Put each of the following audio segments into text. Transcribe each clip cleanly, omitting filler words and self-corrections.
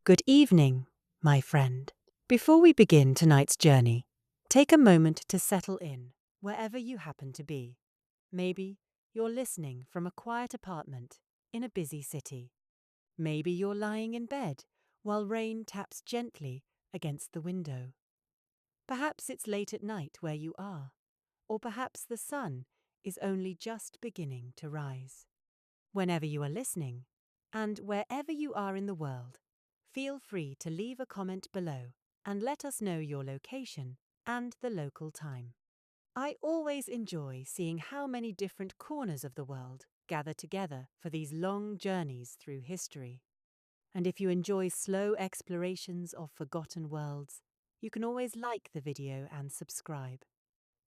Good evening, my friend. Before we begin tonight's journey, take a moment to settle in wherever you happen to be. Maybe you're listening from a quiet apartment in a busy city. Maybe you're lying in bed while rain taps gently against the window. Perhaps it's late at night where you are, or perhaps the sun is only just beginning to rise. Whenever you are listening, and wherever you are in the world, feel free to leave a comment below and let us know your location and the local time. I always enjoy seeing how many different corners of the world gather together for these long journeys through history. And if you enjoy slow explorations of forgotten worlds, you can always like the video and subscribe.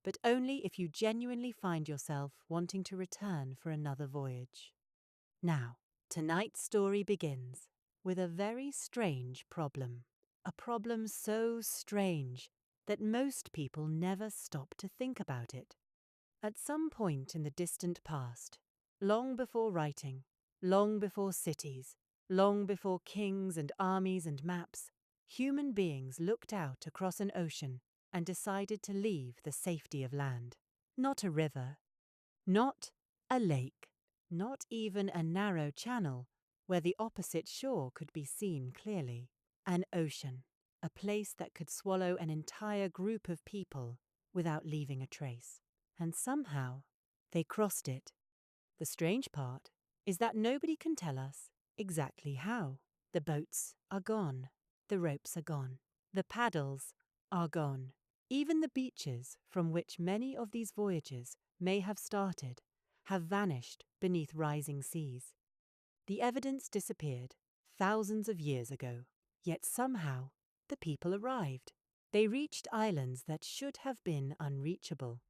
But only if you genuinely find yourself wanting to return for another voyage. Now, tonight's story begins with a very strange problem. A problem so strange that most people never stop to think about it. At some point in the distant past, long before writing, long before cities, long before kings and armies and maps, human beings looked out across an ocean and decided to leave the safety of land. Not a river, not a lake, not even a narrow channel where the opposite shore could be seen clearly. An ocean, a place that could swallow an entire group of people without leaving a trace. And somehow, they crossed it. The strange part is that nobody can tell us exactly how. The boats are gone. The ropes are gone. The paddles are gone. Even the beaches from which many of these voyages may have started have vanished beneath rising seas. The evidence disappeared thousands of years ago, yet somehow the people arrived. They reached islands that should have been unreachable.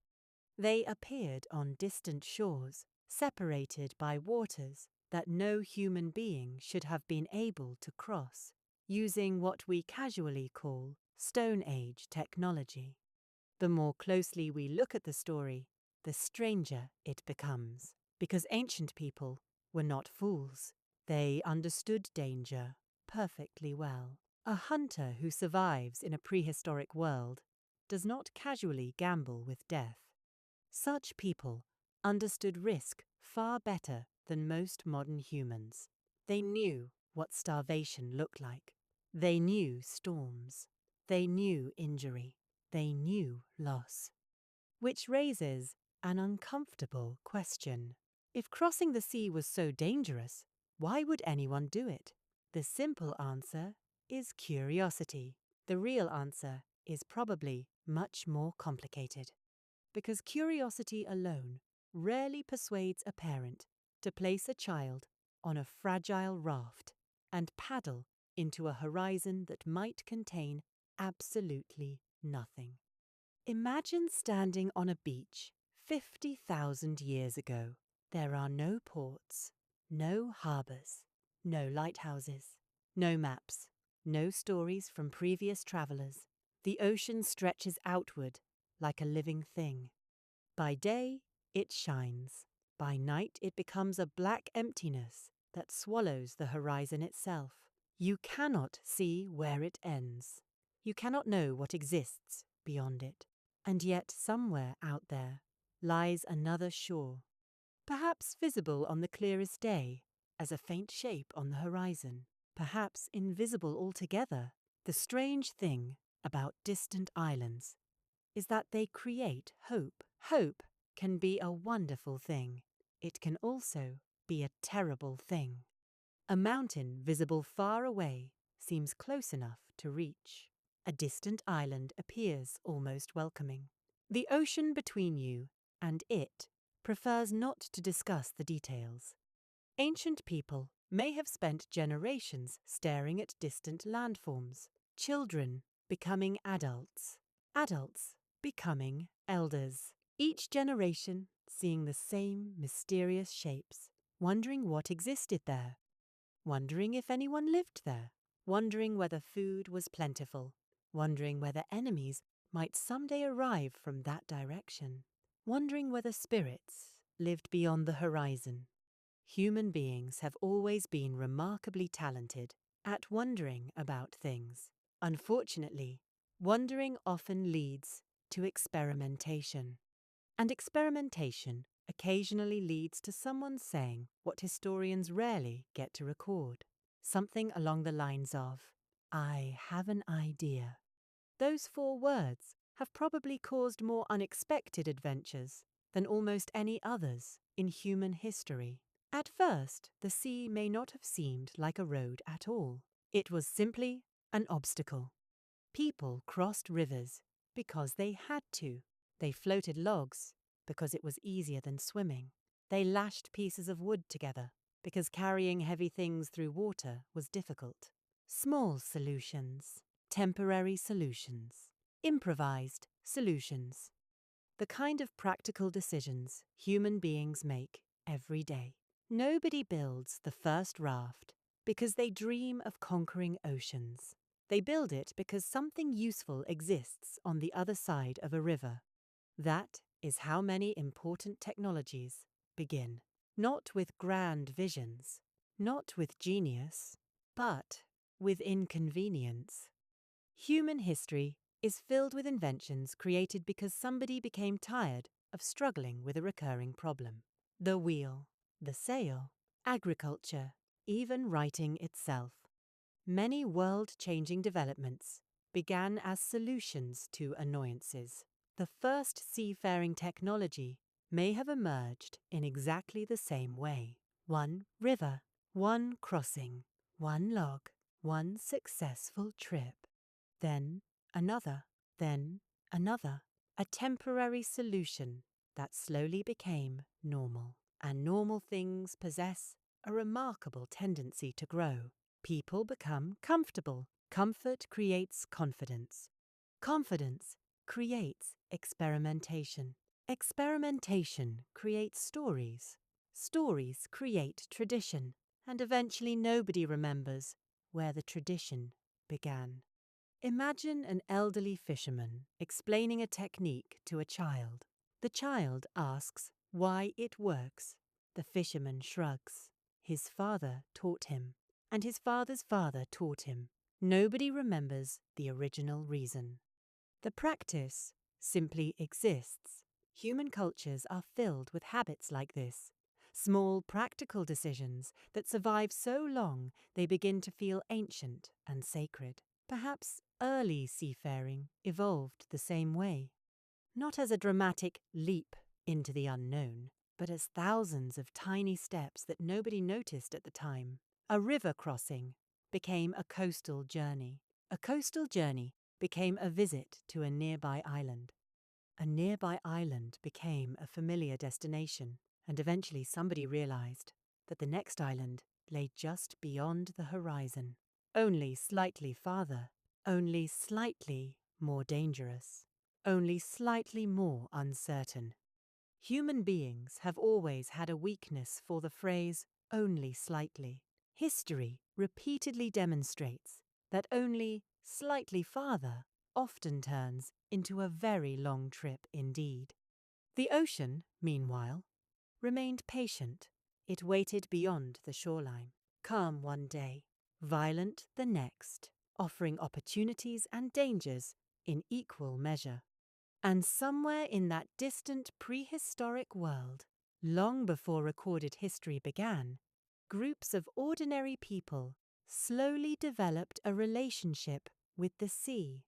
They appeared on distant shores, separated by waters that no human being should have been able to cross, using what we casually call Stone Age technology. The more closely we look at the story, the stranger it becomes, because ancient people were not fools. They understood danger perfectly well. A hunter who survives in a prehistoric world does not casually gamble with death. Such people understood risk far better than most modern humans. They knew what starvation looked like. They knew storms. They knew injury. They knew loss. Which raises an uncomfortable question. If crossing the sea was so dangerous, why would anyone do it? The simple answer is curiosity. The real answer is probably much more complicated. Because curiosity alone rarely persuades a parent to place a child on a fragile raft and paddle into a horizon that might contain absolutely nothing. Imagine standing on a beach 50,000 years ago. There are no ports, no harbours, no lighthouses, no maps, no stories from previous travellers. The ocean stretches outward like a living thing. By day, it shines. By night, it becomes a black emptiness that swallows the horizon itself. You cannot see where it ends. You cannot know what exists beyond it. And yet somewhere out there lies another shore, perhaps visible on the clearest day as a faint shape on the horizon, perhaps invisible altogether. The strange thing about distant islands is that they create hope. Hope can be a wonderful thing. It can also be a terrible thing. A mountain visible far away seems close enough to reach. A distant island appears almost welcoming. The ocean between you and it prefers not to discuss the details. Ancient people may have spent generations staring at distant landforms, children becoming adults, adults becoming elders, each generation seeing the same mysterious shapes, wondering what existed there, wondering if anyone lived there, wondering whether food was plentiful, wondering whether enemies might someday arrive from that direction, wondering whether spirits lived beyond the horizon. Human beings have always been remarkably talented at wondering about things. Unfortunately, wondering often leads to experimentation. And experimentation occasionally leads to someone saying what historians rarely get to record. Something along the lines of, "I have an idea." Those 4 words have probably caused more unexpected adventures than almost any others in human history. At first, the sea may not have seemed like a road at all. It was simply an obstacle. People crossed rivers because they had to. They floated logs because it was easier than swimming. They lashed pieces of wood together because carrying heavy things through water was difficult. Small solutions, temporary solutions, improvised solutions. The kind of practical decisions human beings make every day. Nobody builds the first raft because they dream of conquering oceans. They build it because something useful exists on the other side of a river. That is how many important technologies begin. Not with grand visions, not with genius, but with inconvenience. Human history is filled with inventions created because somebody became tired of struggling with a recurring problem. The wheel, the sail, agriculture, even writing itself. Many world-changing developments began as solutions to annoyances. The first seafaring technology may have emerged in exactly the same way. One river, one crossing, one log, one successful trip. Then another, then another. A temporary solution that slowly became normal. And normal things possess a remarkable tendency to grow. People become comfortable. Comfort creates confidence. Confidence creates experimentation. Experimentation creates stories. Stories create tradition. And eventually nobody remembers where the tradition began. Imagine an elderly fisherman explaining a technique to a child. The child asks why it works. The fisherman shrugs. His father taught him, and his father's father taught him. Nobody remembers the original reason. The practice simply exists. Human cultures are filled with habits like this. Small practical decisions that survive so long they begin to feel ancient and sacred. Perhaps early seafaring evolved the same way. Not as a dramatic leap into the unknown, but as thousands of tiny steps that nobody noticed at the time. A river crossing became a coastal journey. A coastal journey became a visit to a nearby island. A nearby island became a familiar destination, and eventually somebody realized that the next island lay just beyond the horizon, only slightly farther, only slightly more dangerous, only slightly more uncertain. Human beings have always had a weakness for the phrase "only slightly." History repeatedly demonstrates that only slightly farther often turns into a very long trip indeed. The ocean, meanwhile, remained patient. It waited beyond the shoreline, calm one day, violent the next, offering opportunities and dangers in equal measure. And somewhere in that distant prehistoric world, long before recorded history began, groups of ordinary people slowly developed a relationship with the sea,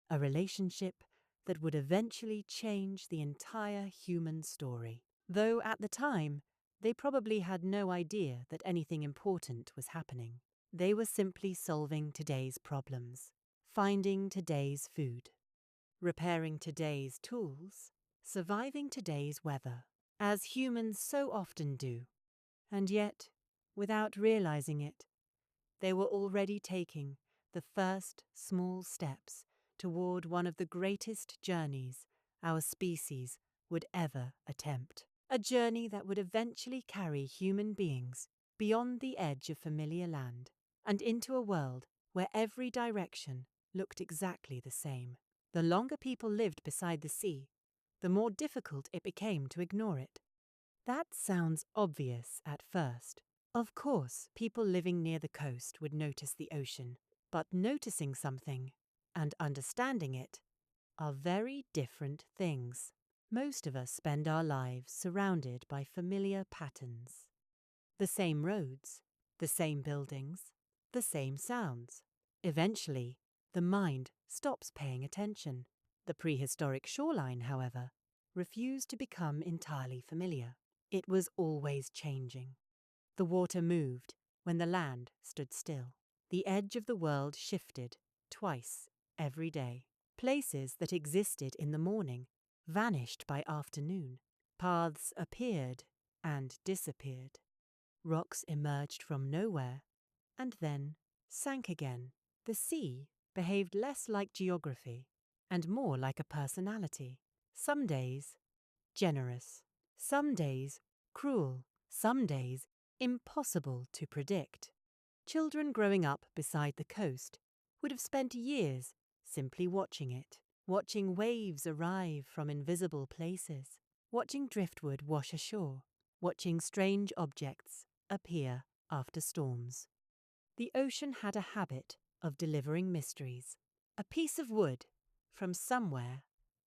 a relationship that would eventually change the entire human story. Though at the time, they probably had no idea that anything important was happening. They were simply solving today's problems, finding today's food, repairing today's tools, surviving today's weather, as humans so often do. And yet, without realizing it, they were already taking the first small steps toward one of the greatest journeys our species would ever attempt. A journey that would eventually carry human beings beyond the edge of familiar land and into a world where every direction looked exactly the same. The longer people lived beside the sea, the more difficult it became to ignore it. That sounds obvious at first, Of course, people living near the coast would notice the ocean, but noticing something and understanding it are very different things. Most of us spend our lives surrounded by familiar patterns. The same roads, the same buildings, the same sounds. Eventually, the mind stops paying attention. The prehistoric shoreline, however, refused to become entirely familiar. It was always changing. The water moved when the land stood still. The edge of the world shifted twice every day. Places that existed in the morning vanished by afternoon. Paths appeared and disappeared. Rocks emerged from nowhere and then sank again. The sea behaved less like geography and more like a personality. Some days generous, some days cruel, some days impossible to predict. Children growing up beside the coast would have spent years simply watching it, watching waves arrive from invisible places, watching driftwood wash ashore, watching strange objects appear after storms. The ocean had a habit of delivering mysteries. A piece of wood from somewhere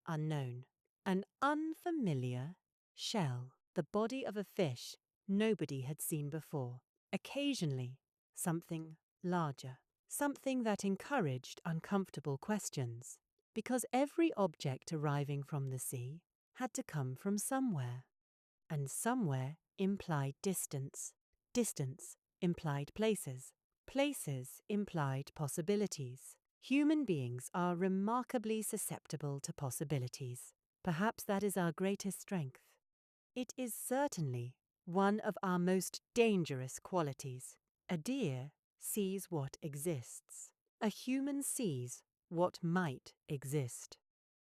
unknown. An unfamiliar shell, the body of a fish nobody had seen before. Occasionally, something larger, something that encouraged uncomfortable questions, because every object arriving from the sea had to come from somewhere, and somewhere implied distance. Distance implied places. Places implied possibilities. Human beings are remarkably susceptible to possibilities. Perhaps that is our greatest strength. It is certainly one of our most dangerous qualities. A deer sees what exists. A human sees what might exist.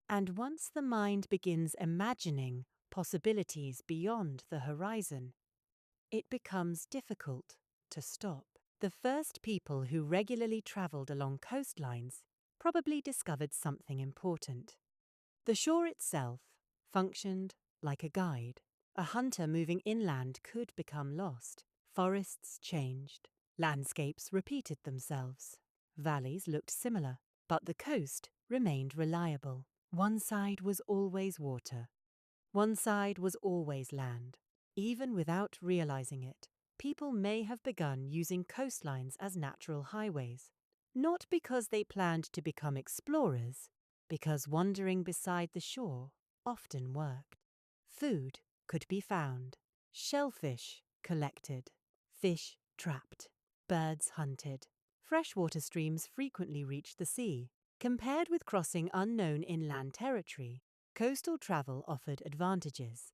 And once the mind begins imagining possibilities beyond the horizon, it becomes difficult to stop. The first people who regularly travelled along coastlines probably discovered something important. The shore itself functioned like a guide. A hunter moving inland could become lost. Forests changed. Landscapes repeated themselves. Valleys looked similar, but the coast remained reliable. One side was always water. One side was always land. Even without realizing it, people may have begun using coastlines as natural highways, not because they planned to become explorers, because wandering beside the shore often worked. Food could be found, shellfish collected, fish trapped, birds hunted. Freshwater streams frequently reached the sea. Compared with crossing unknown inland territory, coastal travel offered advantages.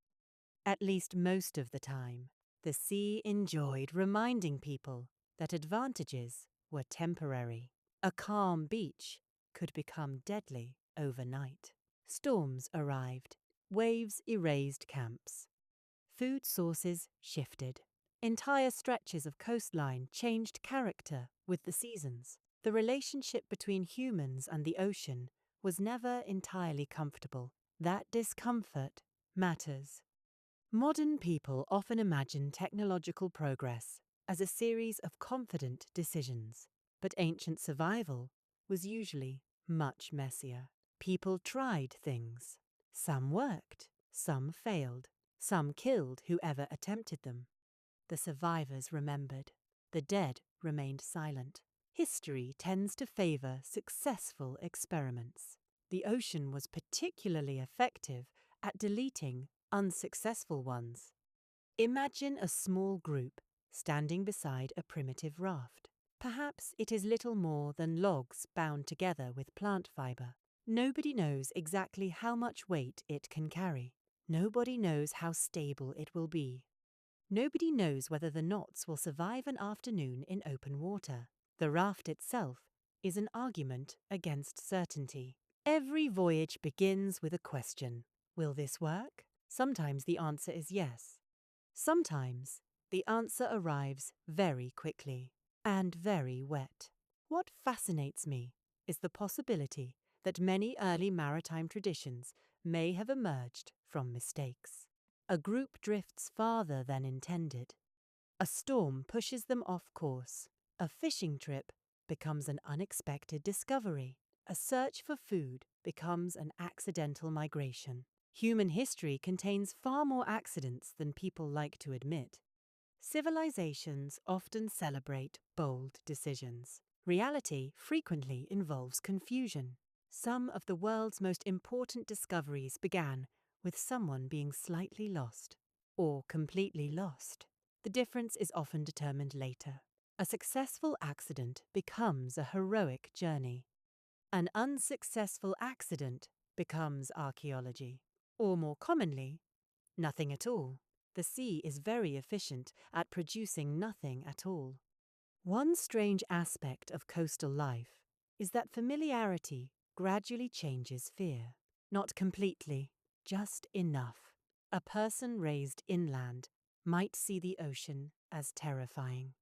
At least most of the time, the sea enjoyed reminding people that advantages were temporary. A calm beach could become deadly overnight. Storms arrived. Waves erased camps. Food sources shifted. Entire stretches of coastline changed character with the seasons. The relationship between humans and the ocean was never entirely comfortable. That discomfort matters. Modern people often imagine technological progress as a series of confident decisions, but ancient survival was usually much messier. People tried things. Some worked, some failed, some killed whoever attempted them. The survivors remembered. The dead remained silent. History tends to favor successful experiments. The ocean was particularly effective at deleting unsuccessful ones. Imagine a small group standing beside a primitive raft. Perhaps it is little more than logs bound together with plant fiber. Nobody knows exactly how much weight it can carry. Nobody knows how stable it will be. Nobody knows whether the knots will survive an afternoon in open water. The raft itself is an argument against certainty. Every voyage begins with a question. Will this work? Sometimes the answer is yes. Sometimes the answer arrives very quickly and very wet. What fascinates me is the possibility that many early maritime traditions may have emerged from mistakes. A group drifts farther than intended. A storm pushes them off course. A fishing trip becomes an unexpected discovery. A search for food becomes an accidental migration. Human history contains far more accidents than people like to admit. Civilizations often celebrate bold decisions. Reality frequently involves confusion. Some of the world's most important discoveries began with someone being slightly lost or completely lost. The difference is often determined later. A successful accident becomes a heroic journey. An unsuccessful accident becomes archaeology. Or more commonly, nothing at all. The sea is very efficient at producing nothing at all. One strange aspect of coastal life is that familiarity gradually changes fear. Not completely, just enough. A person raised inland might see the ocean as terrifying.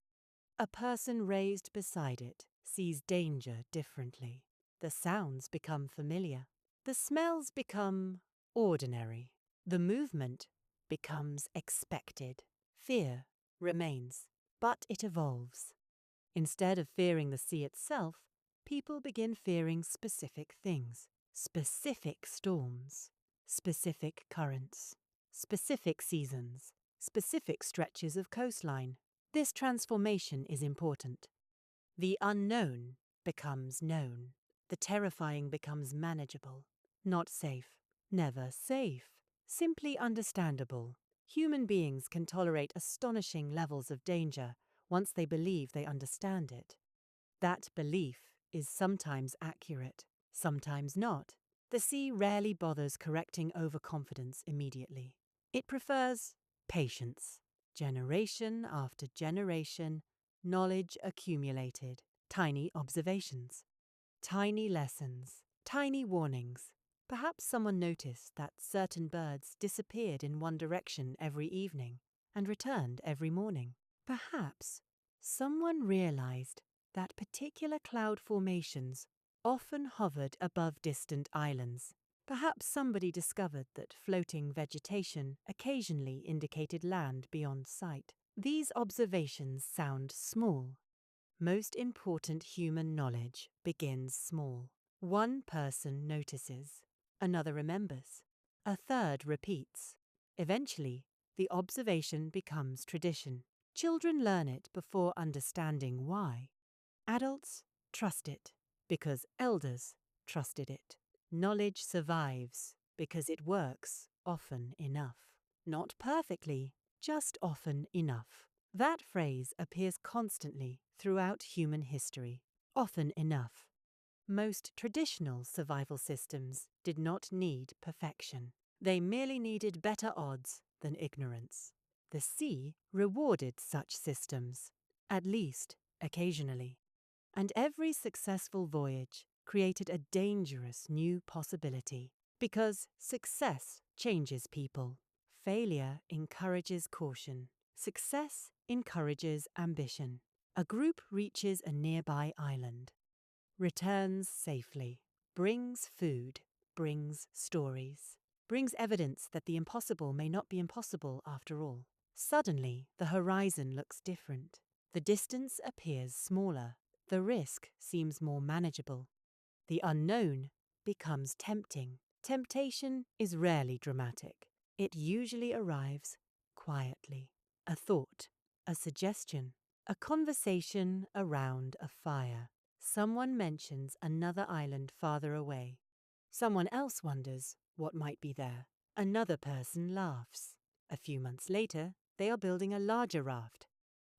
A person raised beside it sees danger differently. The sounds become familiar. The smells become ordinary. The movement becomes expected. Fear remains, but it evolves. Instead of fearing the sea itself, people begin fearing specific things, specific storms, specific currents, specific seasons, specific stretches of coastline. This transformation is important. The unknown becomes known. The terrifying becomes manageable. Not safe. Never safe. Simply understandable. Human beings can tolerate astonishing levels of danger once they believe they understand it. That belief is sometimes accurate, sometimes not. The sea rarely bothers correcting overconfidence immediately. It prefers patience. Generation after generation, knowledge accumulated, tiny observations, tiny lessons, tiny warnings. Perhaps someone noticed that certain birds disappeared in one direction every evening and returned every morning. Perhaps someone realized that particular cloud formations often hovered above distant islands. Perhaps somebody discovered that floating vegetation occasionally indicated land beyond sight. These observations sound small. Most important human knowledge begins small. One person notices, another remembers, a third repeats. Eventually, the observation becomes tradition. Children learn it before understanding why. Adults trust it because elders trusted it. Knowledge survives because it works often enough. Not perfectly, just often enough. That phrase appears constantly throughout human history. Often enough. Most traditional survival systems did not need perfection. They merely needed better odds than ignorance. The sea rewarded such systems, at least occasionally. And every successful voyage created a dangerous new possibility, because success changes people. Failure encourages caution. Success encourages ambition. A group reaches a nearby island, returns safely, brings food, brings stories, brings evidence that the impossible may not be impossible after all. Suddenly, the horizon looks different. The distance appears smaller. The risk seems more manageable. The unknown becomes tempting. Temptation is rarely dramatic. It usually arrives quietly. A thought, a suggestion, a conversation around a fire. Someone mentions another island farther away. Someone else wonders what might be there. Another person laughs. A few months later, they are building a larger raft.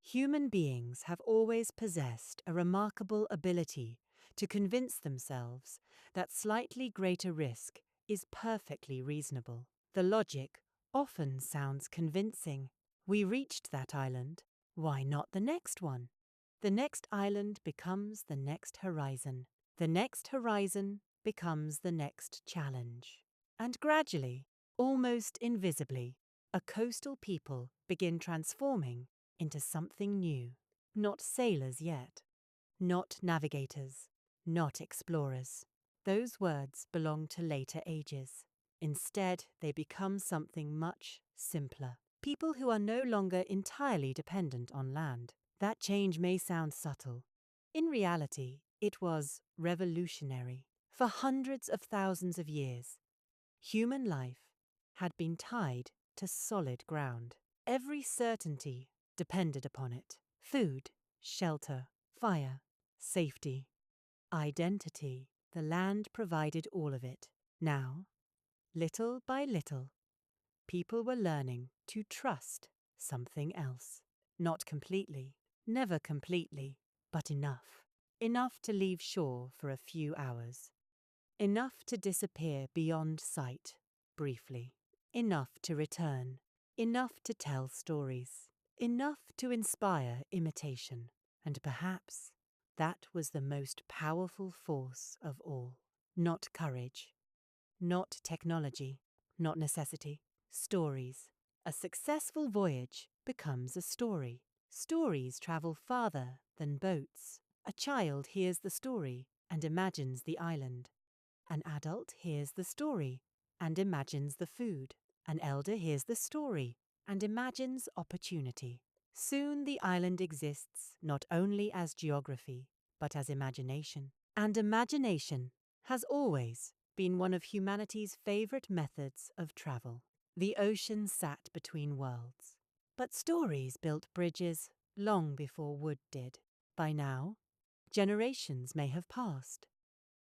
Human beings have always possessed a remarkable ability to convince themselves that slightly greater risk is perfectly reasonable. The logic often sounds convincing. We reached that island. Why not the next one? The next island becomes the next horizon. The next horizon becomes the next challenge. And gradually, almost invisibly, a coastal people begin transforming into something new. Not sailors yet. Not navigators. Not explorers. Those words belong to later ages. Instead, they become something much simpler. People who are no longer entirely dependent on land. That change may sound subtle. In reality, it was revolutionary. For hundreds of thousands of years, human life had been tied to solid ground. Every certainty depended upon it. Food, shelter, fire, safety, identity. The land provided all of it. Now, little by little, people were learning to trust something else. Not completely, never completely, but enough. Enough to leave shore for a few hours. Enough to disappear beyond sight, briefly. Enough to return. Enough to tell stories. Enough to inspire imitation. And perhaps that was the most powerful force of all. Not courage. Not technology. Not necessity. Stories. A successful voyage becomes a story. Stories travel farther than boats. A child hears the story and imagines the island. An adult hears the story and imagines the food. An elder hears the story and imagines opportunity. Soon the island exists not only as geography, but as imagination. And imagination has always been one of humanity's favorite methods of travel. The ocean sat between worlds. But stories built bridges long before wood did. By now, generations may have passed.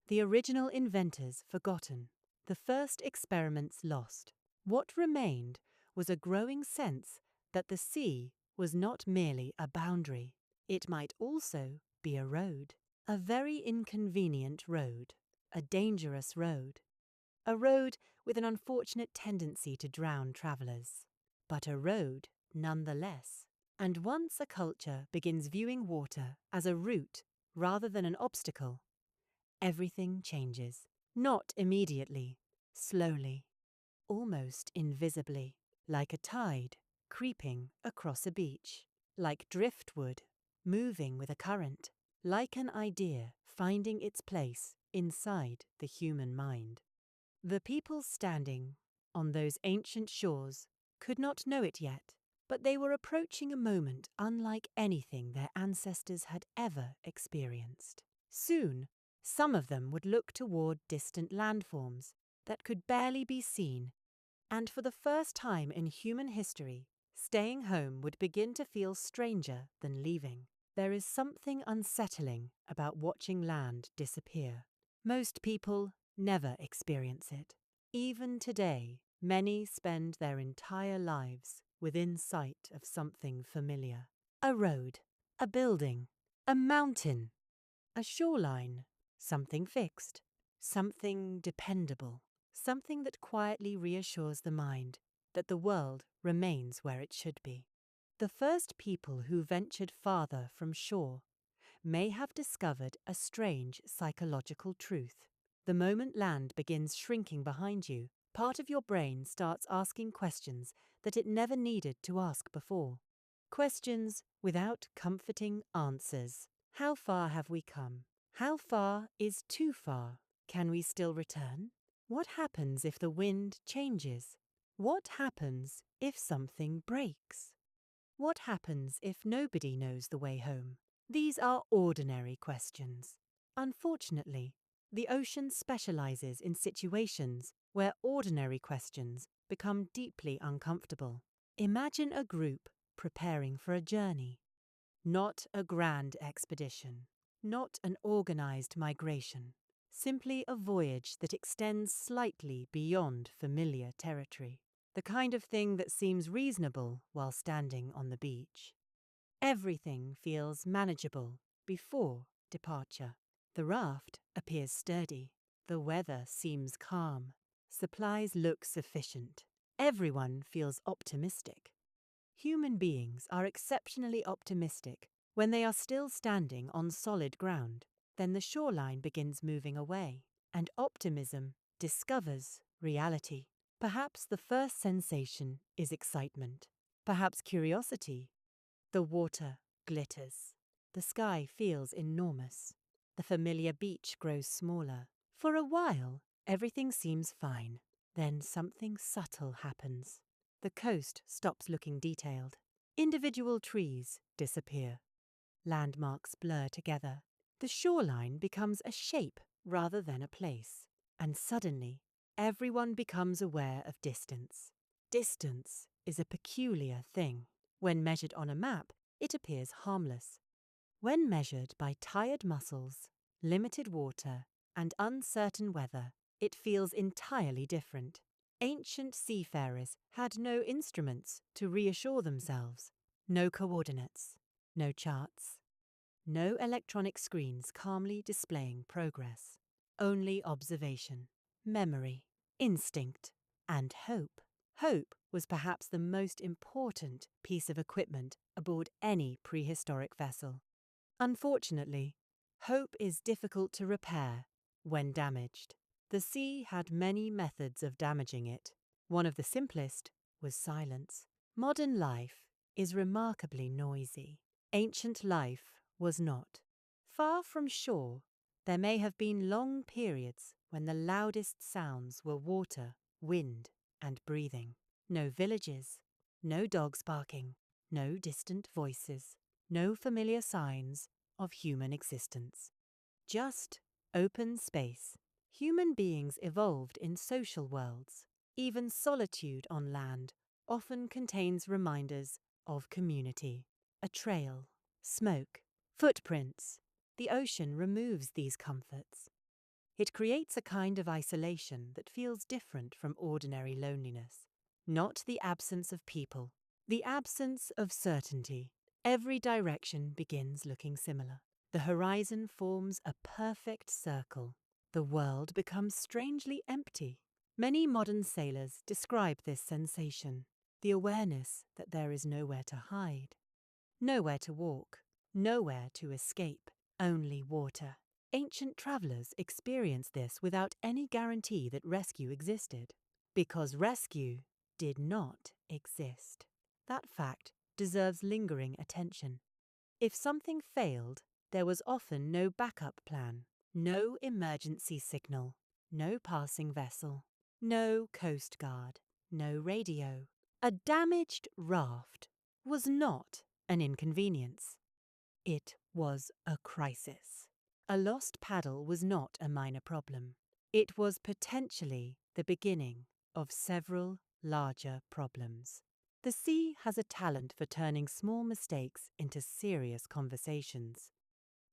The original inventors forgotten, the first experiments lost. What remained was a growing sense that the sea was not merely a boundary. It might also be a road, a very inconvenient road, a dangerous road, a road with an unfortunate tendency to drown travellers, but a road nonetheless. And once a culture begins viewing water as a route rather than an obstacle, everything changes. Not immediately, slowly, almost invisibly, like a tide creeping across a beach, like driftwood moving with a current, like an idea finding its place inside the human mind. The people standing on those ancient shores could not know it yet, but they were approaching a moment unlike anything their ancestors had ever experienced. Soon, some of them would look toward distant landforms that could barely be seen, and for the first time in human history, staying home would begin to feel stranger than leaving. There is something unsettling about watching land disappear. Most people never experience it. Even today, many spend their entire lives within sight of something familiar. A road, a building, a mountain, a shoreline, something fixed, something dependable, something that quietly reassures the mind that the world remains where it should be. The first people who ventured farther from shore may have discovered a strange psychological truth. The moment land begins shrinking behind you, part of your brain starts asking questions that it never needed to ask before. Questions without comforting answers. How far have we come? How far is too far? Can we still return? What happens if the wind changes? What happens if something breaks? What happens if nobody knows the way home? These are ordinary questions. Unfortunately, the ocean specializes in situations where ordinary questions become deeply uncomfortable. Imagine a group preparing for a journey. Not a grand expedition, not an organized migration, simply a voyage that extends slightly beyond familiar territory. The kind of thing that seems reasonable while standing on the beach. Everything feels manageable before departure. The raft appears sturdy. The weather seems calm. Supplies look sufficient. Everyone feels optimistic. Human beings are exceptionally optimistic when they are still standing on solid ground. Then the shoreline begins moving away, and optimism discovers reality. Perhaps the first sensation is excitement. Perhaps curiosity. The water glitters. The sky feels enormous. The familiar beach grows smaller. For a while, everything seems fine. Then something subtle happens. The coast stops looking detailed. Individual trees disappear. Landmarks blur together. The shoreline becomes a shape rather than a place. And suddenly, everyone becomes aware of distance. Distance is a peculiar thing. When measured on a map, it appears harmless. When measured by tired muscles, limited water, and uncertain weather, it feels entirely different. Ancient seafarers had no instruments to reassure themselves, no coordinates, no charts, no electronic screens calmly displaying progress, only observation, memory, instinct, and hope. Hope was perhaps the most important piece of equipment aboard any prehistoric vessel. Unfortunately, hope is difficult to repair when damaged. The sea had many methods of damaging it. One of the simplest was silence. Modern life is remarkably noisy. Ancient life was not. Far from shore, there may have been long periods when the loudest sounds were water, wind, and breathing. No villages, no dogs barking, no distant voices, no familiar signs of human existence. Just open space. Human beings evolved in social worlds. Even solitude on land often contains reminders of community. A trail, smoke, footprints. The ocean removes these comforts. It creates a kind of isolation that feels different from ordinary loneliness. Not the absence of people, the absence of certainty. Every direction begins looking similar. The horizon forms a perfect circle. The world becomes strangely empty. Many modern sailors describe this sensation, the awareness that there is nowhere to hide, nowhere to walk, nowhere to escape, only water. Ancient travelers experienced this without any guarantee that rescue existed, because rescue did not exist. That fact deserves lingering attention. If something failed, there was often no backup plan, no emergency signal, no passing vessel, no coast guard, no radio. A damaged raft was not an inconvenience. It was a crisis. A lost paddle was not a minor problem. It was potentially the beginning of several larger problems. The sea has a talent for turning small mistakes into serious conversations.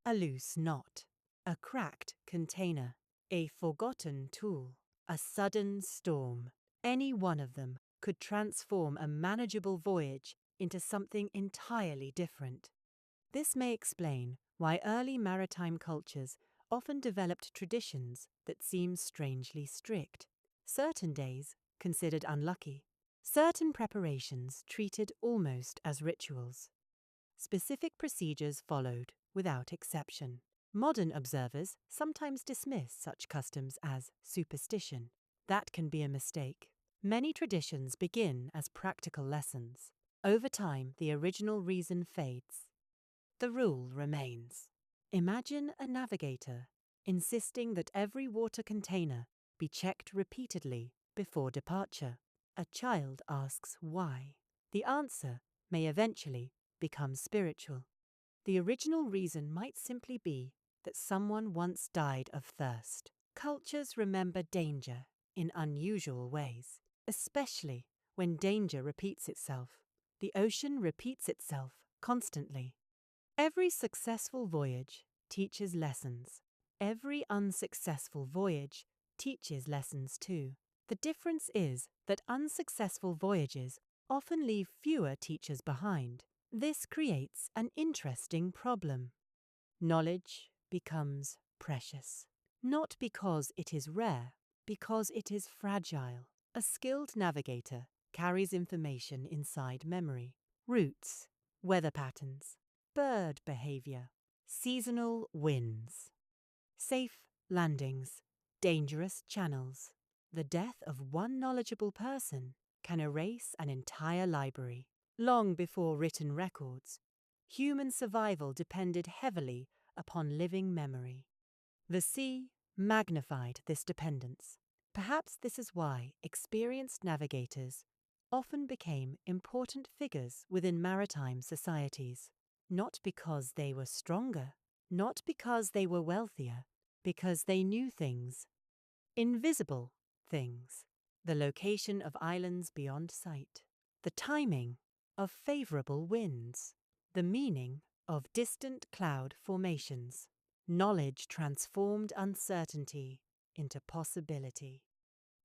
A loose knot, a cracked container, a forgotten tool, a sudden storm. Any one of them could transform a manageable voyage into something entirely different. This may explain why early maritime cultures often developed traditions that seem strangely strict. Certain days considered unlucky, certain preparations treated almost as rituals. Specific procedures followed without exception. Modern observers sometimes dismiss such customs as superstition. That can be a mistake. Many traditions begin as practical lessons. Over time, the original reason fades. The rule remains. Imagine a navigator insisting that every water container be checked repeatedly before departure. A child asks why. The answer may eventually become spiritual. The original reason might simply be that someone once died of thirst. Cultures remember danger in unusual ways, especially when danger repeats itself. The ocean repeats itself constantly. Every successful voyage teaches lessons. Every unsuccessful voyage teaches lessons too. The difference is that unsuccessful voyages often leave fewer teachers behind. This creates an interesting problem. Knowledge becomes precious, not because it is rare, because it is fragile. A skilled navigator carries information inside memory, routes, weather patterns, bird behavior, seasonal winds, safe landings, dangerous channels. The death of one knowledgeable person can erase an entire library. Long before written records, human survival depended heavily upon living memory. The sea magnified this dependence. Perhaps this is why experienced navigators often became important figures within maritime societies, not because they were stronger, not because they were wealthier, because they knew things, invisible things, the location of islands beyond sight, the timing of favorable winds, the meaning of distant cloud formations. Knowledge transformed uncertainty into possibility.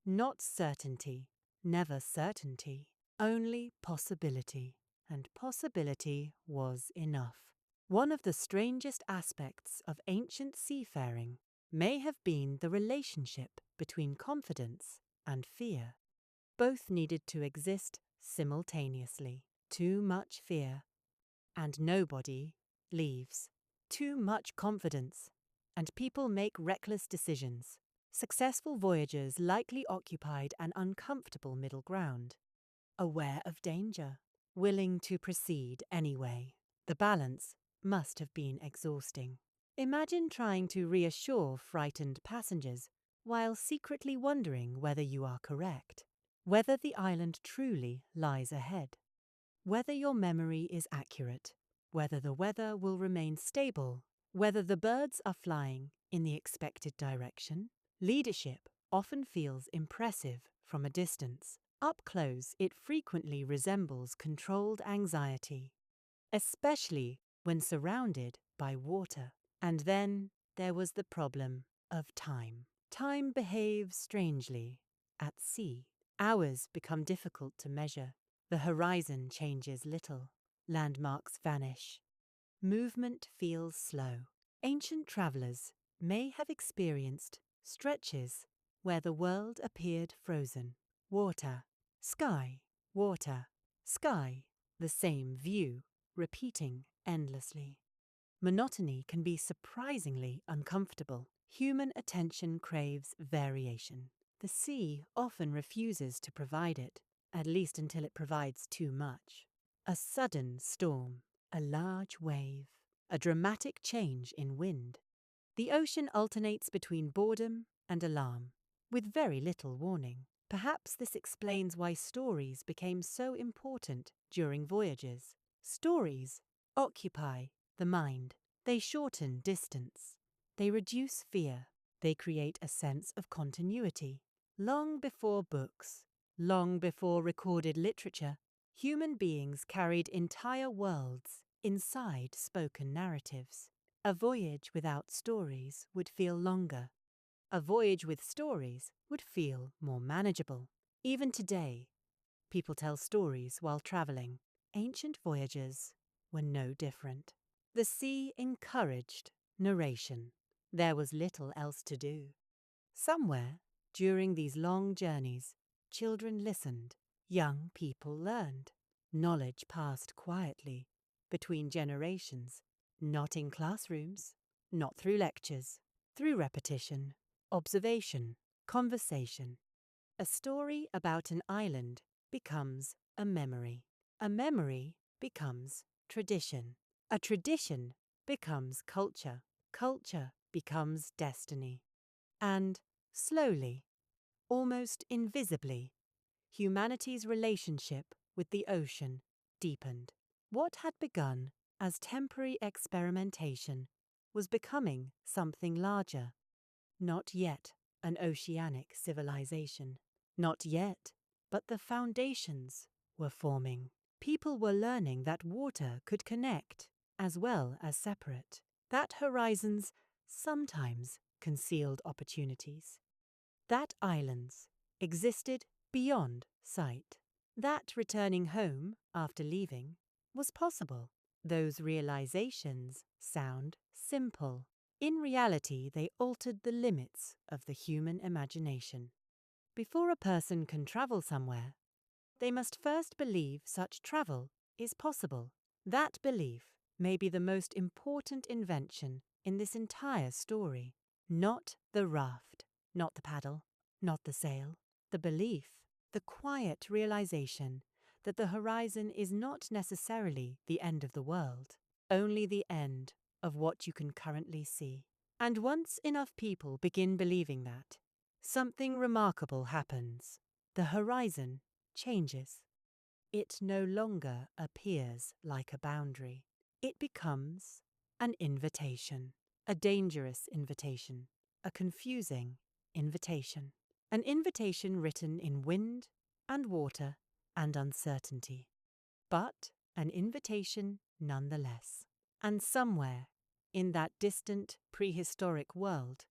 Not certainty, never certainty, only possibility, and possibility was enough. One of the strangest aspects of ancient seafaring may have been the relationship between confidence and fear. Both needed to exist simultaneously. Too much fear, and nobody leaves. Too much confidence, and people make reckless decisions. Successful voyagers likely occupied an uncomfortable middle ground, aware of danger, willing to proceed anyway. The balance must have been exhausting. Imagine trying to reassure frightened passengers while secretly wondering whether you are correct, whether the island truly lies ahead, whether your memory is accurate, whether the weather will remain stable, whether the birds are flying in the expected direction. Leadership often feels impressive from a distance. Up close, it frequently resembles controlled anxiety, especially when surrounded by water. And then there was the problem of time. Time behaves strangely at sea. Hours become difficult to measure. The horizon changes little. Landmarks vanish. Movement feels slow. Ancient travelers may have experienced stretches where the world appeared frozen. Water, sky, water, sky, the same view, repeating endlessly. Monotony can be surprisingly uncomfortable. Human attention craves variation. The sea often refuses to provide it, at least until it provides too much. A sudden storm, a large wave, a dramatic change in wind. The ocean alternates between boredom and alarm, with very little warning. Perhaps this explains why stories became so important during voyages. Stories occupy the mind. They shorten distance. They reduce fear. They create a sense of continuity. Long before books, long before recorded literature, human beings carried entire worlds inside spoken narratives. A voyage without stories would feel longer. A voyage with stories would feel more manageable. Even today, people tell stories while traveling. Ancient voyagers were no different. The sea encouraged narration. There was little else to do. Somewhere, during these long journeys, children listened. Young people learned. Knowledge passed quietly between generations, not in classrooms, not through lectures, through repetition, observation, conversation. A story about an island becomes a memory. A memory becomes tradition. A tradition becomes culture. Culture becomes destiny. And slowly, almost invisibly, humanity's relationship with the ocean deepened. What had begun as temporary experimentation was becoming something larger. Not yet an oceanic civilization. Not yet, but the foundations were forming. People were learning that water could connect as well as separate, that horizons sometimes concealed opportunities, that islands existed beyond sight, that returning home after leaving was possible. Those realizations sound simple. In reality, they altered the limits of the human imagination. Before a person can travel somewhere, they must first believe such travel is possible. That belief may be the most important invention in this entire story. Not the raft, not the paddle, not the sail. The belief, the quiet realization that the horizon is not necessarily the end of the world, only the end of what you can currently see. And once enough people begin believing that, something remarkable happens. The horizon changes. it no longer appears like a boundary. It becomes an invitation, a dangerous invitation, a confusing invitation, an invitation written in wind and water and uncertainty, but an invitation nonetheless. And somewhere in that distant prehistoric world,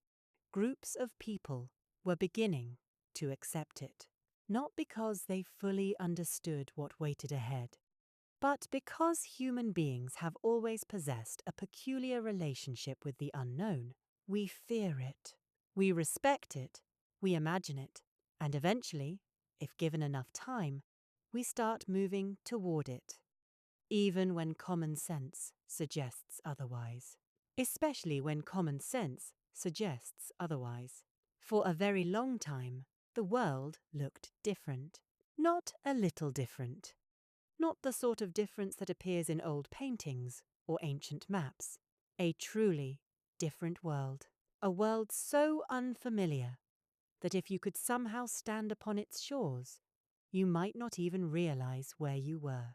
groups of people were beginning to accept it, not because they fully understood what waited ahead, but because human beings have always possessed a peculiar relationship with the unknown. We fear it, we respect it, we imagine it, and eventually, if given enough time, we start moving toward it, even when common sense suggests otherwise. Especially when common sense suggests otherwise. For a very long time, the world looked different. Not a little different. Not the sort of difference that appears in old paintings or ancient maps. A truly different world. A world so unfamiliar that if you could somehow stand upon its shores, you might not even realize where you were.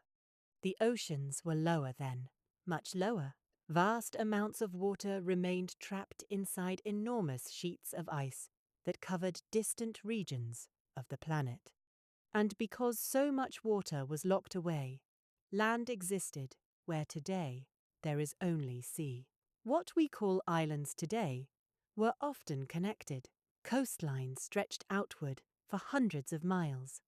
The oceans were lower then, much lower. Vast amounts of water remained trapped inside enormous sheets of ice that covered distant regions of the planet. And because so much water was locked away, land existed where today there is only sea. What we call islands today were often connected. Coastlines stretched outward for hundreds of miles.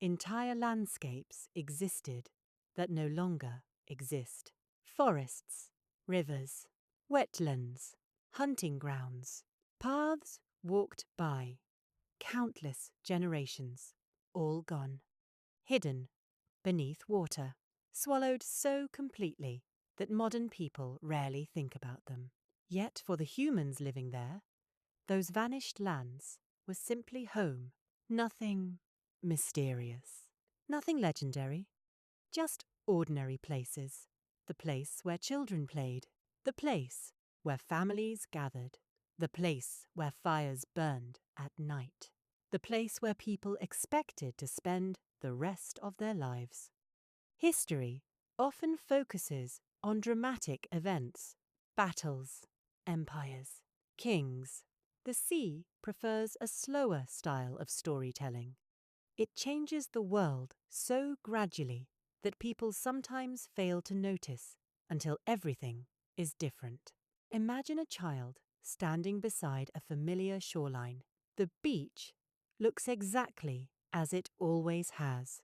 Entire landscapes existed that no longer exist. Forests, rivers, wetlands, hunting grounds, paths walked by, countless generations, all gone, hidden beneath water, swallowed so completely that modern people rarely think about them. Yet for the humans living there, those vanished lands were simply home, nothing mysterious, nothing legendary, just ordinary places. The place where children played, the place where families gathered, the place where fires burned at night, the place where people expected to spend the rest of their lives. History often focuses on dramatic events, battles, empires, kings. The sea prefers a slower style of storytelling. It changes the world so gradually that people sometimes fail to notice until everything is different. Imagine a child standing beside a familiar shoreline. The beach looks exactly as it always has.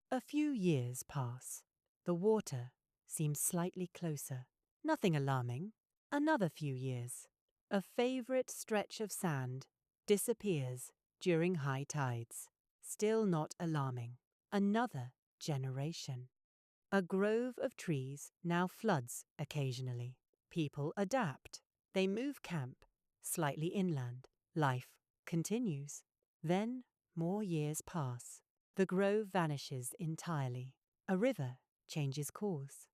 A few years pass. The water seems slightly closer. Nothing alarming. Another few years. A favorite stretch of sand disappears during high tides. Still not alarming. Another generation. A grove of trees now floods occasionally. People adapt. They move camp slightly inland. Life continues. Then more years pass. The grove vanishes entirely. A river changes course.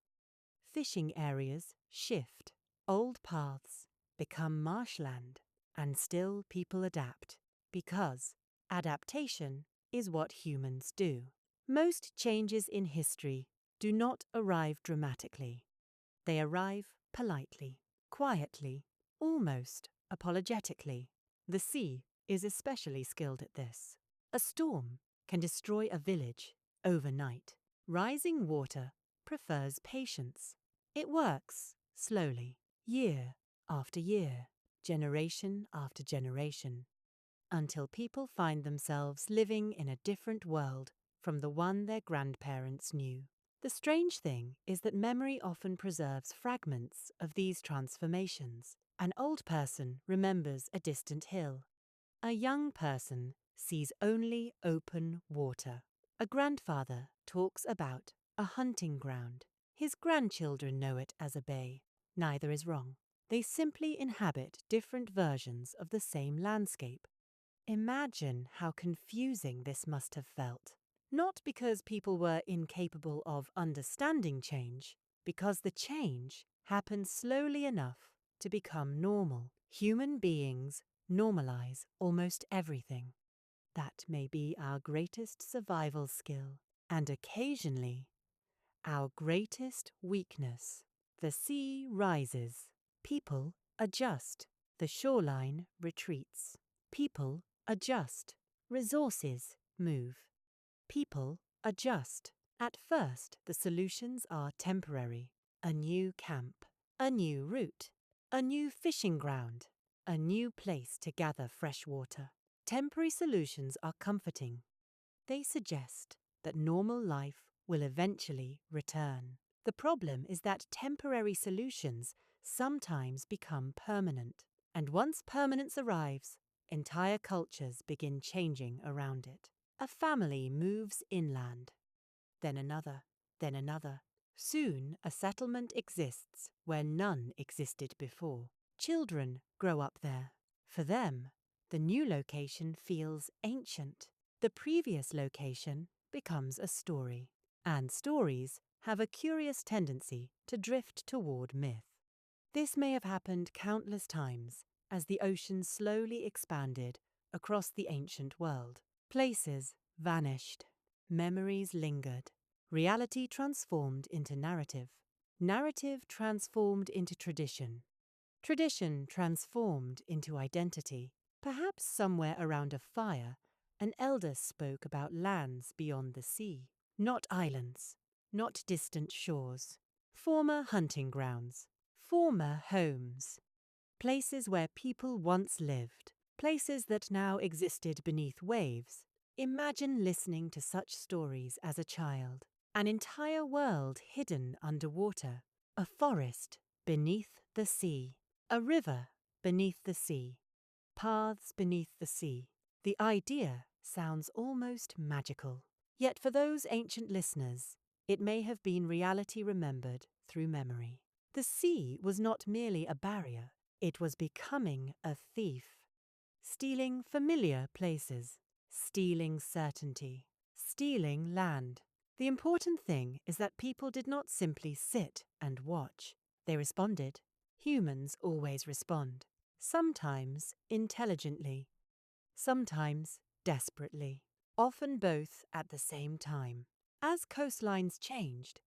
Fishing areas shift. Old paths become marshland. And still people adapt, because adaptation is what humans do. Most changes in history do not arrive dramatically. They arrive politely, quietly, almost apologetically. The sea is especially skilled at this. A storm can destroy a village overnight. Rising water prefers patience. It works slowly, year after year, generation after generation, until people find themselves living in a different world from the one their grandparents knew. The strange thing is that memory often preserves fragments of these transformations. An old person remembers a distant hill. A young person sees only open water. A grandfather talks about a hunting ground. His grandchildren know it as a bay. Neither is wrong. They simply inhabit different versions of the same landscape. Imagine how confusing this must have felt. Not because people were incapable of understanding change, because the change happened slowly enough to become normal. Human beings normalize almost everything. That may be our greatest survival skill. and occasionally, our greatest weakness. The sea rises. People adjust. The shoreline retreats. People adjust. Resources move. People adjust. At first, the solutions are temporary. A new camp, a new route, a new fishing ground, a new place to gather fresh water. Temporary solutions are comforting. They suggest that normal life will eventually return. The problem is that temporary solutions sometimes become permanent. And once permanence arrives, entire cultures begin changing around it. A family moves inland, then another, then another. Soon a settlement exists where none existed before. Children grow up there. For them, the new location feels ancient. The previous location becomes a story, and stories have a curious tendency to drift toward myth. This may have happened countless times as the ocean slowly expanded across the ancient world. Places vanished, memories lingered, reality transformed into narrative, narrative transformed into tradition, tradition transformed into identity. Perhaps somewhere around a fire, an elder spoke about lands beyond the sea, not islands, not distant shores, former hunting grounds, former homes, places where people once lived, places that now existed beneath waves. Imagine listening to such stories as a child. An entire world hidden underwater, a forest beneath the sea, a river beneath the sea, paths beneath the sea. The idea sounds almost magical. Yet for those ancient listeners, it may have been reality remembered through memory. The sea was not merely a barrier, it was becoming a thief, stealing familiar places, stealing certainty, stealing land. The important thing is that people did not simply sit and watch. They responded. Humans always respond. Sometimes intelligently, sometimes desperately, often both at the same time. As coastlines changed,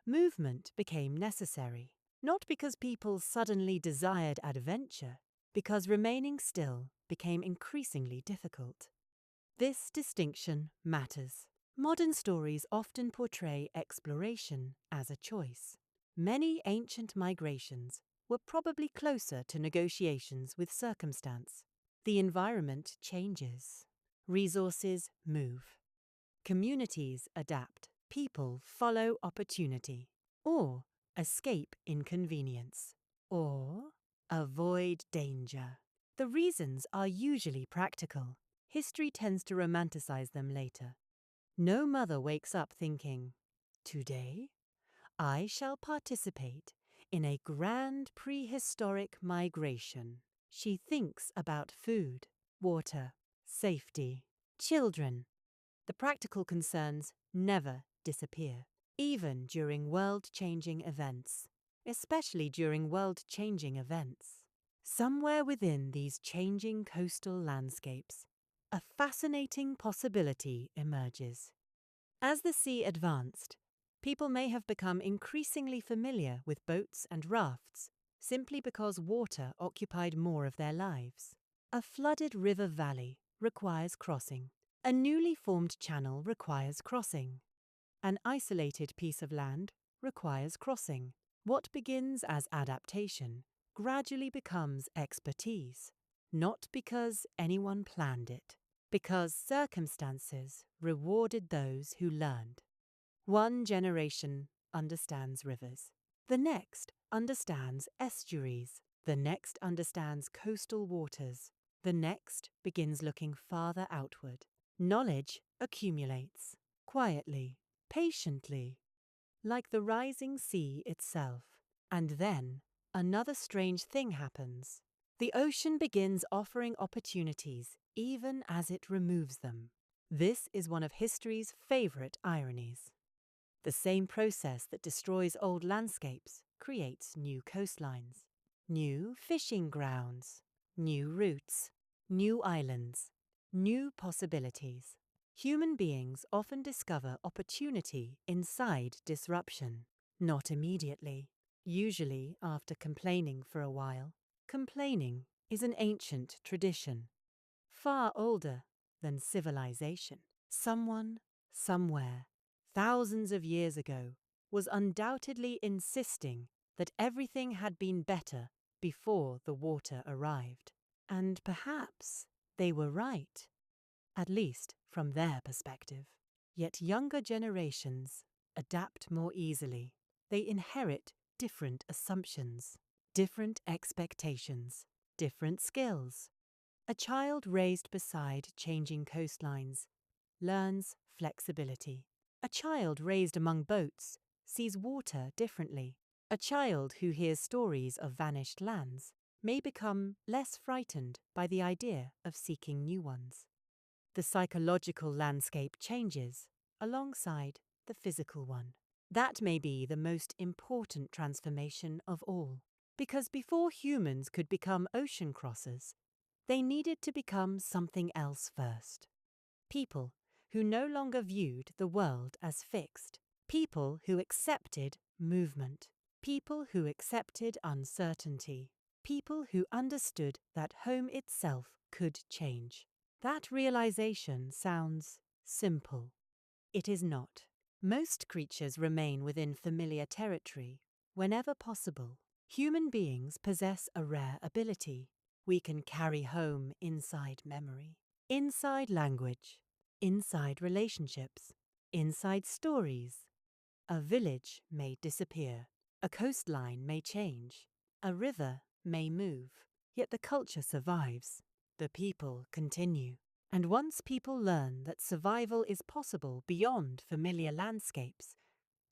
movement became necessary, not because people suddenly desired adventure, because remaining still became increasingly difficult. This distinction matters. Modern stories often portray exploration as a choice. Many ancient migrations were probably closer to negotiations with circumstance. The environment changes. Resources move. Communities adapt. People follow opportunity, or escape inconvenience, or avoid danger. The reasons are usually practical. History tends to romanticize them later. No mother wakes up thinking, "Today, I shall participate in a grand prehistoric migration." She thinks about food, water, safety, children. The practical concerns never disappear, even during world-changing events, especially during world-changing events. Somewhere within these changing coastal landscapes, a fascinating possibility emerges. As the sea advanced, people may have become increasingly familiar with boats and rafts simply because water occupied more of their lives. A flooded river valley requires crossing. A newly formed channel requires crossing. An isolated piece of land requires crossing. What begins as adaptation gradually becomes expertise, not because anyone planned it, because circumstances rewarded those who learned. One generation understands rivers. The next understands estuaries. The next understands coastal waters. The next begins looking farther outward. Knowledge accumulates, quietly, patiently, like the rising sea itself. And then another strange thing happens. The ocean begins offering opportunities even as it removes them. This is one of history's favorite ironies. The same process that destroys old landscapes creates new coastlines, new fishing grounds, new routes, new islands, new possibilities. Human beings often discover opportunity inside disruption, not immediately, usually after complaining for a while. Complaining is an ancient tradition, far older than civilization. Someone, somewhere, thousands of years ago, was undoubtedly insisting that everything had been better before the water arrived. And perhaps they were right, at least from their perspective. Yet younger generations adapt more easily. They inherit different assumptions, different expectations, different skills. A child raised beside changing coastlines learns flexibility. A child raised among boats sees water differently. A child who hears stories of vanished lands may become less frightened by the idea of seeking new ones. The psychological landscape changes alongside the physical one. That may be the most important transformation of all, because before humans could become ocean crossers, they needed to become something else first. People who no longer viewed the world as fixed. People who accepted movement. People who accepted uncertainty. People who understood that home itself could change. That realization sounds simple. It is not. Most creatures remain within familiar territory whenever possible. Human beings possess a rare ability. We can carry home inside memory, inside language, inside relationships, inside stories. A village may disappear, a coastline may change, a river may move, yet the culture survives. The people continue. And once people learn that survival is possible beyond familiar landscapes,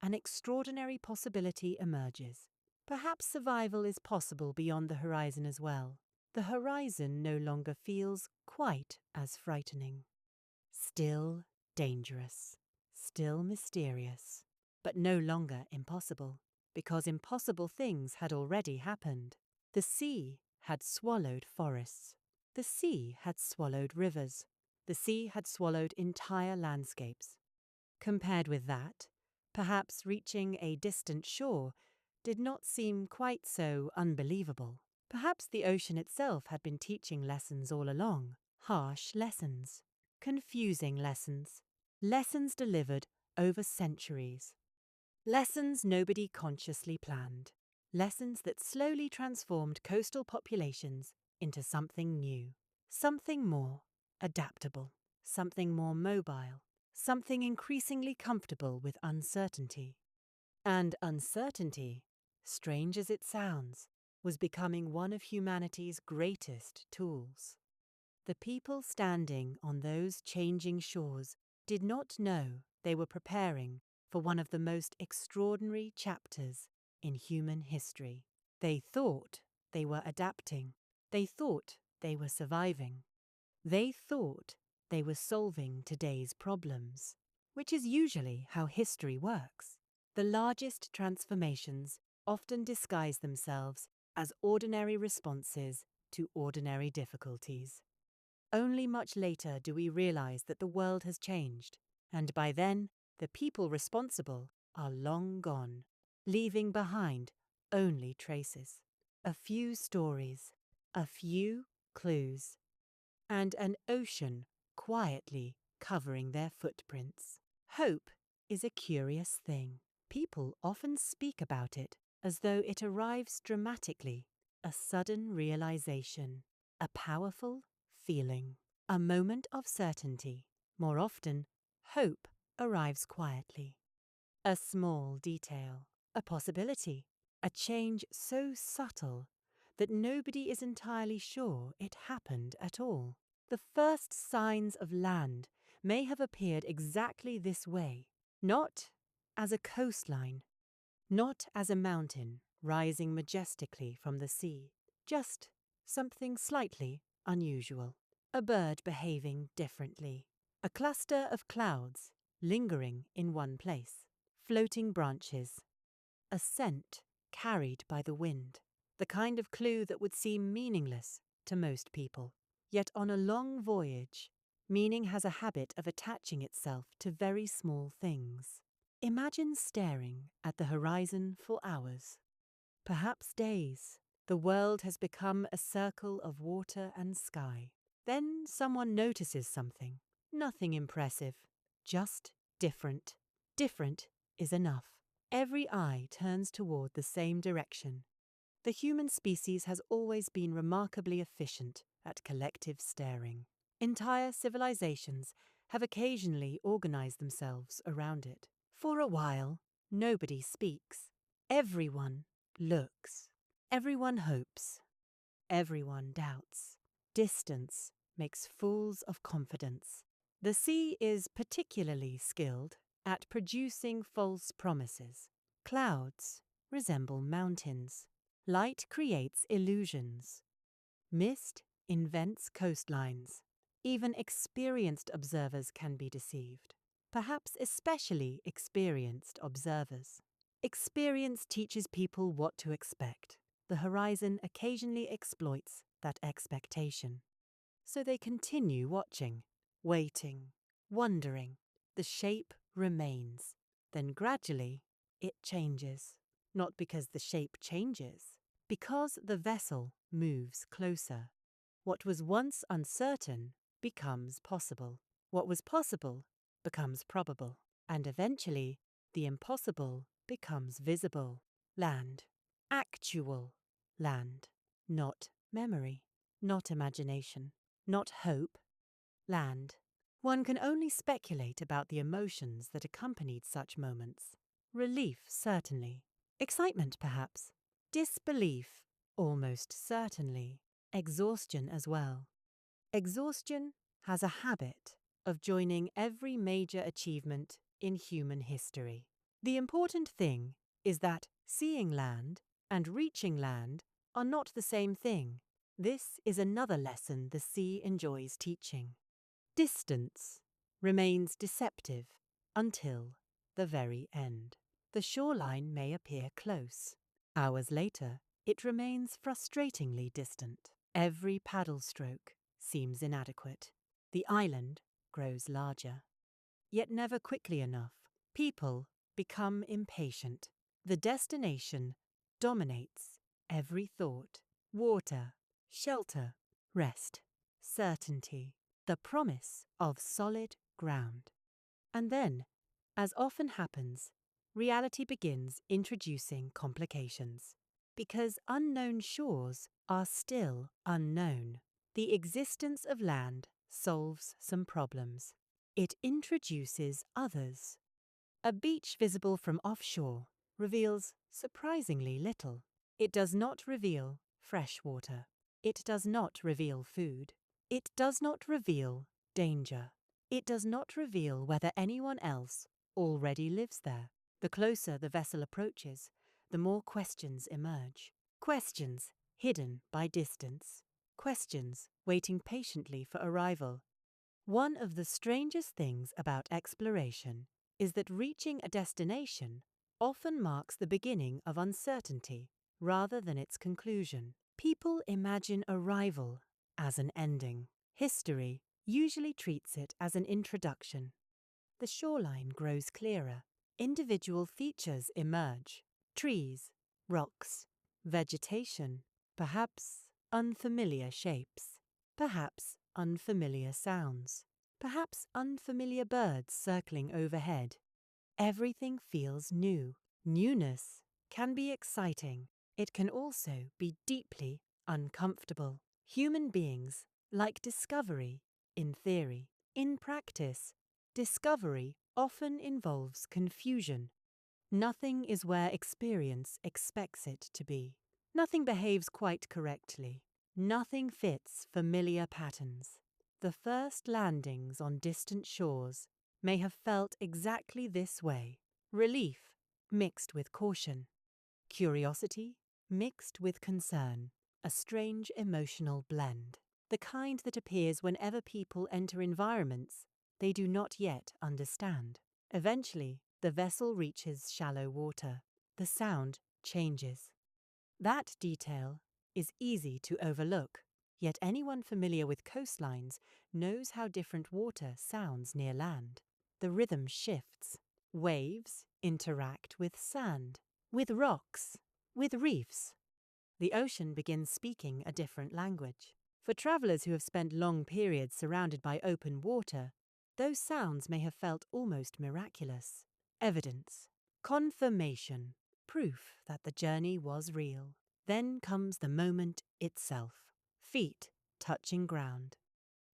an extraordinary possibility emerges. Perhaps survival is possible beyond the horizon as well. The horizon no longer feels quite as frightening. Still dangerous, still mysterious, but no longer impossible, because impossible things had already happened. The sea had swallowed forests. The sea had swallowed rivers. The sea had swallowed entire landscapes. Compared with that, perhaps reaching a distant shore did not seem quite so unbelievable. Perhaps the ocean itself had been teaching lessons all along, harsh lessons, confusing lessons, lessons delivered over centuries. Lessons nobody consciously planned, lessons that slowly transformed coastal populations into something new, something more adaptable, something more mobile, something increasingly comfortable with uncertainty. And uncertainty, strange as it sounds, was becoming one of humanity's greatest tools. The people standing on those changing shores did not know they were preparing for one of the most extraordinary chapters in human history. They thought they were adapting. They thought they were surviving. They thought they were solving today's problems, which is usually how history works. The largest transformations often disguise themselves as ordinary responses to ordinary difficulties. Only much later do we realize that the world has changed, and by then, the people responsible are long gone, leaving behind only traces, a few stories, a few clues, and an ocean quietly covering their footprints. Hope is a curious thing. People often speak about it as though it arrives dramatically, a sudden realization, a powerful feeling, a moment of certainty. More often, hope arrives quietly. A small detail, a possibility, a change so subtle that nobody is entirely sure it happened at all. The first signs of land may have appeared exactly this way, not as a coastline, not as a mountain rising majestically from the sea, just something slightly unusual. A bird behaving differently, a cluster of clouds lingering in one place, floating branches, a scent carried by the wind, the kind of clue that would seem meaningless to most people. Yet on a long voyage, Meaning has a habit of attaching itself to very small things. Imagine staring at the horizon for hours, perhaps days. The world has become a circle of water and sky. Then someone notices something. Nothing impressive, just different. Different is enough. Every eye turns toward the same direction. The human species has always been remarkably efficient at collective staring. Entire civilizations have occasionally organized themselves around it. For a while, nobody speaks. Everyone looks. Everyone hopes. Everyone doubts. Distance makes fools of confidence. The sea is particularly skilled at producing false promises. Clouds resemble mountains. Light creates illusions. Mist invents coastlines. Even experienced observers can be deceived. Perhaps especially experienced observers. Experience teaches people what to expect. The horizon occasionally exploits that expectation. So they continue watching, waiting, wondering. The shape remains. Then gradually, it changes. Not because the shape changes, because the vessel moves closer. What was once uncertain becomes possible. What was possible becomes probable. And eventually, the impossible becomes visible. Land. Actual land. Not memory. Not imagination. Not hope. Land. One can only speculate about the emotions that accompanied such moments. Relief, certainly. Excitement, perhaps. Disbelief, almost certainly. Exhaustion as well. Exhaustion has a habit of joining every major achievement in human history. The important thing is that seeing land and reaching land are not the same thing. This is another lesson the sea enjoys teaching. Distance remains deceptive until the very end. The shoreline may appear close. Hours later, it remains frustratingly distant. Every paddle stroke seems inadequate. The island grows larger. Yet never quickly enough. People become impatient. The destination dominates every thought. Water, shelter, rest, certainty, the promise of solid ground. And then, as often happens, reality begins introducing complications. Because unknown shores are still unknown. The existence of land solves some problems. It introduces others. A beach visible from offshore reveals surprisingly little. It does not reveal fresh water. It does not reveal food. It does not reveal danger. It does not reveal whether anyone else already lives there. The closer the vessel approaches, the more questions emerge. Questions hidden by distance. Questions waiting patiently for arrival. One of the strangest things about exploration is that reaching a destination often marks the beginning of uncertainty rather than its conclusion. People imagine arrival as an ending. History usually treats it as an introduction. The shoreline grows clearer. Individual features emerge. Trees, rocks, vegetation, perhaps unfamiliar shapes, perhaps unfamiliar sounds, perhaps unfamiliar birds circling overhead. Everything feels new. Newness can be exciting. It can also be deeply uncomfortable. Human beings like discovery, in theory. In practice, discovery often involves confusion. Nothing is where experience expects it to be. Nothing behaves quite correctly. Nothing fits familiar patterns. The first landings on distant shores may have felt exactly this way. Relief mixed with caution. Curiosity mixed with concern. A strange emotional blend. The kind that appears whenever people enter environments they do not yet understand. Eventually, the vessel reaches shallow water. The sound changes. That detail is easy to overlook. Yet anyone familiar with coastlines knows how different water sounds near land. The rhythm shifts. Waves interact with sand, with rocks, with reefs. The ocean begins speaking a different language. For travelers who have spent long periods surrounded by open water, those sounds may have felt almost miraculous. Evidence, confirmation, proof that the journey was real. Then comes the moment itself. Feet touching ground.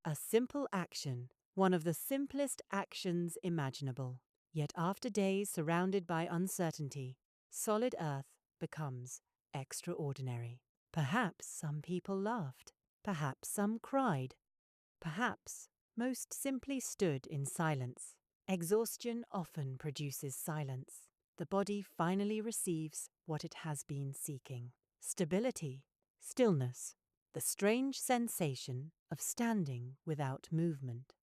A simple action, one of the simplest actions imaginable. Yet after days surrounded by uncertainty, solid earth becomes extraordinary. Perhaps some people laughed. Perhaps some cried. Perhaps most simply stood in silence. Exhaustion often produces silence. The body finally receives what it has been seeking. Stability, stillness, the strange sensation of standing without movement.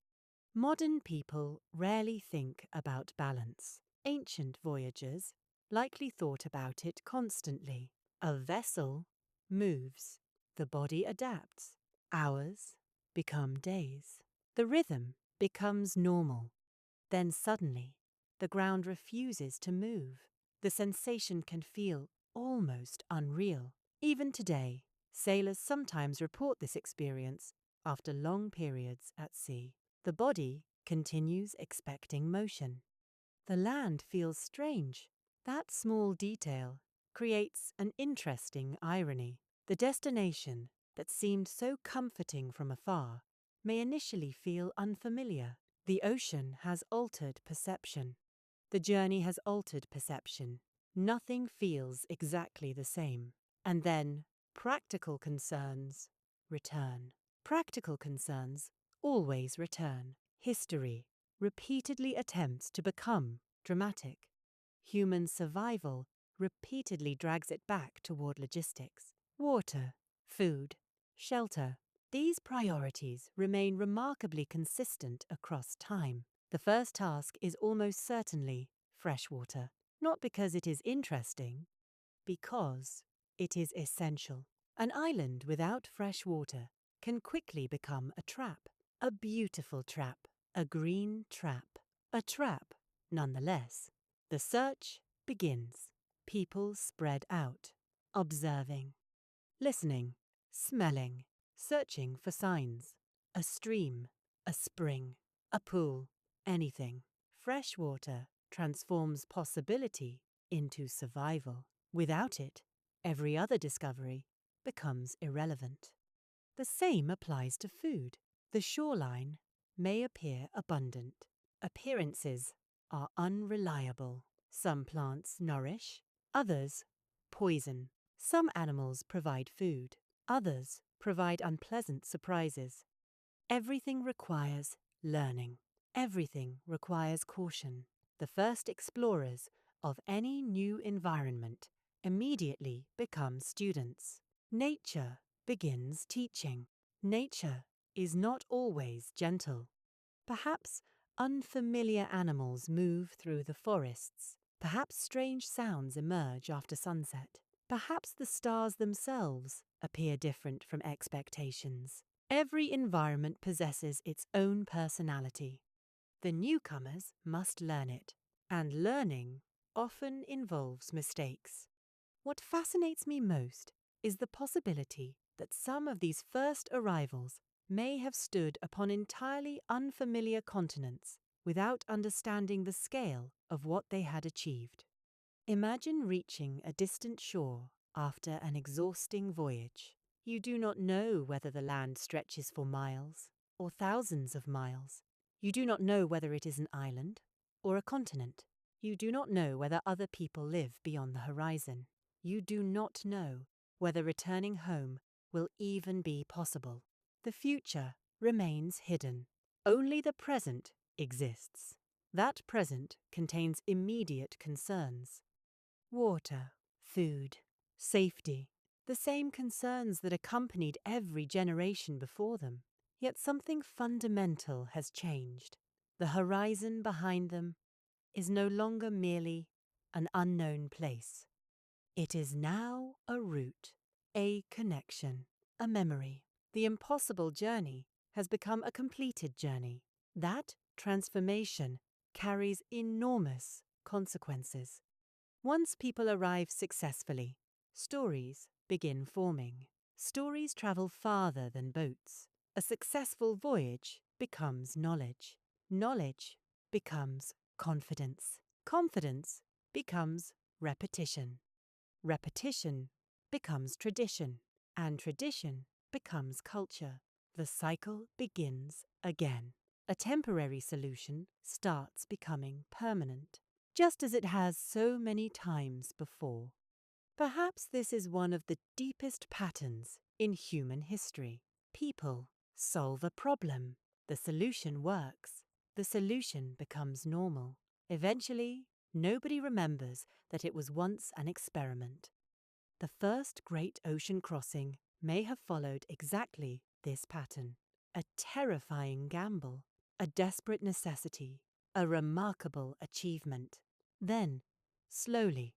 Modern people rarely think about balance. Ancient voyagers likely thought about it constantly. A vessel moves, the body adapts. Hours become days. The rhythm becomes normal. Then suddenly, the ground refuses to move. The sensation can feel almost unreal. Even today, sailors sometimes report this experience after long periods at sea. The body continues expecting motion. The land feels strange. That small detail creates an interesting irony. The destination that seemed so comforting from afar may initially feel unfamiliar. The ocean has altered perception. The journey has altered perception. Nothing feels exactly the same. And then practical concerns return. Practical concerns always return. History repeatedly attempts to become dramatic. Human survival repeatedly drags it back toward logistics. Water, food, shelter. These priorities remain remarkably consistent across time. The first task is almost certainly freshwater, not because it is interesting, because it is essential. An island without fresh water can quickly become a trap, a beautiful trap, a green trap, a trap nonetheless. The search begins. People spread out, observing, listening, smelling, searching for signs. A stream, a spring, a pool, anything. Fresh water transforms possibility into survival. Without it, every other discovery becomes irrelevant. The same applies to food. The shoreline may appear abundant. Appearances are unreliable. Some plants nourish, others poison. Some animals provide food, others provide unpleasant surprises. Everything requires learning. Everything requires caution. The first explorers of any new environment immediately become students. Nature begins teaching. Nature is not always gentle. Perhaps unfamiliar animals move through the forests. Perhaps strange sounds emerge after sunset. Perhaps the stars themselves appear different from expectations. Every environment possesses its own personality. The newcomers must learn it, and learning often involves mistakes. What fascinates me most is the possibility that some of these first arrivals may have stood upon entirely unfamiliar continents without understanding the scale of what they had achieved. Imagine reaching a distant shore after an exhausting voyage. You do not know whether the land stretches for miles or thousands of miles. You do not know whether it is an island or a continent. You do not know whether other people live beyond the horizon. You do not know whether returning home will even be possible. The future remains hidden. Only the present exists. That present contains immediate concerns. Water, food, safety, the same concerns that accompanied every generation before them. Yet something fundamental has changed. The horizon behind them is no longer merely an unknown place. It is now a route, a connection, a memory. The impossible journey has become a completed journey. That transformation carries enormous consequences. Once people arrive successfully, stories begin forming. Stories travel farther than boats. A successful voyage becomes knowledge. Knowledge becomes confidence. Confidence becomes repetition. Repetition becomes tradition. And tradition becomes culture. The cycle begins again. A temporary solution starts becoming permanent, just as it has so many times before. Perhaps this is one of the deepest patterns in human history. People solve a problem. The solution works. The solution becomes normal. Eventually, nobody remembers that it was once an experiment. The first great ocean crossing may have followed exactly this pattern. A terrifying gamble, a desperate necessity, a remarkable achievement. Then, slowly,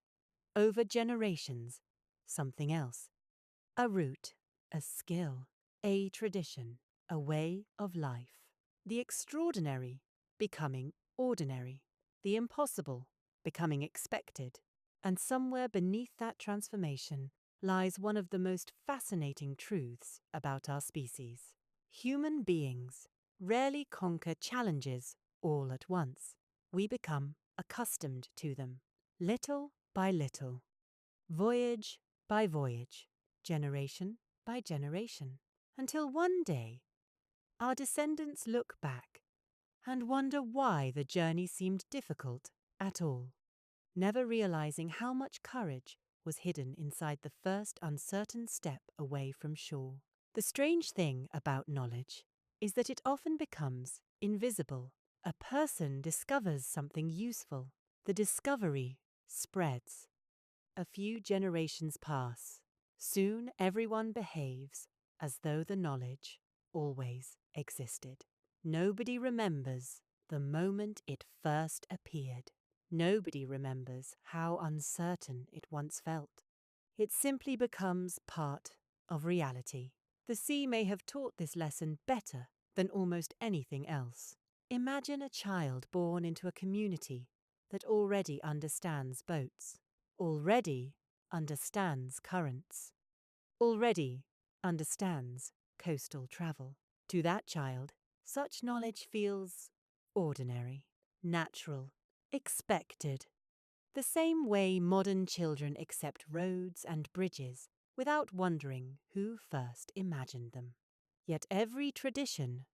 over generations, something else. A route, a skill, a tradition, a way of life. The extraordinary becoming ordinary. The impossible becoming expected. And somewhere beneath that transformation lies one of the most fascinating truths about our species. Human beings rarely conquer challenges all at once. We become accustomed to them, little by little, voyage by voyage, generation by generation, until one day our descendants look back and wonder why the journey seemed difficult at all, never realizing how much courage was hidden inside the first uncertain step away from shore. The strange thing about knowledge is that it often becomes invisible. A person discovers something useful. The discovery spreads. A few generations pass. Soon everyone behaves as though the knowledge always existed. Nobody remembers the moment it first appeared. Nobody remembers how uncertain it once felt. It simply becomes part of reality. The sea may have taught this lesson better than almost anything else. Imagine a child born into a community that already understands boats, already understands currents, already understands coastal travel. To that child, such knowledge feels ordinary, natural, expected. The same way modern children accept roads and bridges without wondering who first imagined them. Yet every tradition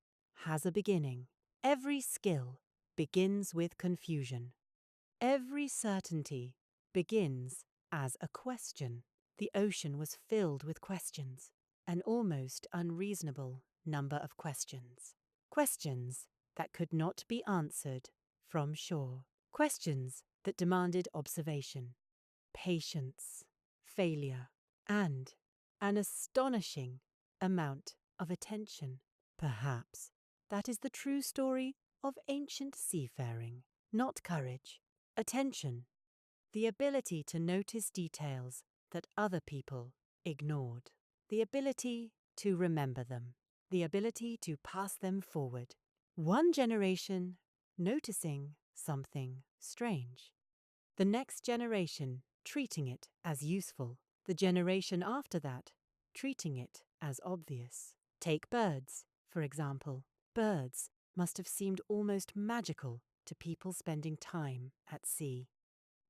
has a beginning. Every skill begins with confusion. Every certainty begins as a question. The ocean was filled with questions, an almost unreasonable number of questions. Questions that could not be answered from shore. Questions that demanded observation, patience, failure, and an astonishing amount of attention. Perhaps that is the true story of ancient seafaring, not courage, attention, the ability to notice details that other people ignored, the ability to remember them, the ability to pass them forward. One generation noticing something strange, the next generation treating it as useful, the generation after that treating it as obvious. Take birds, for example. Birds must have seemed almost magical to people spending time at sea.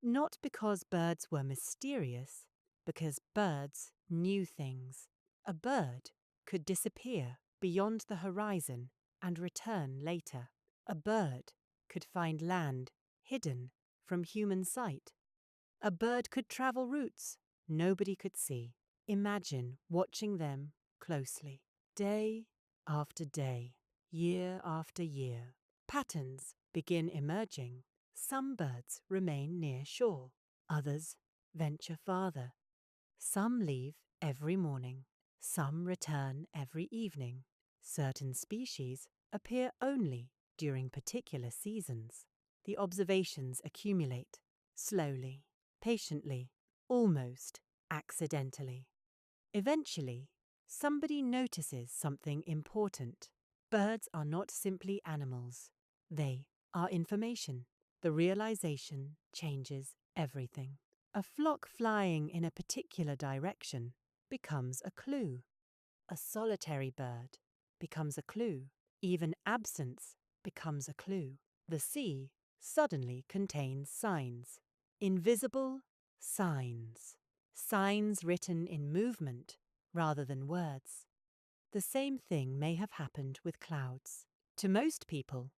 Not because birds were mysterious, because birds knew things. A bird could disappear beyond the horizon and return later. A bird could find land hidden from human sight. A bird could travel routes nobody could see. Imagine watching them closely. Day after day, year after year, patterns begin emerging. Some birds remain near shore. Others venture farther. Some leave every morning. Some return every evening. Certain species appear only during particular seasons. The observations accumulate, slowly, patiently, almost accidentally. Eventually, somebody notices something important. Birds are not simply animals. They are information. The realization changes everything. A flock flying in a particular direction becomes a clue. A solitary bird becomes a clue. Even absence becomes a clue. The sea suddenly contains signs. Invisible signs. Signs written in movement rather than words. The same thing may have happened with clouds. To most people,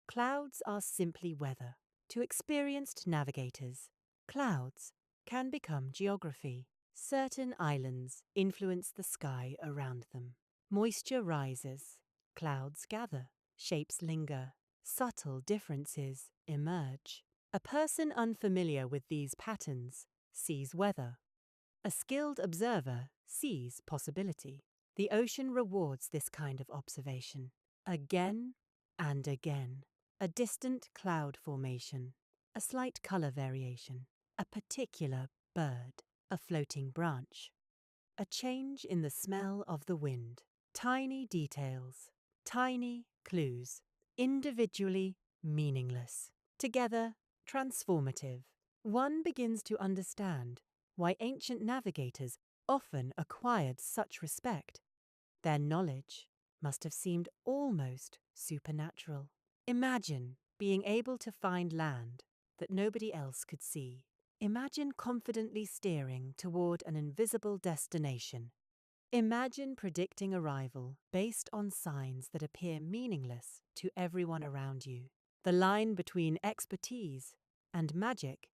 clouds are simply weather. To experienced navigators, clouds can become geography. Certain islands influence the sky around them. Moisture rises, clouds gather, shapes linger, subtle differences emerge. A person unfamiliar with these patterns sees weather. A skilled observer sees possibility. The ocean rewards this kind of observation. Again and again. A distant cloud formation, a slight color variation, a particular bird, a floating branch, a change in the smell of the wind. Tiny details, tiny clues, individually meaningless, together transformative. One begins to understand why ancient navigators often acquired such respect. Their knowledge must have seemed almost supernatural. Imagine being able to find land that nobody else could see. Imagine confidently steering toward an invisible destination. Imagine predicting arrival based on signs that appear meaningless to everyone around you. The line between expertise and magic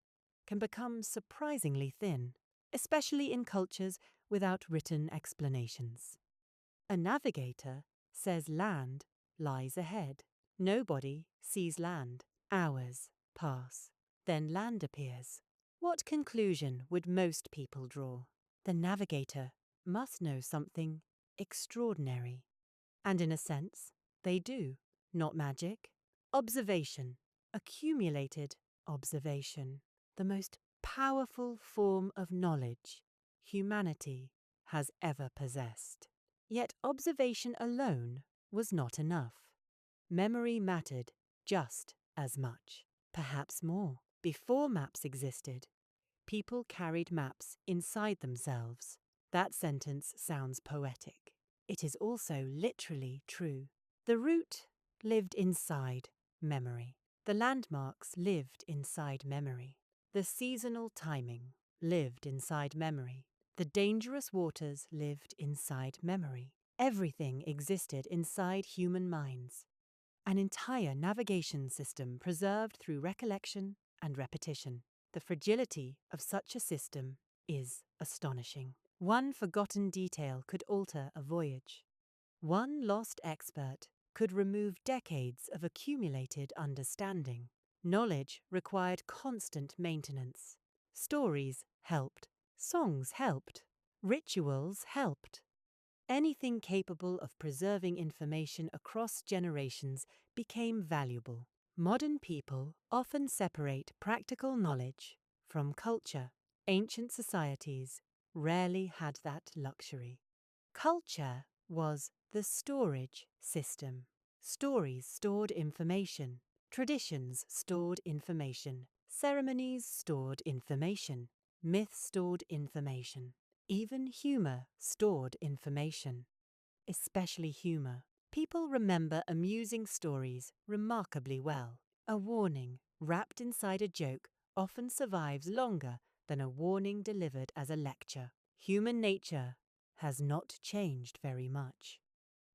can become surprisingly thin, especially in cultures without written explanations. A navigator says land lies ahead. Nobody sees land. Hours pass. Then land appears. What conclusion would most people draw? The navigator must know something extraordinary. And in a sense, they do. Not magic. Observation. Accumulated observation. The most powerful form of knowledge humanity has ever possessed. Yet observation alone was not enough. Memory mattered just as much, perhaps more. Before maps existed, people carried maps inside themselves. That sentence sounds poetic. It is also literally true. The route lived inside memory. The landmarks lived inside memory. The seasonal timing lived inside memory. The dangerous waters lived inside memory. Everything existed inside human minds. An entire navigation system preserved through recollection and repetition. The fragility of such a system is astonishing. One forgotten detail could alter a voyage. One lost expert could remove decades of accumulated understanding. Knowledge required constant maintenance. Stories helped. Songs helped. Rituals helped. Anything capable of preserving information across generations became valuable. Modern people often separate practical knowledge from culture. Ancient societies rarely had that luxury. Culture was the storage system. Stories stored information. Traditions stored information. Ceremonies stored information. Myths stored information. Even humor stored information. Especially humor. People remember amusing stories remarkably well. A warning wrapped inside a joke often survives longer than a warning delivered as a lecture. Human nature has not changed very much.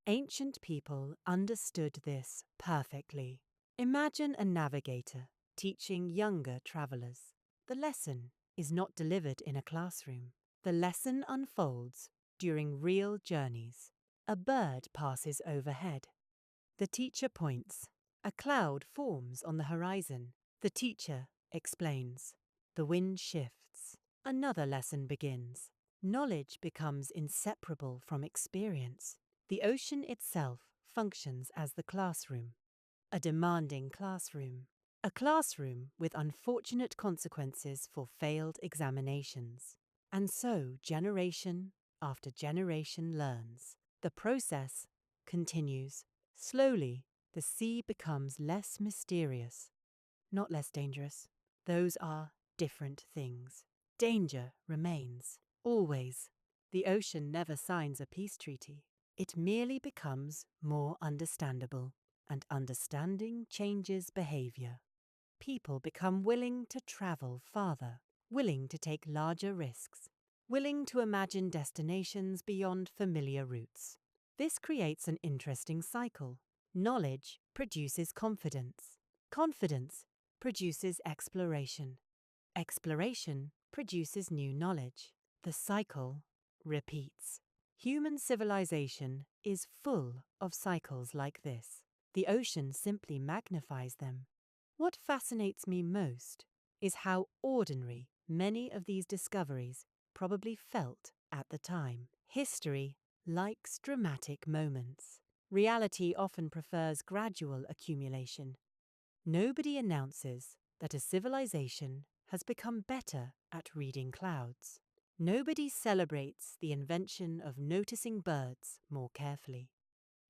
Ancient people understood this perfectly. Imagine a navigator teaching younger travelers. The lesson is not delivered in a classroom. The lesson unfolds during real journeys. A bird passes overhead. The teacher points. A cloud forms on the horizon. The teacher explains. The wind shifts. Another lesson begins. Knowledge becomes inseparable from experience. The ocean itself functions as the classroom. A demanding classroom. A classroom with unfortunate consequences for failed examinations. And so, generation after generation learns. The process continues. Slowly, the sea becomes less mysterious, not less dangerous. Those are different things. Danger remains, always. The ocean never signs a peace treaty. It merely becomes more understandable, and understanding changes behavior. People become willing to travel farther, willing to take larger risks, willing to imagine destinations beyond familiar routes. This creates an interesting cycle. Knowledge produces confidence. Confidence produces exploration. Exploration produces new knowledge. The cycle repeats. Human civilization is full of cycles like this. The ocean simply magnifies them. What fascinates me most is how ordinary many of these discoveries probably felt at the time. History likes dramatic moments. Reality often prefers gradual accumulation. Nobody announces that a civilization has become better at reading clouds. Nobody celebrates the invention of noticing birds more carefully.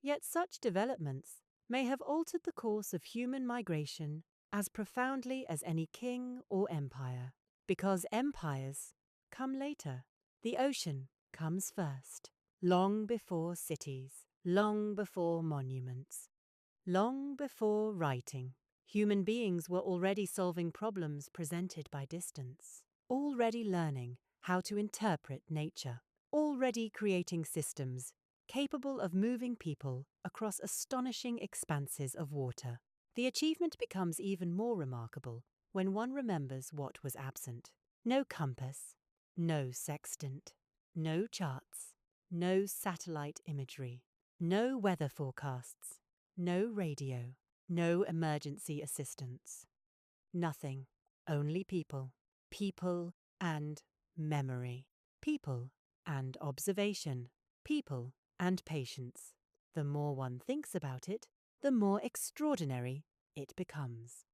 Yet such developments may have altered the course of human migration as profoundly as any king or empire, because empires come later. The ocean comes first, long before cities, long before monuments, long before writing. Human beings were already solving problems presented by distance, already learning how to interpret nature, already creating systems capable of moving people across astonishing expanses of water. The achievement becomes even more remarkable when one remembers what was absent. No compass, no sextant, no charts, no satellite imagery, no weather forecasts, no radio, no emergency assistance. Nothing, only people. People and memory. People and observation. People and patience. The more one thinks about it, the more extraordinary it becomes.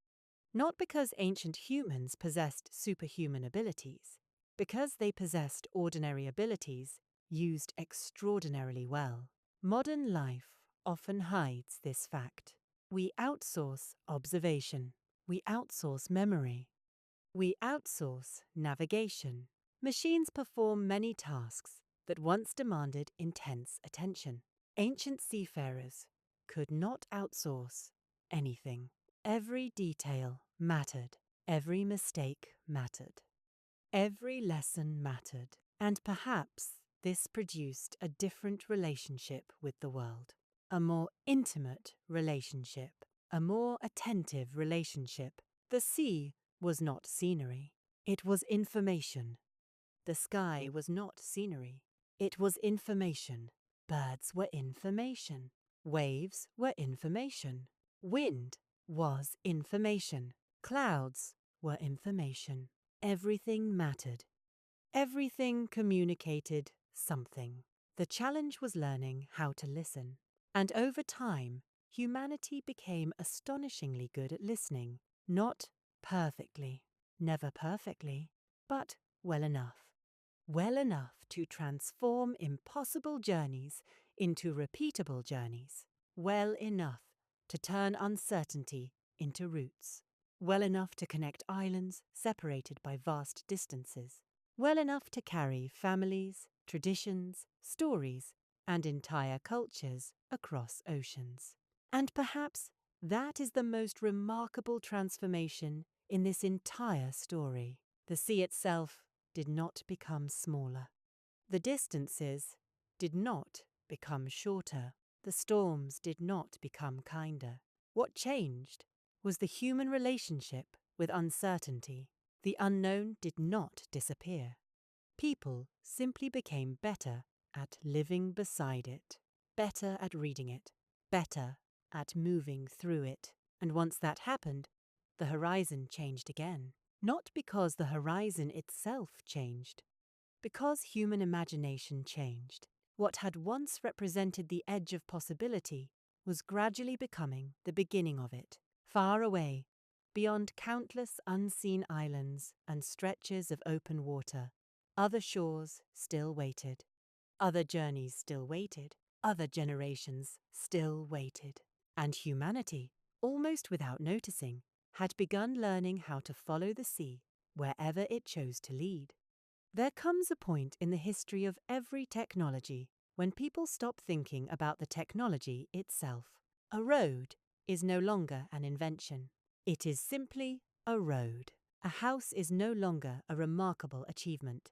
Not because ancient humans possessed superhuman abilities, because they possessed ordinary abilities used extraordinarily well. Modern life often hides this fact. We outsource observation. We outsource memory. We outsource navigation. Machines perform many tasks that once demanded intense attention. Ancient seafarers could not outsource anything. Every detail mattered. Every mistake mattered. Every lesson mattered. And perhaps this produced a different relationship with the world. A more intimate relationship. A more attentive relationship. The sea was not scenery. It was information. The sky was not scenery. It was information. Birds were information. Waves were information. Wind was information. Clouds were information. Everything mattered. Everything communicated something. The challenge was learning how to listen. And over time, humanity became astonishingly good at listening. Not perfectly, never perfectly, but well enough. Well enough to transform impossible journeys into repeatable journeys. Well enough to turn uncertainty into routes. Well enough to connect islands separated by vast distances. Well enough to carry families, traditions, stories, and entire cultures across oceans. And perhaps that is the most remarkable transformation in this entire story. The sea itself did not become smaller. The distances did not become shorter. The storms did not become kinder. What changed was the human relationship with uncertainty. The unknown did not disappear. People simply became better at living beside it, better at reading it, better at moving through it. And once that happened, the horizon changed again. Not because the horizon itself changed, because human imagination changed. What had once represented the edge of possibility was gradually becoming the beginning of it. Far away, beyond countless unseen islands and stretches of open water, other shores still waited. Other journeys still waited. Other generations still waited. And humanity, almost without noticing, had begun learning how to follow the sea wherever it chose to lead. There comes a point in the history of every technology when people stop thinking about the technology itself. A road is no longer an invention. It is simply a road. A house is no longer a remarkable achievement.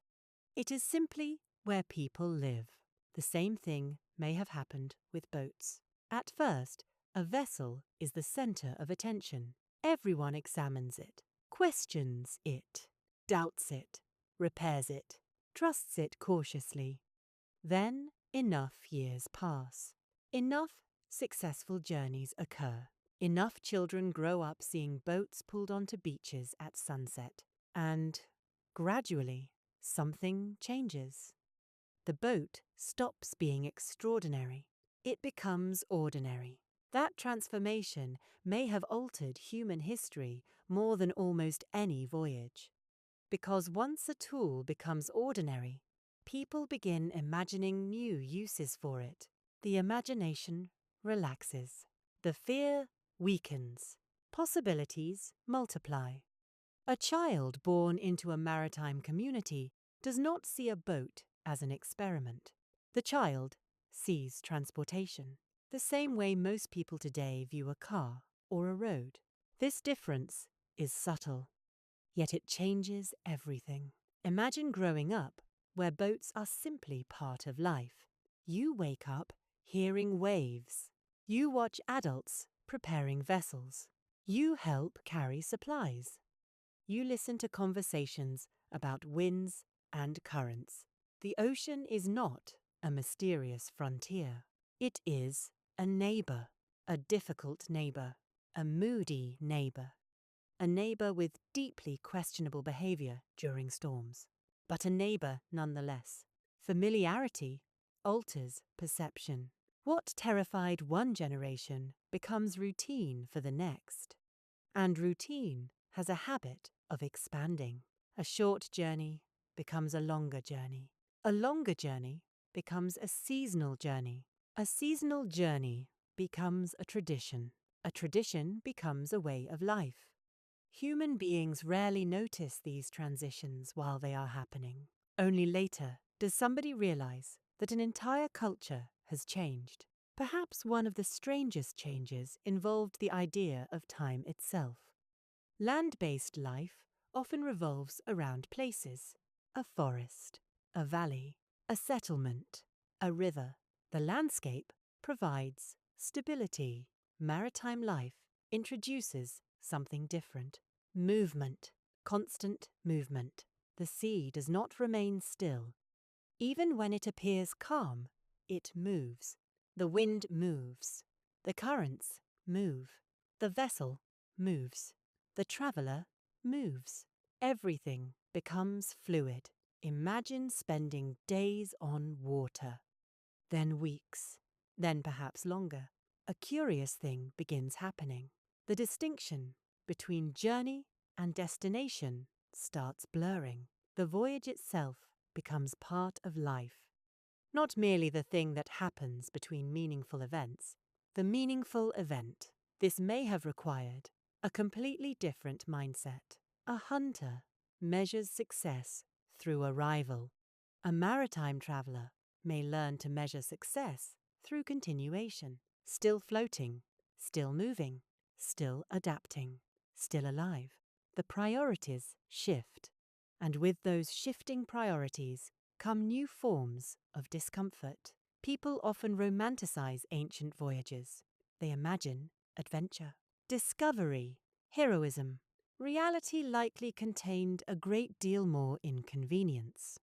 It is simply where people live. The same thing may have happened with boats. At first, a vessel is the center of attention. Everyone examines it, questions it, doubts it, repairs it, trusts it cautiously. Then enough years pass. Enough successful journeys occur. Enough children grow up seeing boats pulled onto beaches at sunset. And gradually, something changes. The boat stops being extraordinary. It becomes ordinary. That transformation may have altered human history more than almost any voyage. Because once a tool becomes ordinary, people begin imagining new uses for it. The imagination relaxes. The fear weakens. Possibilities multiply. A child born into a maritime community does not see a boat as an experiment. The child sees transportation, the same way most people today view a car or a road. This difference is subtle, yet it changes everything. Imagine growing up where boats are simply part of life. You wake up hearing waves. You watch adults preparing vessels. You help carry supplies. You listen to conversations about winds and currents. The ocean is not a mysterious frontier. It is a neighbor, a difficult neighbor, a moody neighbor, a neighbor with deeply questionable behavior during storms, but a neighbor nonetheless. Familiarity alters perception. What terrified one generation becomes routine for the next. And routine has a habit of expanding. A short journey becomes a longer journey. A longer journey becomes a seasonal journey. A seasonal journey becomes a tradition. A tradition becomes a way of life. Human beings rarely notice these transitions while they are happening. Only later does somebody realize that an entire culture has changed. Perhaps one of the strangest changes involved the idea of time itself. Land-based life often revolves around places: a forest, a valley, a settlement, a river. The landscape provides stability. Maritime life introduces something different: movement, constant movement. The sea does not remain still. Even when it appears calm, it moves. The wind moves. The currents move. The vessel moves. The traveler moves. Everything becomes fluid. Imagine spending days on water, then weeks, then perhaps longer. A curious thing begins happening. The distinction between journey and destination starts blurring. The voyage itself becomes part of life. Not merely the thing that happens between meaningful events. The meaningful event. This may have required a completely different mindset. A hunter measures success through arrival. A maritime traveler may learn to measure success through continuation. Still floating, still moving, still adapting, still alive. The priorities shift. And with those shifting priorities come new forms of discomfort. People often romanticize ancient voyages. They imagine adventure, discovery, heroism. Reality likely contained a great deal more inconvenience.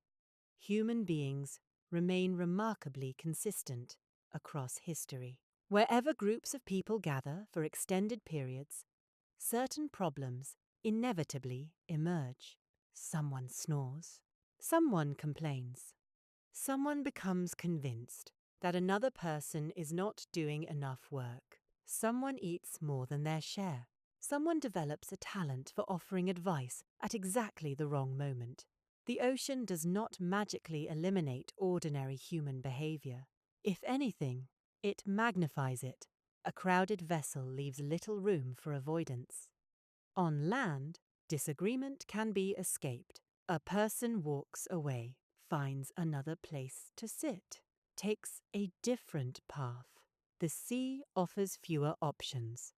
Human beings remain remarkably consistent across history. Wherever groups of people gather for extended periods, certain problems inevitably emerge. Someone snores. Someone complains. Someone becomes convinced that another person is not doing enough work. Someone eats more than their share. Someone develops a talent for offering advice at exactly the wrong moment. The ocean does not magically eliminate ordinary human behavior. If anything, it magnifies it. A crowded vessel leaves little room for avoidance. On land, disagreement can be escaped. A person walks away, finds another place to sit, takes a different path. The sea offers fewer options.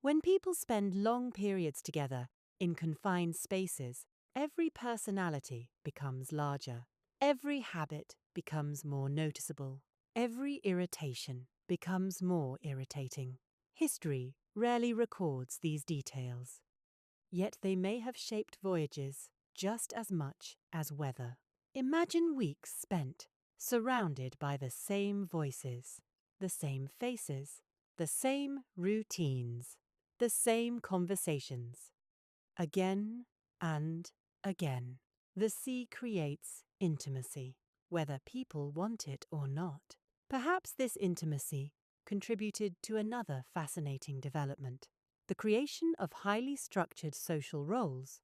When people spend long periods together in confined spaces, every personality becomes larger. Every habit becomes more noticeable. Every irritation becomes more irritating. History rarely records these details. Yet they may have shaped voyages just as much as weather. Imagine weeks spent surrounded by the same voices, the same faces, the same routines, the same conversations. Again and again, the sea creates intimacy, whether people want it or not. Perhaps this intimacy contributed to another fascinating development, the creation of highly structured social roles.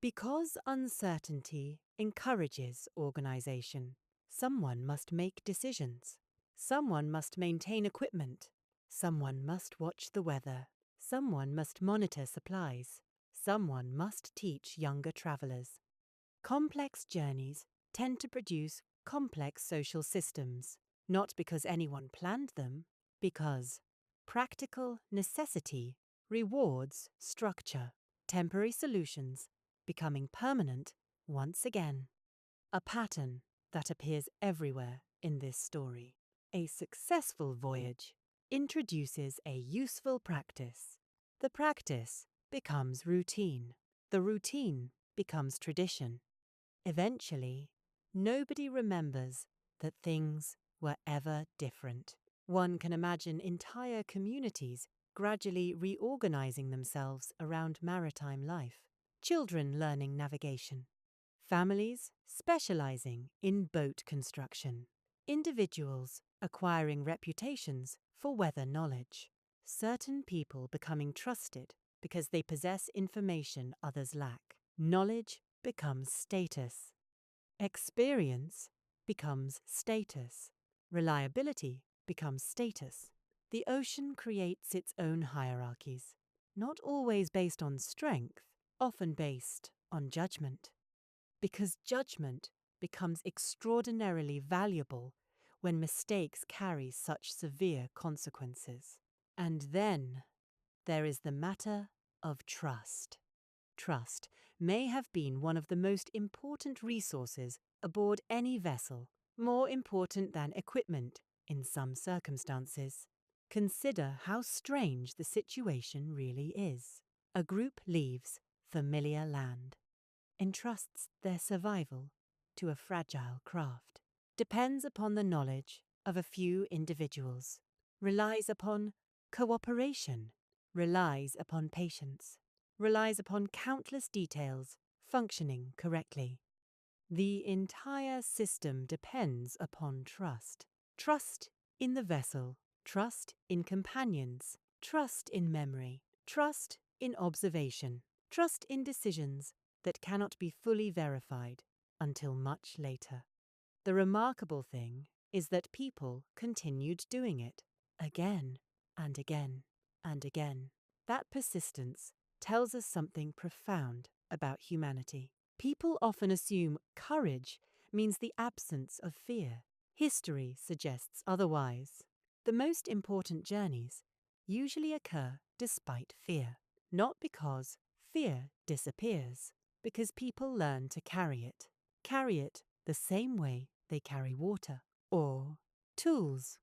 Because uncertainty encourages organization, someone must make decisions. Someone must maintain equipment. Someone must watch the weather. Someone must monitor supplies. Someone must teach younger travelers. Complex journeys tend to produce complex social systems, not because anyone planned them, because practical necessity rewards structure, temporary solutions becoming permanent once again. A pattern that appears everywhere in this story. A successful voyage introduces a useful practice. The practice becomes routine. The routine becomes tradition. Eventually, nobody remembers that things were ever different. One can imagine entire communities gradually reorganizing themselves around maritime life. Children learning navigation. Families specializing in boat construction. Individuals acquiring reputations for weather knowledge. Certain people becoming trusted because they possess information others lack. Knowledge becomes status. Experience becomes status. Reliability becomes status. The ocean creates its own hierarchies, not always based on strength, often based on judgment. Because judgment becomes extraordinarily valuable when mistakes carry such severe consequences. And then there is the matter of trust. Trust may have been one of the most important resources aboard any vessel, more important than equipment in some circumstances. Consider how strange the situation really is. A group leaves familiar land, entrusts their survival to a fragile craft, depends upon the knowledge of a few individuals, relies upon cooperation, relies upon patience, relies upon countless details functioning correctly. The entire system depends upon trust. Trust in the vessel, trust in companions, trust in memory, trust in observation, trust in decisions that cannot be fully verified until much later. The remarkable thing is that people continued doing it again and again and again. That persistence tells us something profound about humanity. People often assume courage means the absence of fear. History suggests otherwise. The most important journeys usually occur despite fear, not because fear disappears, because people learn to carry it the same way they carry water, or tools,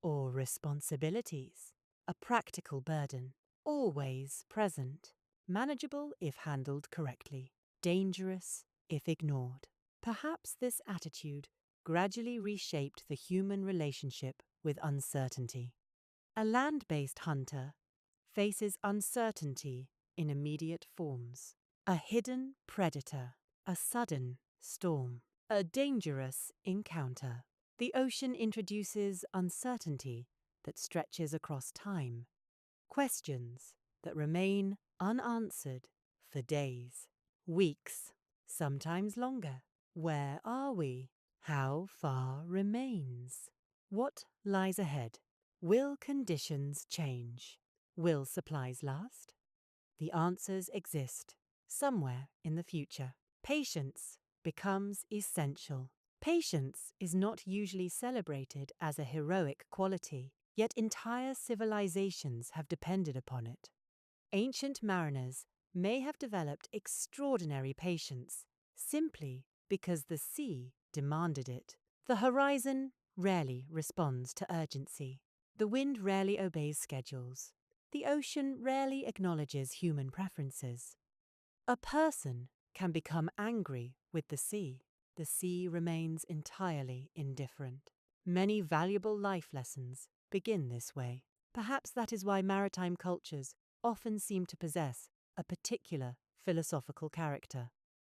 or responsibilities. A practical burden, always present, manageable if handled correctly, dangerous if ignored. Perhaps this attitude gradually reshaped the human relationship with uncertainty. A land-based hunter faces uncertainty in immediate forms. A hidden predator, a sudden storm, a dangerous encounter. The ocean introduces uncertainty that stretches across time, questions that remain unanswered for days, weeks, sometimes longer. Where are we? How far remains? What lies ahead? Will conditions change? Will supplies last? The answers exist somewhere in the future. Patience becomes essential. Patience is not usually celebrated as a heroic quality, yet entire civilizations have depended upon it. Ancient mariners may have developed extraordinary patience simply because the sea demanded it. The horizon rarely responds to urgency. The wind rarely obeys schedules. The ocean rarely acknowledges human preferences. A person can become angry with the sea. The sea remains entirely indifferent. Many valuable life lessons begin this way. Perhaps that is why maritime cultures often seem to possess a particular philosophical character.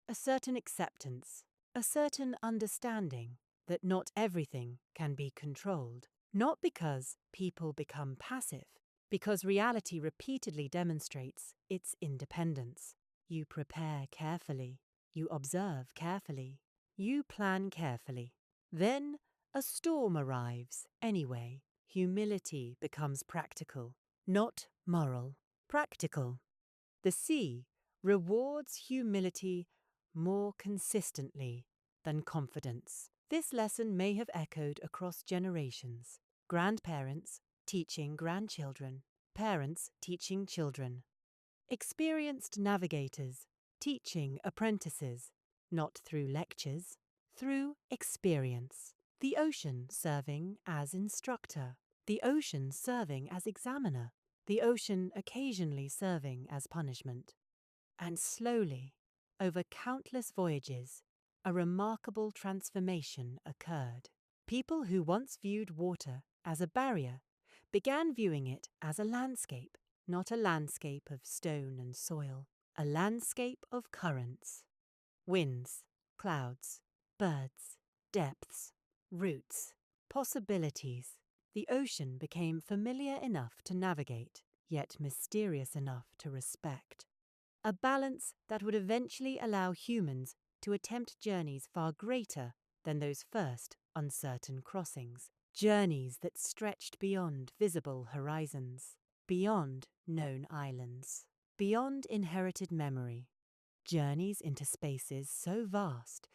A certain acceptance, a certain understanding that not everything can be controlled. Not because people become passive, because reality repeatedly demonstrates its independence. You prepare carefully, you observe carefully, you plan carefully. Then a storm arrives anyway. Humility becomes practical, not moral. Practical. The sea rewards humility more consistently than confidence. This lesson may have echoed across generations. Grandparents teaching grandchildren, parents teaching children. Experienced navigators teaching apprentices, not through lectures, through experience. The ocean serving as instructor, the ocean serving as examiner, the ocean occasionally serving as punishment. And slowly, over countless voyages, a remarkable transformation occurred. People who once viewed water as a barrier began viewing it as a landscape, not a landscape of stone and soil, a landscape of currents. Winds, clouds, birds, depths, roots, possibilities. The ocean became familiar enough to navigate, yet mysterious enough to respect. A balance that would eventually allow humans to attempt journeys far greater than those first uncertain crossings. Journeys that stretched beyond visible horizons, beyond known islands, beyond inherited memory. Journeys into spaces so vast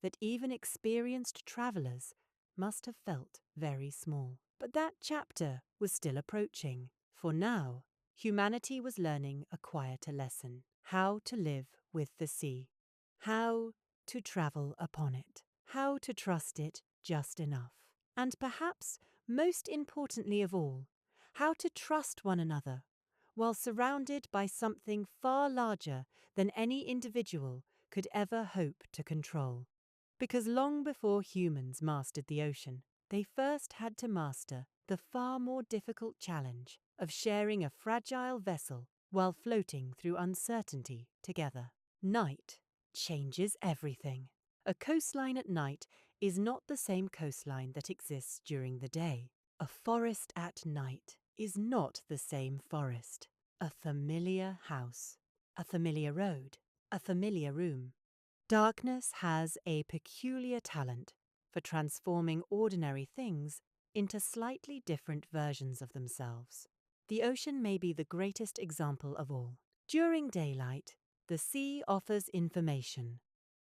that even experienced travelers must have felt very small. But that chapter was still approaching, for now humanity was learning a quieter lesson: how to live with the sea, how to travel upon it, how to trust it just enough, and perhaps most importantly of all, how to trust one another while surrounded by something far larger than any individual could ever hope to control. Because long before humans mastered the ocean, they first had to master the far more difficult challenge of sharing a fragile vessel while floating through uncertainty together. Night changes everything. A coastline at night is not the same coastline that exists during the day. A forest at night is not the same forest. A familiar house, a familiar road, a familiar room. Darkness has a peculiar talent for transforming ordinary things into slightly different versions of themselves. The ocean may be the greatest example of all. During daylight, the sea offers information.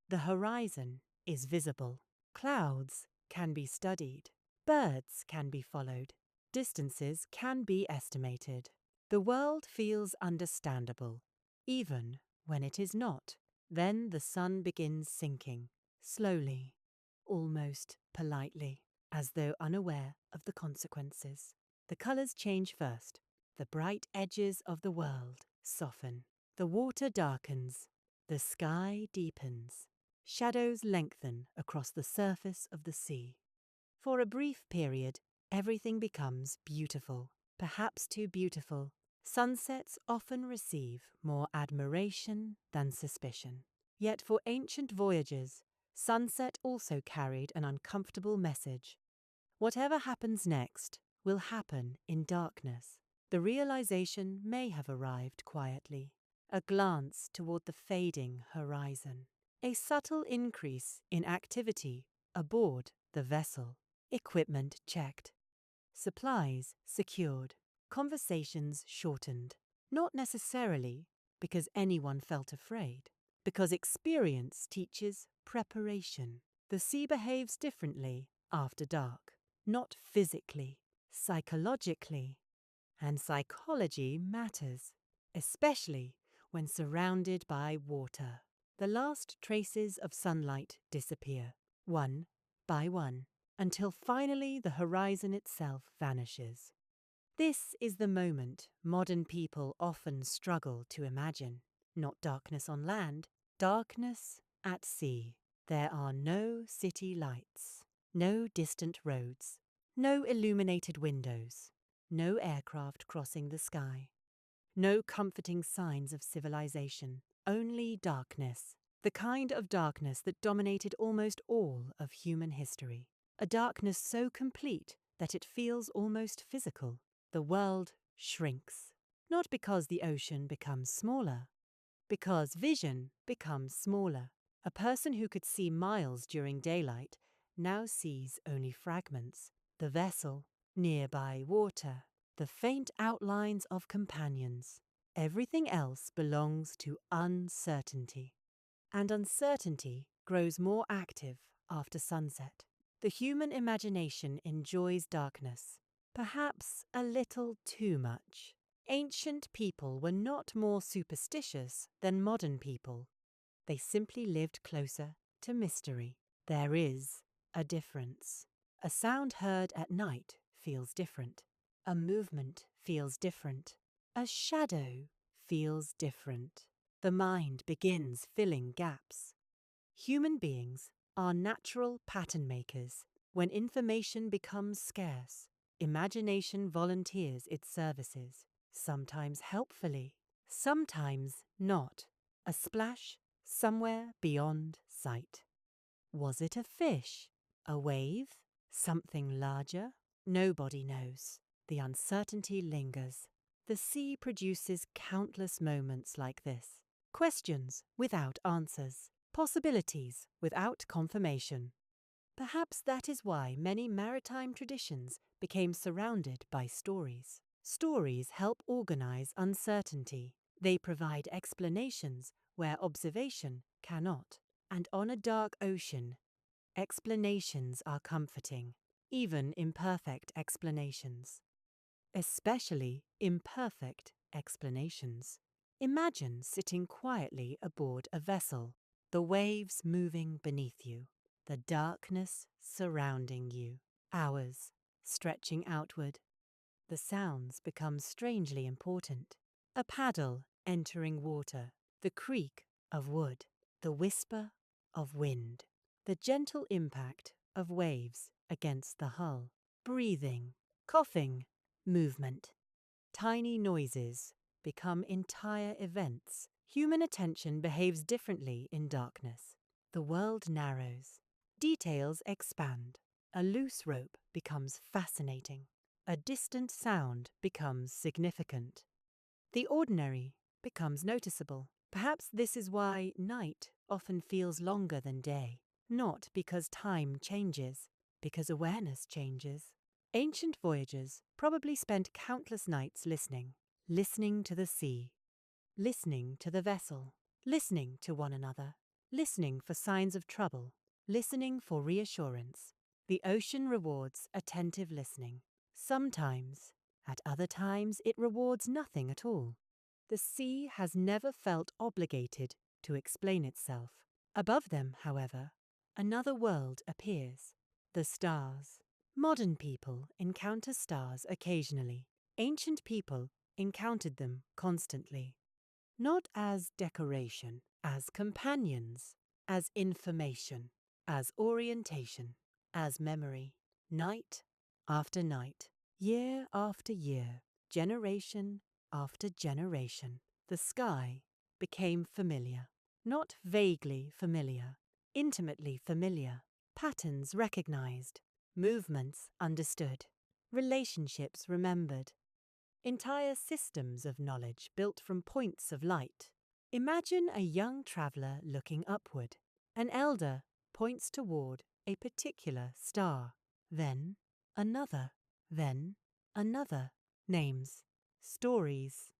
The horizon is visible. Clouds can be studied. Birds can be followed. Distances can be estimated. The world feels understandable, even when it is not. Then the sun begins sinking, slowly, almost politely, as though unaware of the consequences. The colours change first. The bright edges of the world soften. The water darkens. The sky deepens. Shadows lengthen across the surface of the sea. For a brief period, everything becomes beautiful, perhaps too beautiful. Sunsets often receive more admiration than suspicion. Yet for ancient voyagers, sunset also carried an uncomfortable message. Whatever happens next will happen in darkness. The realization may have arrived quietly, a glance toward the fading horizon. A subtle increase in activity aboard the vessel. Equipment checked. Supplies secured. Conversations shortened. Not necessarily because anyone felt afraid, because experience teaches preparation. The sea behaves differently after dark, not physically, psychologically. And psychology matters, especially when surrounded by water. The last traces of sunlight disappear, one by one, until finally the horizon itself vanishes. This is the moment modern people often struggle to imagine. Not darkness on land, darkness at sea. There are no city lights, no distant roads, no illuminated windows, no aircraft crossing the sky, no comforting signs of civilization, only darkness. The kind of darkness that dominated almost all of human history. A darkness so complete that it feels almost physical. The world shrinks, not because the ocean becomes smaller, because vision becomes smaller. A person who could see miles during daylight now sees only fragments. The vessel, nearby water, the faint outlines of companions. Everything else belongs to uncertainty. And uncertainty grows more active after sunset. The human imagination enjoys darkness, perhaps a little too much. Ancient people were not more superstitious than modern people. They simply lived closer to mystery. There is a difference. A sound heard at night feels different. A movement feels different. A shadow feels different. The mind begins filling gaps. Human beings are natural pattern makers. When information becomes scarce, imagination volunteers its services, sometimes helpfully, sometimes not. A splash somewhere beyond sight. Was it a fish? A wave? Something larger? Nobody knows. The uncertainty lingers. The sea produces countless moments like this. Questions without answers. Possibilities without confirmation. Perhaps that is why many maritime traditions became surrounded by stories. Stories help organize uncertainty. They provide explanations where observation cannot. And on a dark ocean, explanations are comforting, even imperfect explanations. Especially imperfect explanations. Imagine sitting quietly aboard a vessel, the waves moving beneath you, the darkness surrounding you, hours stretching outward. The sounds become strangely important. A paddle entering water, the creak of wood, the whisper of wind, the gentle impact of waves against the hull, breathing, coughing, movement. Tiny noises become entire events. Human attention behaves differently in darkness. The world narrows. Details expand. A loose rope becomes fascinating. A distant sound becomes significant. The ordinary becomes noticeable. Perhaps this is why night often feels longer than day. Not because time changes, because awareness changes. Ancient voyagers probably spent countless nights listening to the sea, listening to the vessel, listening to one another, listening for signs of trouble, listening for reassurance. The ocean rewards attentive listening. Sometimes, at other times, it rewards nothing at all. The sea has never felt obligated to explain itself. Above them, however, another world appears. The stars. Modern people encounter stars occasionally. Ancient people encountered them constantly. Not as decoration, as companions, as information, as orientation, as memory. Night after night, year after year, generation after generation, the sky became familiar. Not vaguely familiar, intimately familiar. Patterns recognized, movements understood, relationships remembered. Entire systems of knowledge built from points of light. Imagine a young traveller looking upward. An elder points toward a particular star, then another, then another. Names, stories,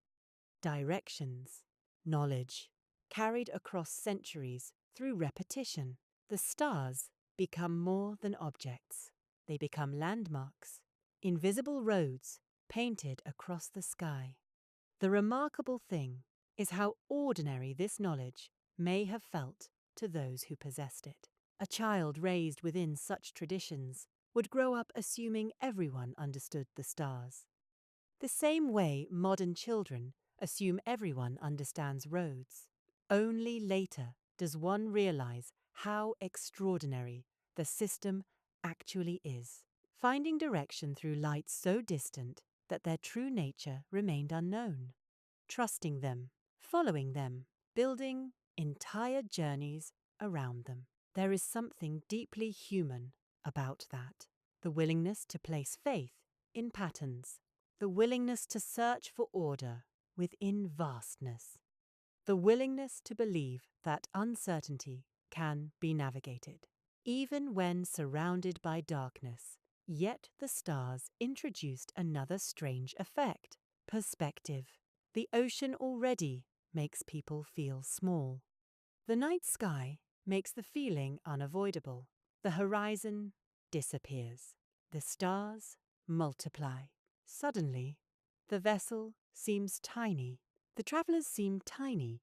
directions, knowledge, carried across centuries through repetition. The stars become more than objects. They become landmarks, invisible roads painted across the sky. The remarkable thing is how ordinary this knowledge may have felt to those who possessed it. A child raised within such traditions would grow up assuming everyone understood the stars. The same way modern children assume everyone understands roads. Only later does one realize how extraordinary the system actually is, finding direction through lights so distant that their true nature remained unknown. Trusting them, following them, building entire journeys around them. There is something deeply human about that. The willingness to place faith in patterns. The willingness to search for order within vastness. The willingness to believe that uncertainty can be navigated. Even when surrounded by darkness, yet the stars introduced another strange effect: perspective. The ocean already makes people feel small. The night sky makes the feeling unavoidable. The horizon disappears. The stars multiply. Suddenly, the vessel seems tiny. The travellers seem tiny.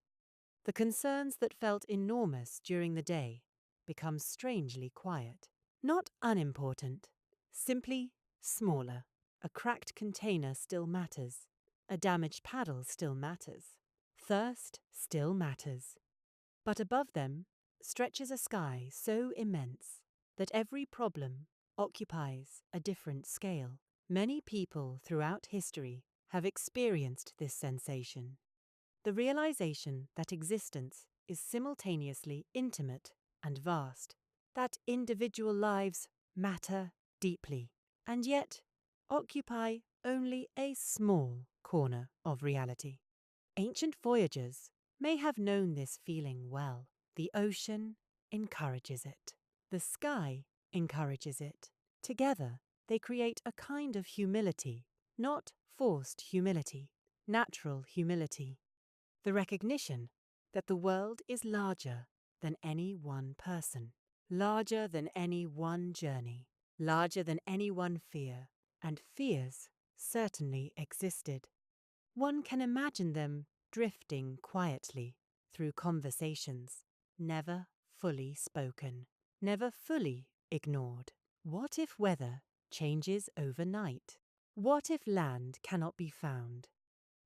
The concerns that felt enormous during the day become strangely quiet. Not unimportant, simply smaller. A cracked container still matters. A damaged paddle still matters. Thirst still matters. But above them stretches a sky so immense that every problem occupies a different scale. Many people throughout history have experienced this sensation. The realization that existence is simultaneously intimate and vast, that individual lives matter deeply, and yet occupy only a small corner of reality. Ancient voyagers may have known this feeling well. The ocean encourages it. The sky encourages it. Together, they create a kind of humility, not forced humility, natural humility. The recognition that the world is larger than any one person, larger than any one journey, larger than any one fear, and fears certainly existed. One can imagine them drifting quietly through conversations, never fully spoken, never fully ignored. What if weather changes overnight? What if land cannot be found?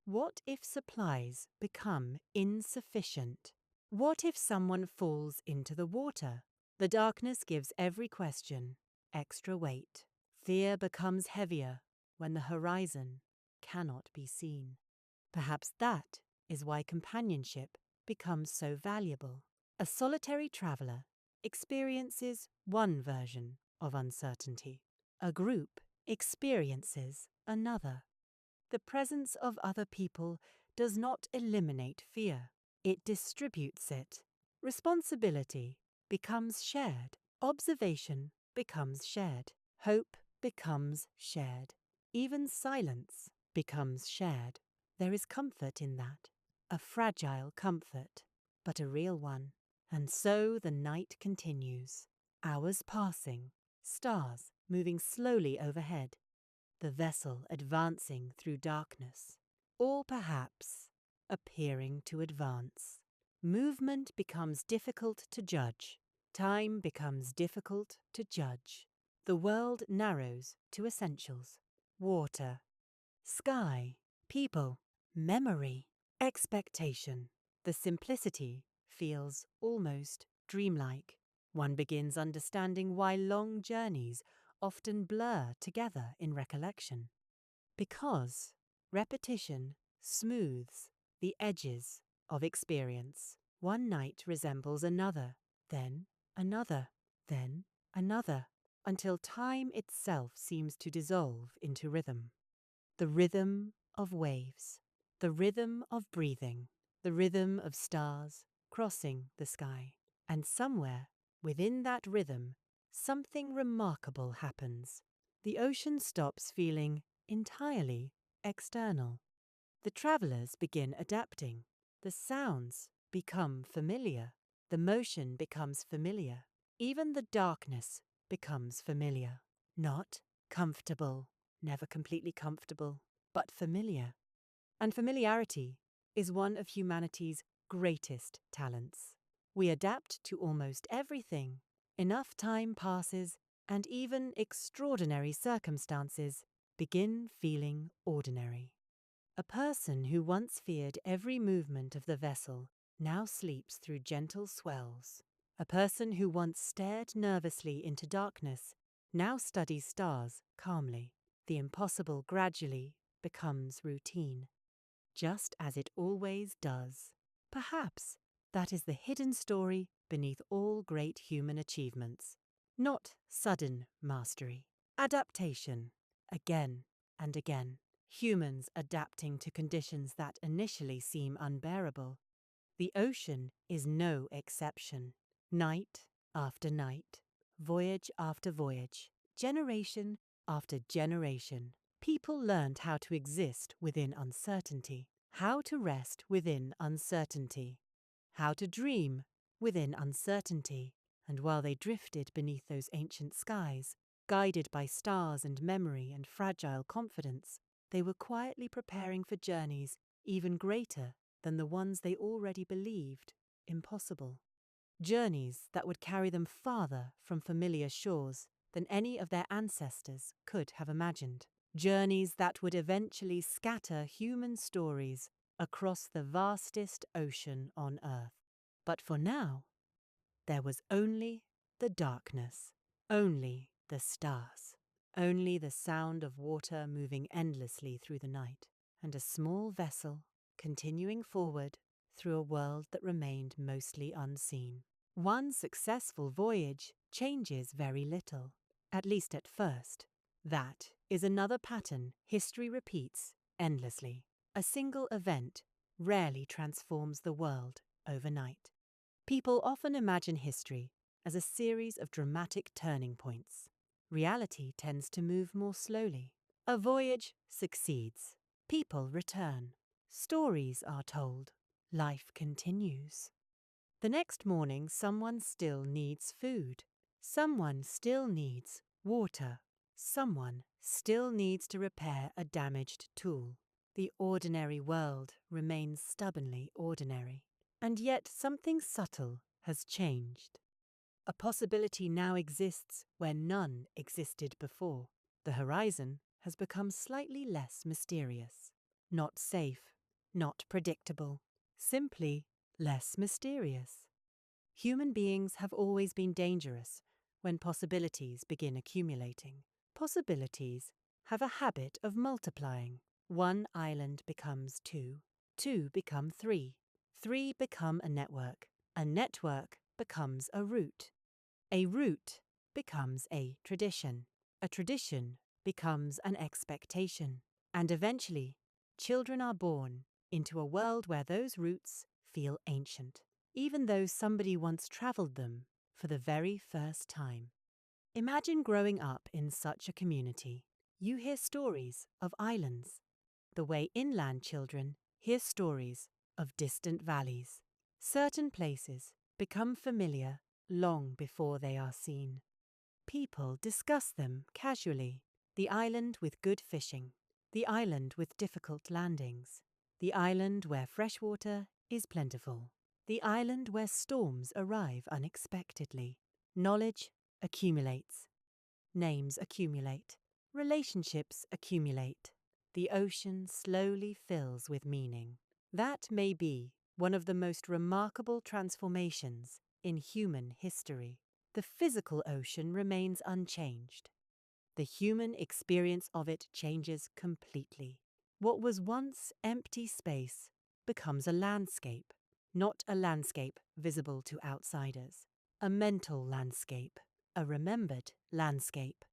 What if supplies become insufficient? What if someone falls into the water? The darkness gives every question extra weight. Fear becomes heavier when the horizon cannot be seen. Perhaps that is why companionship becomes so valuable. A solitary traveller experiences one version of uncertainty. A group experiences another. The presence of other people does not eliminate fear. It distributes it. Responsibility becomes shared. Observation becomes shared. Hope becomes shared. Even silence becomes shared. There is comfort in that. A fragile comfort, but a real one. And so the night continues. Hours passing. Stars moving slowly overhead. The vessel advancing through darkness, or perhaps appearing to advance. Movement becomes difficult to judge. Time becomes difficult to judge. The world narrows to essentials: water, sky, people, memory, expectation. The simplicity feels almost dreamlike. One begins understanding why long journeys often blur together in recollection. Because repetition smooths the edges of experience. One night resembles another, then another, then another, until time itself seems to dissolve into rhythm. The rhythm of waves, the rhythm of breathing, the rhythm of stars crossing the sky. And somewhere within that rhythm, something remarkable happens. The ocean stops feeling entirely external. The travelers begin adapting. The sounds become familiar. The motion becomes familiar. Even the darkness becomes familiar. Not comfortable, never completely comfortable, but familiar. And familiarity is one of humanity's greatest talents. We adapt to almost everything. Enough time passes, and even extraordinary circumstances begin feeling ordinary. A person who once feared every movement of the vessel now sleeps through gentle swells. A person who once stared nervously into darkness now studies stars calmly. The impossible gradually becomes routine, just as it always does. Perhaps that is the hidden story beneath all great human achievements. Not sudden mastery, adaptation, again and again. Humans adapting to conditions that initially seem unbearable. The ocean is no exception. Night after night, voyage after voyage, generation after generation, people learned how to exist within uncertainty, how to rest within uncertainty, how to dream within uncertainty. And while they drifted beneath those ancient skies, guided by stars and memory and fragile confidence, they were quietly preparing for journeys even greater than the ones they already believed impossible. Journeys that would carry them farther from familiar shores than any of their ancestors could have imagined. Journeys that would eventually scatter human stories across the vastest ocean on Earth. But for now, there was only the darkness, only the stars, only the sound of water moving endlessly through the night, and a small vessel continuing forward through a world that remained mostly unseen. One successful voyage changes very little, at least at first. That is another pattern history repeats endlessly. A single event rarely transforms the world overnight. People often imagine history as a series of dramatic turning points. Reality tends to move more slowly. A voyage succeeds. People return. Stories are told. Life continues. The next morning, someone still needs food. Someone still needs water. Someone still needs to repair a damaged tool. The ordinary world remains stubbornly ordinary. And yet something subtle has changed. A possibility now exists where none existed before. The horizon has become slightly less mysterious. Not safe, not predictable, simply less mysterious. Human beings have always been dangerous when possibilities begin accumulating. Possibilities have a habit of multiplying. One island becomes two, two become three, three become a network becomes a route becomes a tradition becomes an expectation, and eventually children are born into a world where those routes feel ancient, even though somebody once travelled them for the very first time. Imagine growing up in such a community. You hear stories of islands, the way inland children hear stories of distant valleys. Certain places become familiar long before they are seen. People discuss them casually. The island with good fishing, the island with difficult landings, the island where fresh water is plentiful, the island where storms arrive unexpectedly. Knowledge accumulates. Names accumulate. Relationships accumulate. The ocean slowly fills with meaning. That may be one of the most remarkable transformations in human history. The physical ocean remains unchanged. The human experience of it changes completely. What was once empty space becomes a landscape, not a landscape visible to outsiders, a mental landscape, a remembered landscape,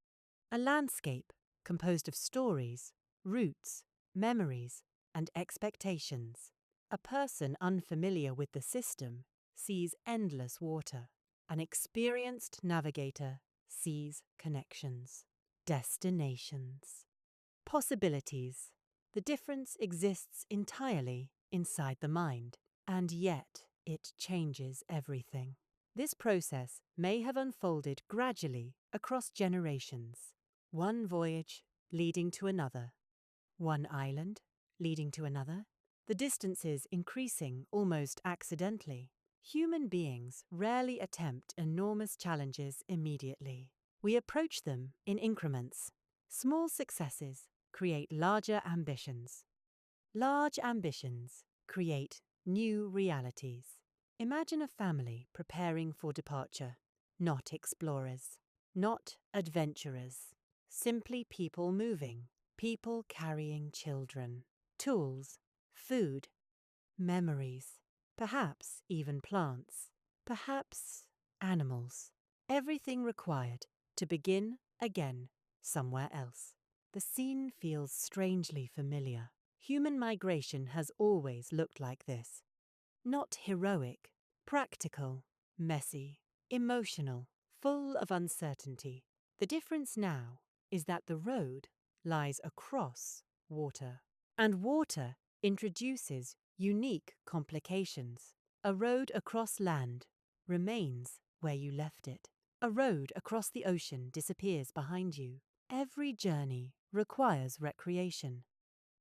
a landscape composed of stories, roots, memories, and expectations. A person unfamiliar with the system sees endless water. An experienced navigator sees connections, destinations, possibilities. The difference exists entirely inside the mind, and yet it changes everything. This process may have unfolded gradually across generations, one voyage leading to another, one island leading to another, the distances increasing almost accidentally. Human beings rarely attempt enormous challenges immediately. We approach them in increments. Small successes create larger ambitions. Large ambitions create new realities. Imagine a family preparing for departure, not explorers, not adventurers, simply people moving, people carrying children, tools, food, memories, perhaps even plants, perhaps animals. Everything required to begin again somewhere else. The scene feels strangely familiar. Human migration has always looked like this. Not heroic, practical, messy, emotional, full of uncertainty. The difference now is that the road lies across water, and water introduces unique complications. A road across land remains where you left it. A road across the ocean disappears behind you. Every journey requires recreation.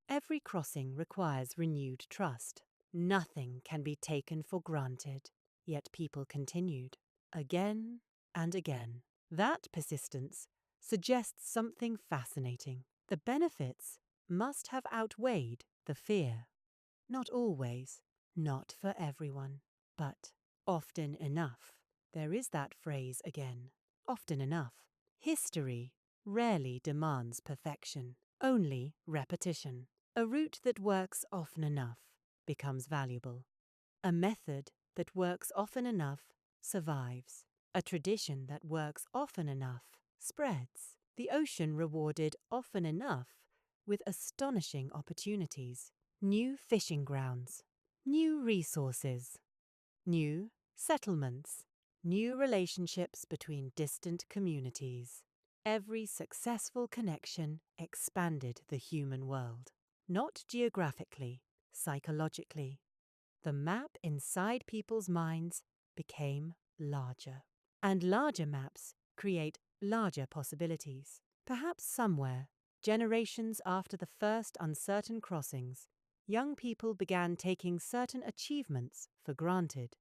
Every crossing requires renewed trust. Nothing can be taken for granted, yet people continued, again and again. That persistence suggests something fascinating. The benefits must have outweighed the fear. Not always, not for everyone, but often enough. There is that phrase again, often enough. History rarely demands perfection, only repetition. A route that works often enough becomes valuable. A method that works often enough survives. A tradition that works often enough spreads. The ocean rewarded often enough with astonishing opportunities, new fishing grounds, new resources, new settlements, new relationships between distant communities. Every successful connection expanded the human world. Not geographically, psychologically. The map inside people's minds became larger. And larger maps create larger possibilities. Perhaps somewhere, generations after the first uncertain crossings, young people began taking certain achievements for granted.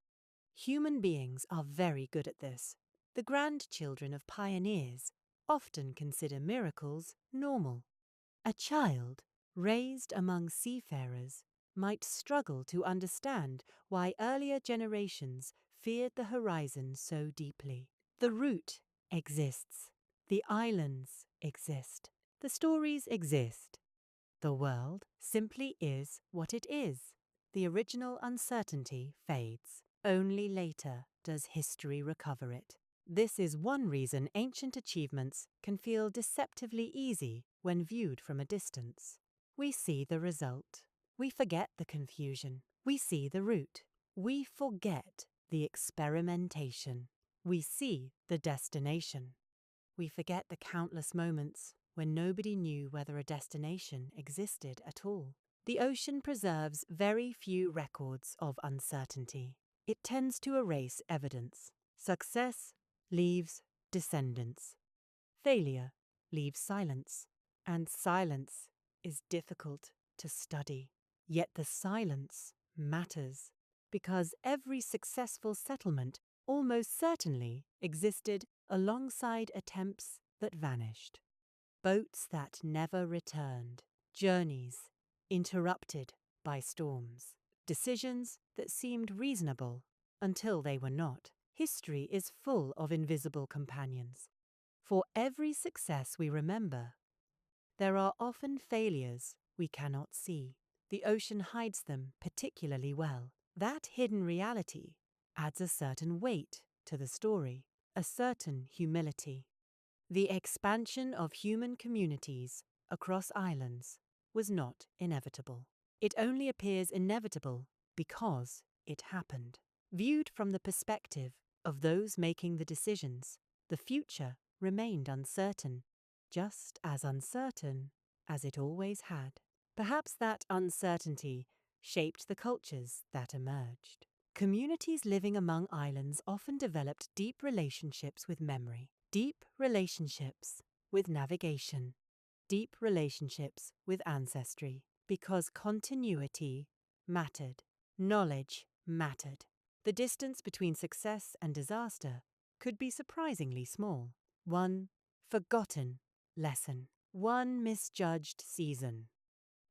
Human beings are very good at this. The grandchildren of pioneers often consider miracles normal. A child raised among seafarers might struggle to understand why earlier generations feared the horizon so deeply. The route exists. The islands exist. The stories exist. The world simply is what it is. The original uncertainty fades. Only later does history recover it. This is one reason ancient achievements can feel deceptively easy when viewed from a distance. We see the result. We forget the confusion. We see the route. We forget the experimentation. We see the destination. We forget the countless moments when nobody knew whether a destination existed at all. The ocean preserves very few records of uncertainty. It tends to erase evidence. Success leaves descendants. Failure leaves silence. And silence is difficult to study. Yet the silence matters, because every successful settlement almost certainly existed alongside attempts that vanished. Boats that never returned. Journeys interrupted by storms. Decisions that seemed reasonable until they were not. History is full of invisible companions. For every success we remember, there are often failures we cannot see. The ocean hides them particularly well. That hidden reality adds a certain weight to the story, a certain humility. The expansion of human communities across islands was not inevitable. It only appears inevitable because it happened. Viewed from the perspective of those making the decisions, the future remained uncertain, just as uncertain as it always had. Perhaps that uncertainty shaped the cultures that emerged. Communities living among islands often developed deep relationships with memory, deep relationships with navigation, deep relationships with ancestry, because continuity mattered, knowledge mattered. The distance between success and disaster could be surprisingly small. One forgotten lesson, one misjudged season,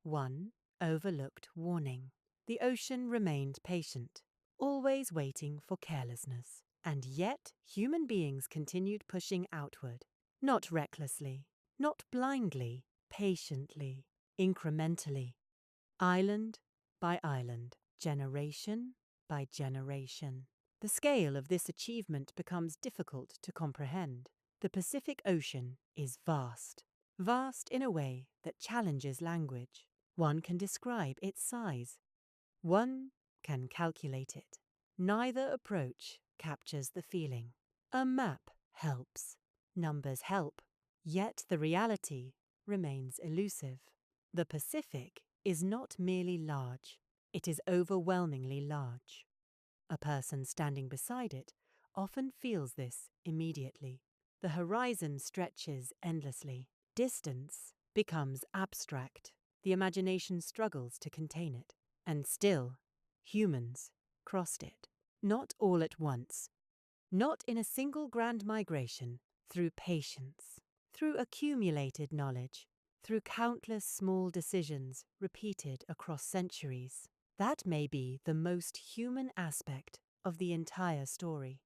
one overlooked warning. The ocean remained patient, always waiting for carelessness. And yet, human beings continued pushing outward, not recklessly, not blindly, patiently, incrementally, island by island, generation by generation. The scale of this achievement becomes difficult to comprehend. The Pacific Ocean is vast, vast in a way that challenges language. One can describe its size. One can calculate it. Neither approach captures the feeling. A map helps. Numbers help. Yet the reality remains elusive. The Pacific is not merely large, it is overwhelmingly large. A person standing beside it often feels this immediately. The horizon stretches endlessly. Distance becomes abstract. The imagination struggles to contain it. And still, humans crossed it. Not all at once. Not in a single grand migration. Through patience. Through accumulated knowledge. Through countless small decisions repeated across centuries. That may be the most human aspect of the entire story.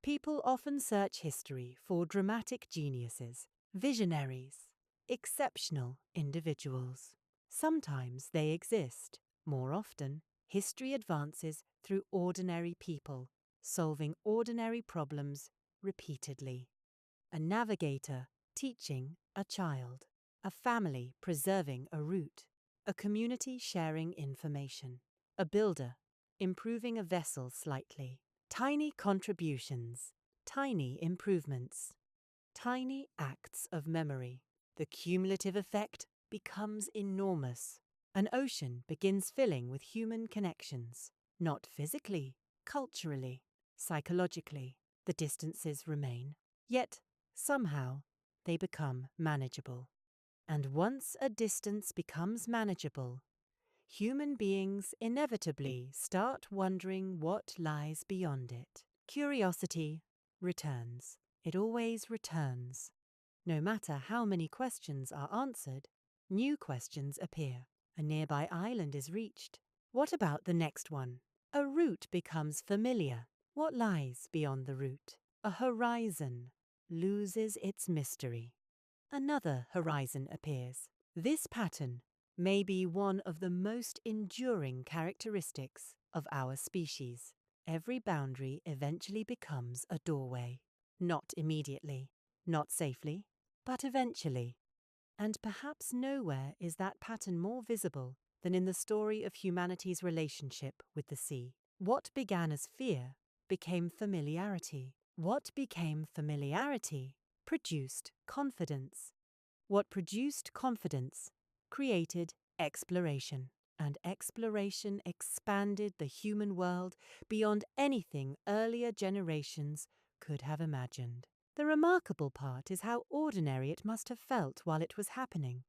People often search history for dramatic geniuses, visionaries, exceptional individuals. Sometimes they exist. More often, history advances through ordinary people, solving ordinary problems repeatedly. A navigator teaching a child, a family preserving a route, a community sharing information, a builder improving a vessel slightly. Tiny contributions, tiny improvements, tiny acts of memory. The cumulative effect becomes enormous. An ocean begins filling with human connections, not physically, culturally, psychologically. The distances remain, yet somehow they become manageable. And once a distance becomes manageable, human beings inevitably start wondering what lies beyond it. Curiosity returns. It always returns. No matter how many questions are answered, new questions appear. A nearby island is reached. What about the next one? A route becomes familiar. What lies beyond the route? A horizon loses its mystery. Another horizon appears. This pattern may be one of the most enduring characteristics of our species. Every boundary eventually becomes a doorway. Not immediately, not safely, but eventually. And perhaps nowhere is that pattern more visible than in the story of humanity's relationship with the sea. What began as fear became familiarity. What became familiarity produced confidence. What produced confidence created exploration, and exploration expanded the human world beyond anything earlier generations could have imagined. The remarkable part is how ordinary it must have felt while it was happening.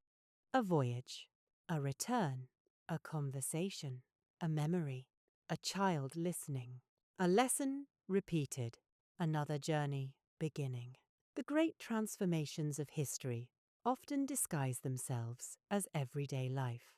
A voyage, a return, a conversation, a memory, a child listening, a lesson repeated, another journey beginning. The great transformations of history often disguise themselves as everyday life.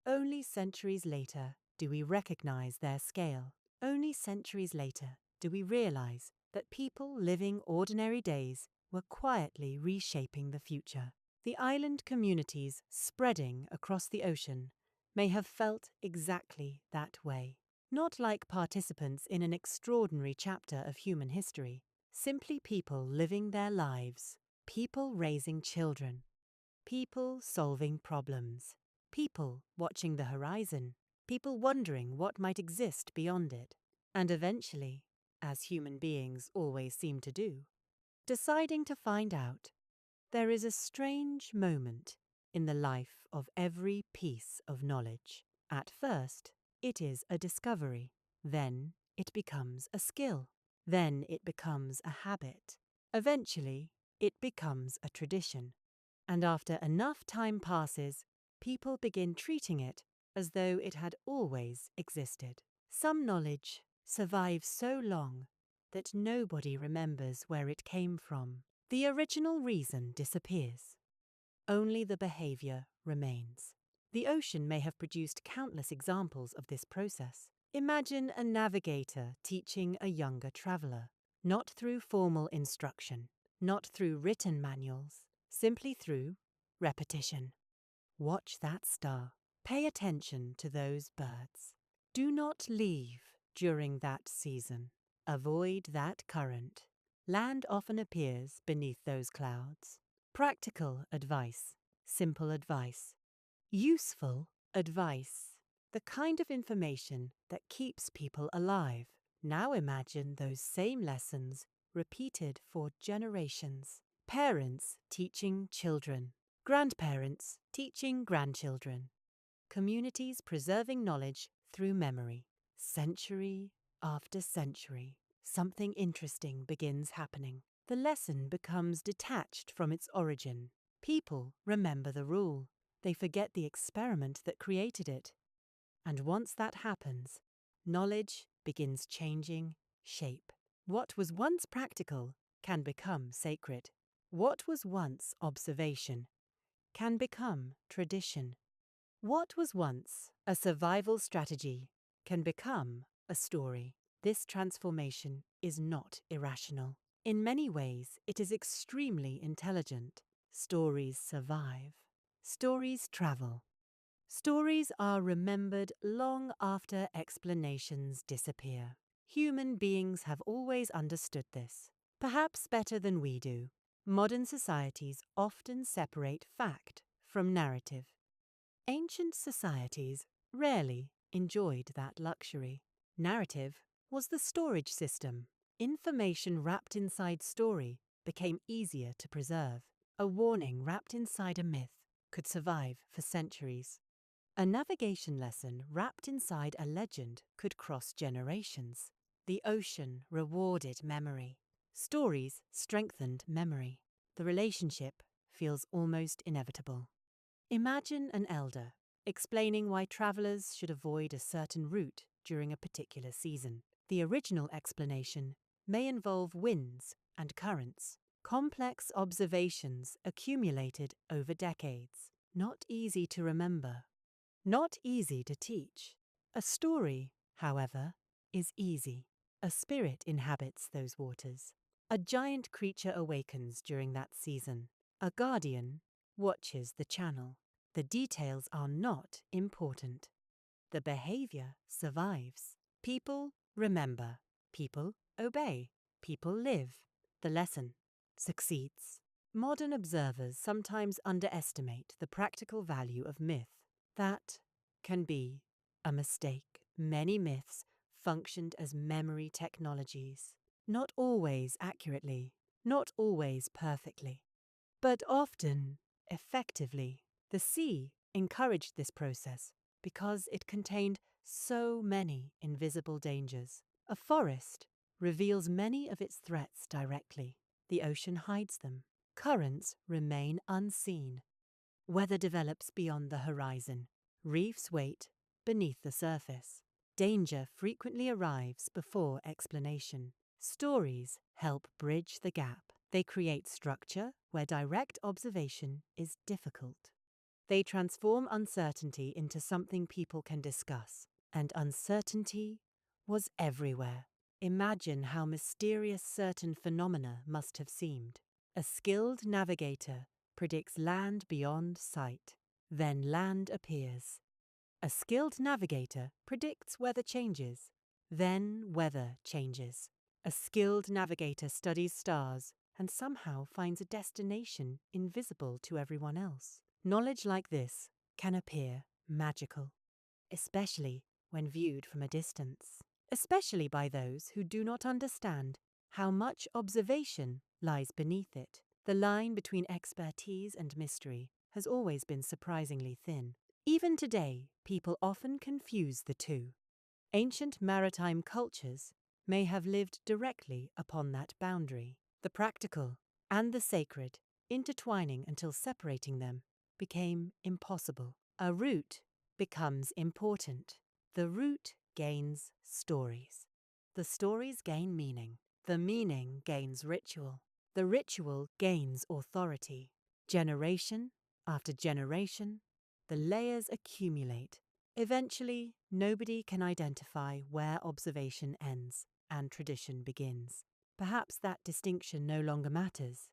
Only centuries later do we recognize their scale. Only centuries later do we realize that people living ordinary days were quietly reshaping the future. The island communities spreading across the ocean may have felt exactly that way. Not like participants in an extraordinary chapter of human history, simply people living their lives, people raising children, people solving problems, people watching the horizon, people wondering what might exist beyond it. and eventually, as human beings always seem to do, deciding to find out. There is a strange moment in the life of every piece of knowledge. At first, it is a discovery. Then it becomes a skill. Then it becomes a habit. Eventually, it becomes a tradition. And after enough time passes, people begin treating it as though it had always existed. Some knowledge survives so long that nobody remembers where it came from. The original reason disappears. Only the behavior remains. The ocean may have produced countless examples of this process. Imagine a navigator teaching a younger traveler, not through formal instruction, not through written manuals, simply through repetition. Watch that star. Pay attention to those birds. Do not leave during that season. Avoid that current. Land often appears beneath those clouds. Practical advice, simple advice, useful advice, the kind of information that keeps people alive. Now imagine those same lessons repeated for generations. Parents teaching children, grandparents teaching grandchildren, communities preserving knowledge through memory. Century after century, something interesting begins happening. The lesson becomes detached from its origin. People remember the rule. They forget the experiment that created it. And once that happens, knowledge begins changing shape. What was once practical can become sacred. What was once observation can become tradition. What was once a survival strategy can become a story. This transformation is not irrational. In many ways, it is extremely intelligent. Stories survive. Stories travel. Stories are remembered long after explanations disappear. Human beings have always understood this, perhaps better than we do. Modern societies often separate fact from narrative. Ancient societies rarely enjoyed that luxury. Narrative was the storage system. Information wrapped inside story became easier to preserve. A warning wrapped inside a myth could survive for centuries. A navigation lesson wrapped inside a legend could cross generations. The ocean rewarded memory. Stories strengthened memory. The relationship feels almost inevitable. Imagine an elder explaining why travelers should avoid a certain route during a particular season. The original explanation may involve winds and currents, complex observations accumulated over decades, not easy to remember, not easy to teach. A story, however, is easy. A spirit inhabits those waters. A giant creature awakens during that season. A guardian watches the channel. The details are not important. The behavior survives. People remember. People obey. People live. The lesson succeeds. Modern observers sometimes underestimate the practical value of myth. That can be a mistake. Many myths functioned as memory technologies, not always accurately, not always perfectly, but often effectively. The sea encouraged this process because it contained so many invisible dangers. A forest reveals many of its threats directly. The ocean hides them. Currents remain unseen. Weather develops beyond the horizon. Reefs wait beneath the surface. Danger frequently arrives before explanation. Stories help bridge the gap. They create structure where direct observation is difficult. They transform uncertainty into something people can discuss. And uncertainty was everywhere. Imagine how mysterious certain phenomena must have seemed. A skilled navigator predicts land beyond sight. Then land appears. A skilled navigator predicts weather changes. Then weather changes. A skilled navigator studies stars and somehow finds a destination invisible to everyone else. Knowledge like this can appear magical, especially when viewed from a distance. especially by those who do not understand how much observation lies beneath it. The line between expertise and mystery has always been surprisingly thin. Even today, people often confuse the two. Ancient maritime cultures may have lived directly upon that boundary, the practical and the sacred intertwining until separating them became impossible. A route becomes important. The route gains stories. The stories gain meaning. The meaning gains ritual. The ritual gains authority. Generation after generation, the layers accumulate. Eventually, nobody can identify where observation ends and tradition begins. Perhaps that distinction no longer matters.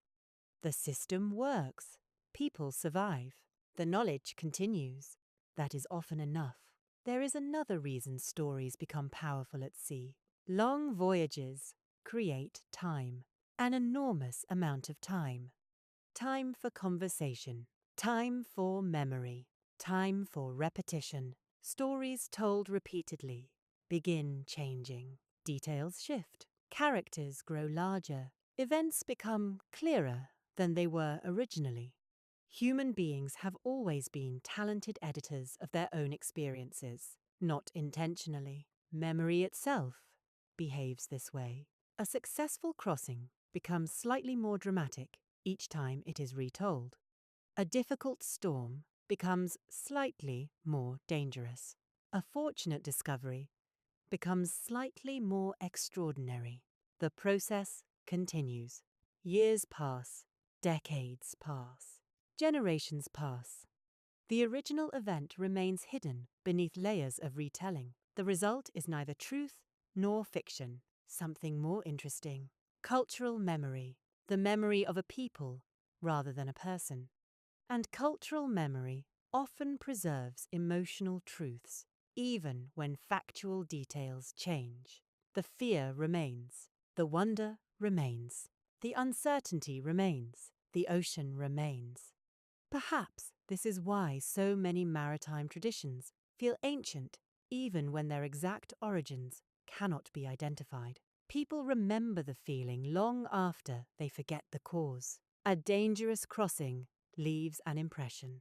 The system works. People survive. The knowledge continues. That is often enough. There is another reason stories become powerful at sea. Long voyages create time, an enormous amount of time. Time for conversation, time for memory, time for repetition. Stories told repeatedly begin changing. Details shift. Characters grow larger. Events become clearer than they were originally. Human beings have always been talented editors of their own experiences, not intentionally. Memory itself behaves this way. A successful crossing becomes slightly more dramatic each time it is retold. A difficult storm becomes slightly more dangerous. A fortunate discovery becomes slightly more extraordinary. The process continues. Years pass, decades pass, generations pass. The original event remains hidden beneath layers of retelling. The result is neither truth nor fiction, something more interesting. Cultural memory, the memory of a people rather than a person. And cultural memory often preserves emotional truths, even when factual details change. The fear remains, the wonder remains, the uncertainty remains, the ocean remains. Perhaps this is why so many maritime traditions feel ancient even when their exact origins cannot be identified. People remember the feeling long after they forget the cause. A dangerous crossing leaves an impression.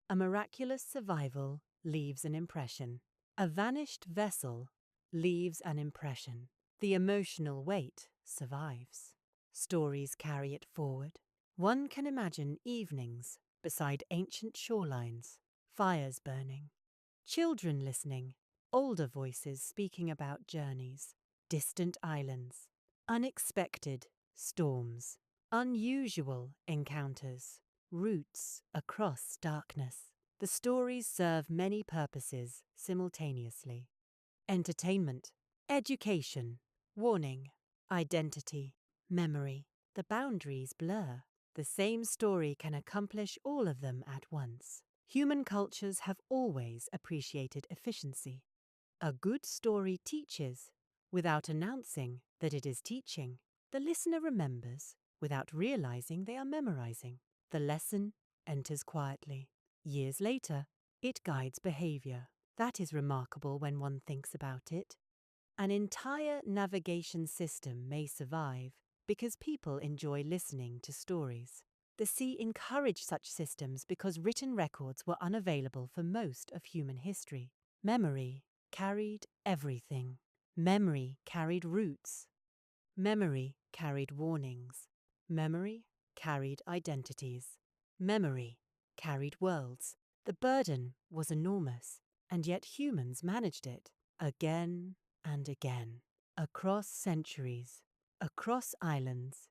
A miraculous survival leaves an impression. A vanished vessel leaves an impression. The emotional weight survives. Stories carry it forward. One can imagine evenings beside ancient shorelines, fires burning, children listening, older voices speaking about journeys, distant islands, unexpected storms, unusual encounters, routes across darkness. The stories serve many purposes simultaneously. Entertainment, education, warning, identity, memory. The boundaries blur. The same story can accomplish all of them at once. Human cultures have always appreciated efficiency. A good story teaches without announcing that it is teaching. The listener remembers without realizing they are memorizing. The lesson enters quietly. Years later, it guides behavior. That is remarkable when one thinks about it. An entire navigation system may survive because people enjoy listening to stories. The sea encouraged such systems because written records were unavailable for most of human history. Memory carried everything. Memory carried roots. Memory carried warnings. Memory carried identities. Memory carried worlds. The burden was enormous, and yet humans managed it again and again, across centuries, across islands,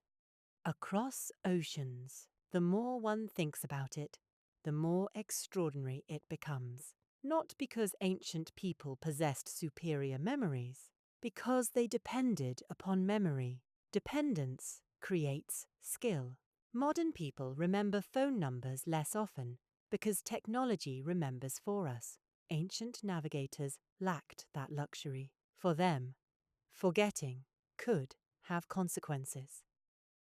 across oceans. The more one thinks about it, the more extraordinary it becomes. Not because ancient people possessed superior memories, because they depended upon memory. Dependence creates skill. Modern people remember phone numbers less often because technology remembers for us. Ancient navigators lacked that luxury. For them, forgetting could have consequences.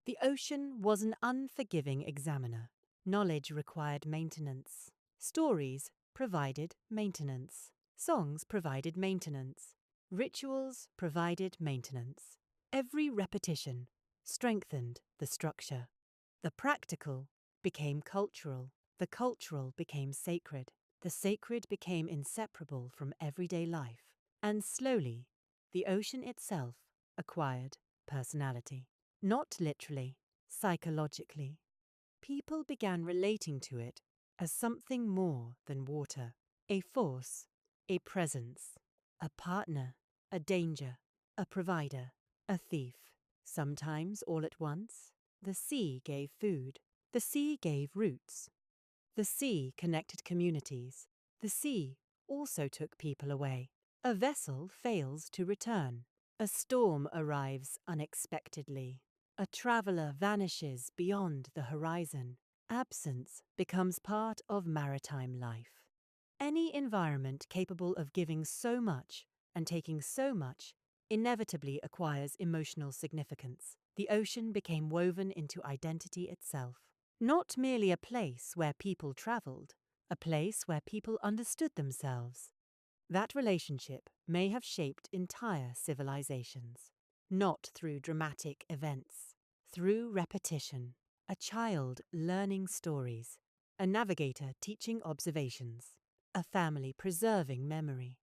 The ocean was an unforgiving examiner. Knowledge required maintenance. Stories provided maintenance. Songs provided maintenance. Rituals provided maintenance. Every repetition strengthened the structure. The practical became cultural. The cultural became sacred. The sacred became inseparable from everyday life. And slowly, the ocean itself acquired personality. Not literally, psychologically. People began relating to it as something more than water, a force, a presence, a partner, a danger, a provider, a thief. Sometimes all at once, the sea gave food, the sea gave roots, the sea connected communities, the sea also took people away. A vessel fails to return, a storm arrives unexpectedly, a traveller vanishes beyond the horizon. Absence becomes part of maritime life. Any environment capable of giving so much and taking so much inevitably acquires emotional significance. The ocean became woven into identity itself. Not merely a place where people travelled, a place where people understood themselves. That relationship may have shaped entire civilizations, not through dramatic events, through repetition. A child learning stories, a navigator teaching observations, a family preserving memory.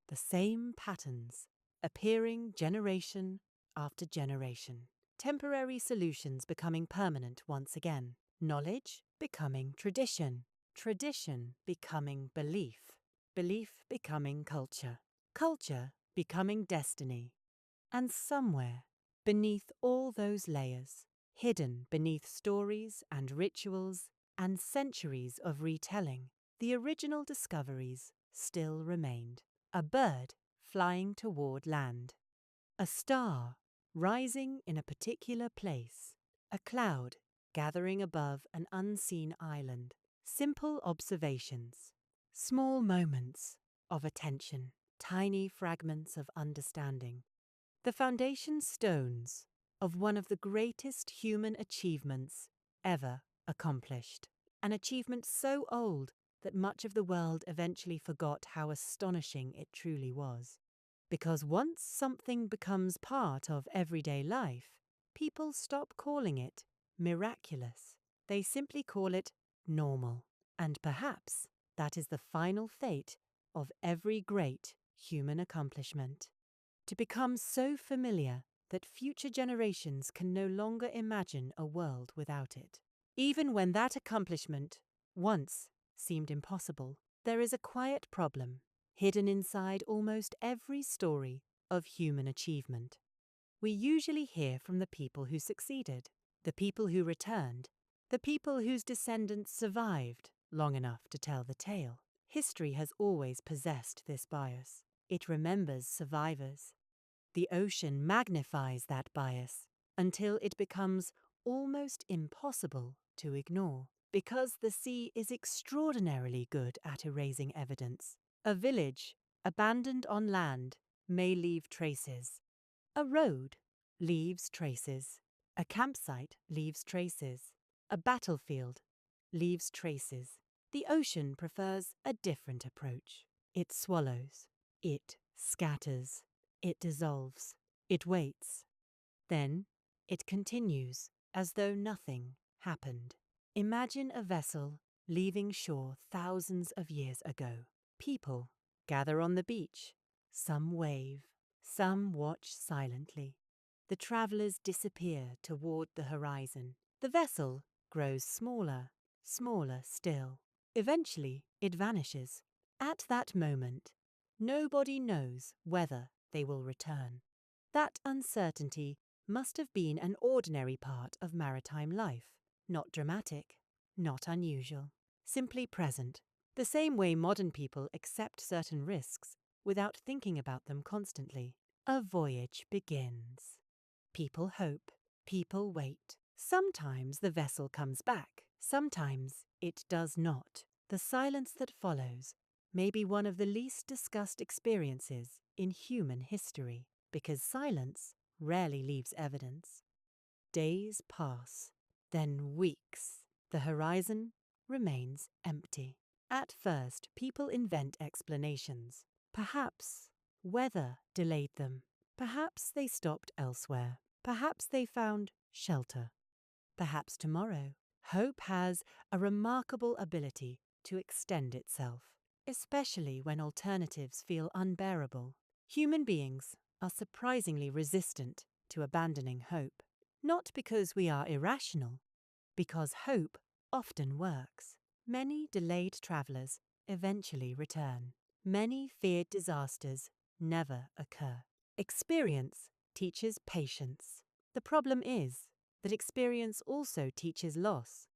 The same patterns appearing generation after generation. Temporary solutions becoming permanent once again. Knowledge becoming tradition. Tradition becoming belief. Belief becoming culture. Culture becoming destiny. And somewhere, beneath all those layers, hidden beneath stories and rituals and centuries of retelling, the original discoveries still remained. A bird flying toward land. A star rising in a particular place. A cloud gathering above an unseen island. Simple observations. Small moments of attention. Tiny fragments of understanding. The foundation stones of one of the greatest human achievements ever accomplished. An achievement so old that much of the world eventually forgot how astonishing it truly was. Because once something becomes part of everyday life, people stop calling it miraculous. They simply call it normal. And perhaps that is the final fate of every great human accomplishment. To become so familiar that future generations can no longer imagine a world without it. Even when that accomplishment once seemed impossible, there is a quiet problem hidden inside almost every story of human achievement. We usually hear from the people who succeeded, the people who returned, the people whose descendants survived long enough to tell the tale. History has always possessed this bias. It remembers survivors. The ocean magnifies that bias until it becomes almost impossible to ignore, because the sea is extraordinarily good at erasing evidence. A village, abandoned on land, may leave traces. A road leaves traces. A campsite leaves traces. A battlefield leaves traces. The ocean prefers a different approach. It swallows. It scatters. It dissolves. It waits. Then it continues as though nothing happened. Imagine a vessel leaving shore thousands of years ago. People gather on the beach. Some wave. Some watch silently. The travelers disappear toward the horizon. The vessel grows smaller, smaller still. Eventually, it vanishes. At that moment, nobody knows whether they will return. That uncertainty must have been an ordinary part of maritime life, not dramatic, not unusual, simply present, the same way modern people accept certain risks without thinking about them constantly. A voyage begins. People hope, people wait. Sometimes the vessel comes back, sometimes it does not. The silence that follows may be one of the least discussed experiences in human history, because silence rarely leaves evidence. Days pass, then weeks. The horizon remains empty. At first, people invent explanations. Perhaps Weather delayed them. Perhaps they stopped elsewhere. Perhaps they found shelter. Perhaps tomorrow. Hope has a remarkable ability to extend itself, especially when alternatives feel unbearable. Human beings are surprisingly resistant to abandoning hope, not because we are irrational, because hope often works. Many delayed travelers eventually return. Many feared disasters never occur. Experience teaches patience. The problem is that experience also teaches loss.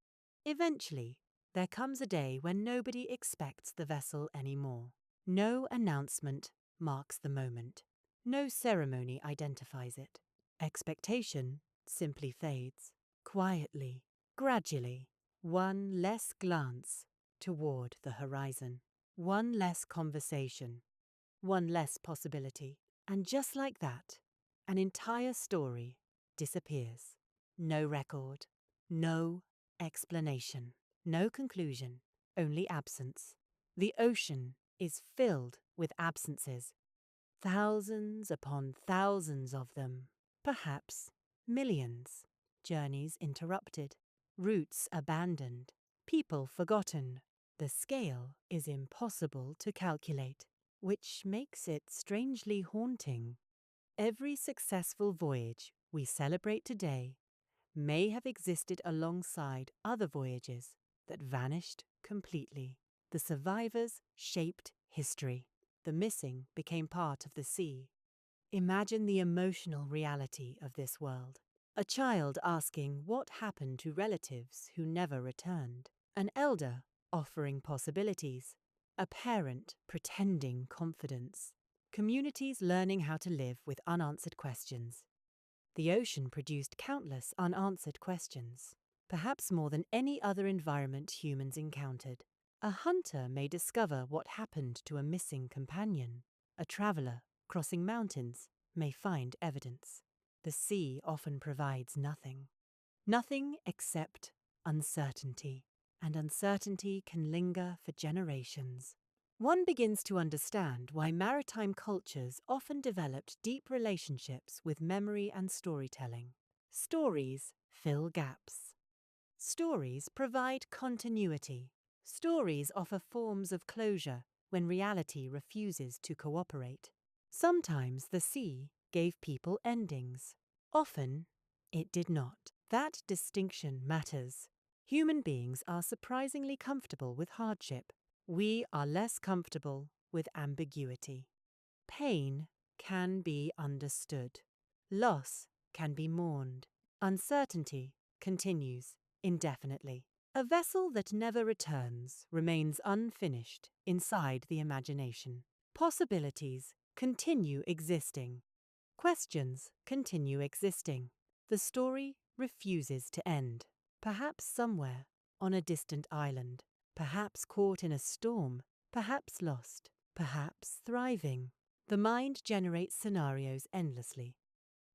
Eventually, there comes a day when nobody expects the vessel anymore. No announcement marks the moment. No ceremony identifies it. Expectation simply fades. Quietly, gradually, one less glance toward the horizon. One less conversation. One less possibility. And just like that, an entire story disappears. No record. No explanation. No conclusion. Only absence. The ocean is filled with absences. Thousands upon thousands of them. Perhaps millions. Journeys interrupted. Routes abandoned. People forgotten. The scale is impossible to calculate, which makes it strangely haunting. Every successful voyage we celebrate today may have existed alongside other voyages that vanished completely. The survivors shaped history. The missing became part of the sea. Imagine the emotional reality of this world. A child asking what happened to relatives who never returned. An elder offering possibilities. A parent pretending confidence. Communities learning how to live with unanswered questions. The ocean produced countless unanswered questions, perhaps more than any other environment humans encountered. A hunter may discover what happened to a missing companion. A traveler crossing mountains may find evidence. The sea often provides nothing. Nothing except uncertainty, and uncertainty can linger for generations. One begins to understand why maritime cultures often developed deep relationships with memory and storytelling. Stories fill gaps. Stories provide continuity. Stories offer forms of closure when reality refuses to cooperate. Sometimes the sea gave people endings. Often, it did not. That distinction matters. Human beings are surprisingly comfortable with hardship. We are less comfortable with ambiguity. Pain can be understood. Loss can be mourned. Uncertainty continues indefinitely. A vessel that never returns remains unfinished inside the imagination. Possibilities continue existing. Questions continue existing. The story refuses to end. Perhaps somewhere on a distant island. Perhaps caught in a storm. Perhaps lost. Perhaps thriving. The mind generates scenarios endlessly.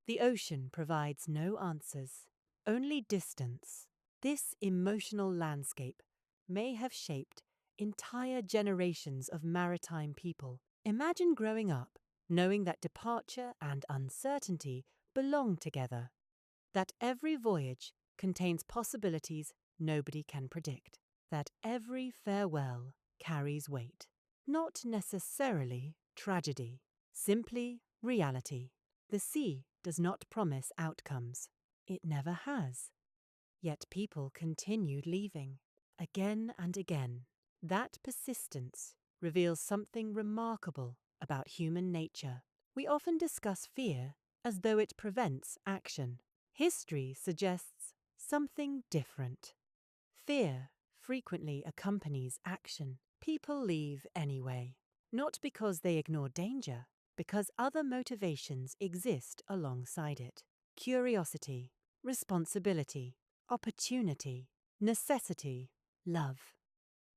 The ocean provides no answers, only distance. This emotional landscape may have shaped entire generations of maritime people. Imagine growing up knowing that departure and uncertainty belong together, that every voyage contains possibilities nobody can predict, that every farewell carries weight. Not necessarily tragedy, simply reality. The sea does not promise outcomes. It never has. Yet people continued leaving, again and again. That persistence reveals something remarkable about human nature. We often discuss fear as though it prevents action. History suggests something different. Fear frequently accompanies action. People leave anyway, not because they ignore danger, because other motivations exist alongside it. Curiosity, responsibility, opportunity, necessity, love,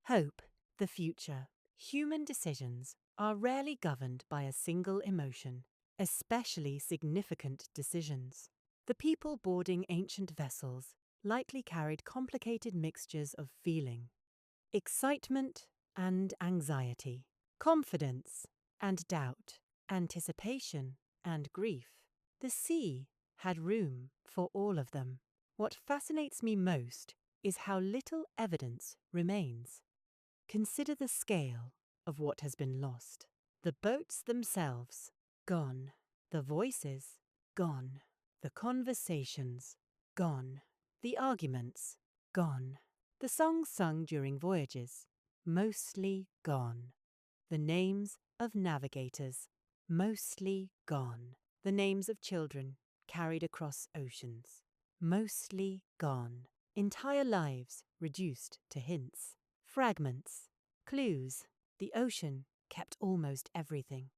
hope, the future. Human decisions are rarely governed by a single emotion, especially significant decisions. The people boarding ancient vessels likely carried complicated mixtures of feeling, excitement and anxiety, confidence and doubt, anticipation, and grief. The sea had room for all of them. What fascinates me most is how little evidence remains. Consider the scale of what has been lost. The boats themselves, gone. The voices, gone. The conversations, gone. The arguments, gone. The songs sung during voyages, mostly gone. The names of navigators, mostly gone. The names of children carried across oceans, mostly gone. Entire lives reduced to hints, fragments, clues. The ocean kept almost everything.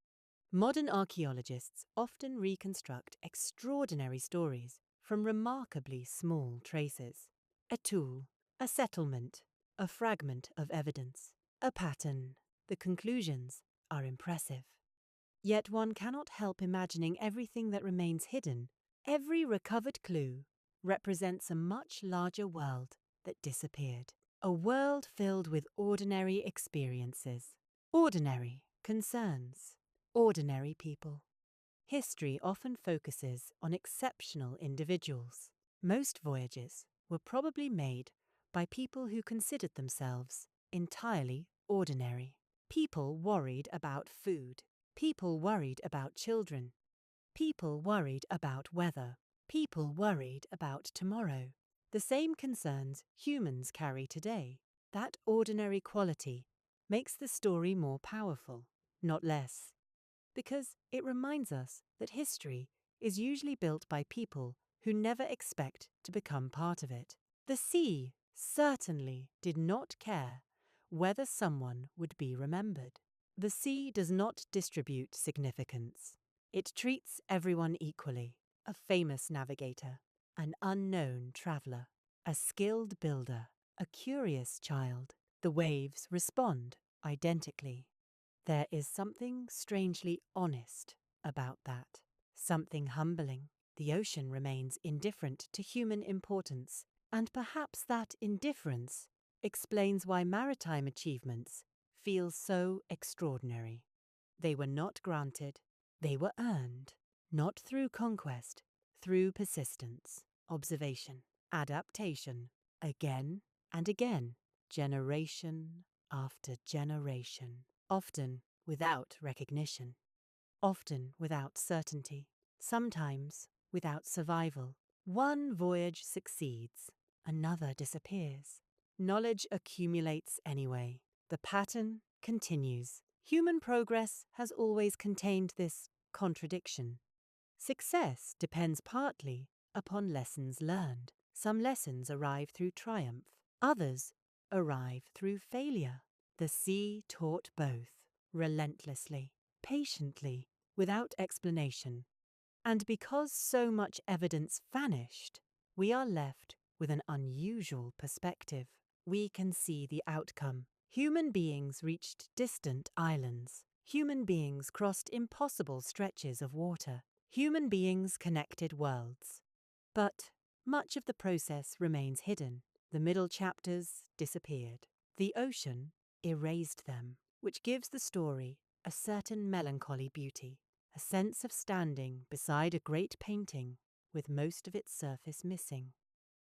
Modern archaeologists often reconstruct extraordinary stories from remarkably small traces. A tool, a settlement, a fragment of evidence, a pattern. The conclusions are impressive. Yet one cannot help imagining everything that remains hidden. Every recovered clue represents a much larger world that disappeared. A world filled with ordinary experiences, ordinary concerns, ordinary people. History often focuses on exceptional individuals. Most voyages were probably made by people who considered themselves entirely ordinary. People worried about food. People worried about children. People worried about weather. People worried about tomorrow. The same concerns humans carry today. That ordinary quality makes the story more powerful, not less, because it reminds us that history is usually built by people who never expect to become part of it. The sea certainly did not care whether someone would be remembered. The sea does not distribute significance. It treats everyone equally. A famous navigator, an unknown traveler, a skilled builder, a curious child. The waves respond identically. There is something strangely honest about that, something humbling. The ocean remains indifferent to human importance, and perhaps that indifference explains why maritime achievements feel so extraordinary. They were not granted, they were earned, not through conquest, through persistence, observation, adaptation, again and again, generation after generation, often without recognition, often without certainty, sometimes without survival. One voyage succeeds, another disappears. Knowledge accumulates anyway. The pattern continues. Human progress has always contained this contradiction. Success depends partly upon lessons learned. Some lessons arrive through triumph, others arrive through failure. The sea taught both, relentlessly, patiently, without explanation. And because so much evidence vanished, we are left with an unusual perspective. We can see the outcome. Human beings reached distant islands. Human beings crossed impossible stretches of water. Human beings connected worlds. But much of the process remains hidden. The middle chapters disappeared. The ocean erased them, which gives the story a certain melancholy beauty, a sense of standing beside a great painting with most of its surface missing.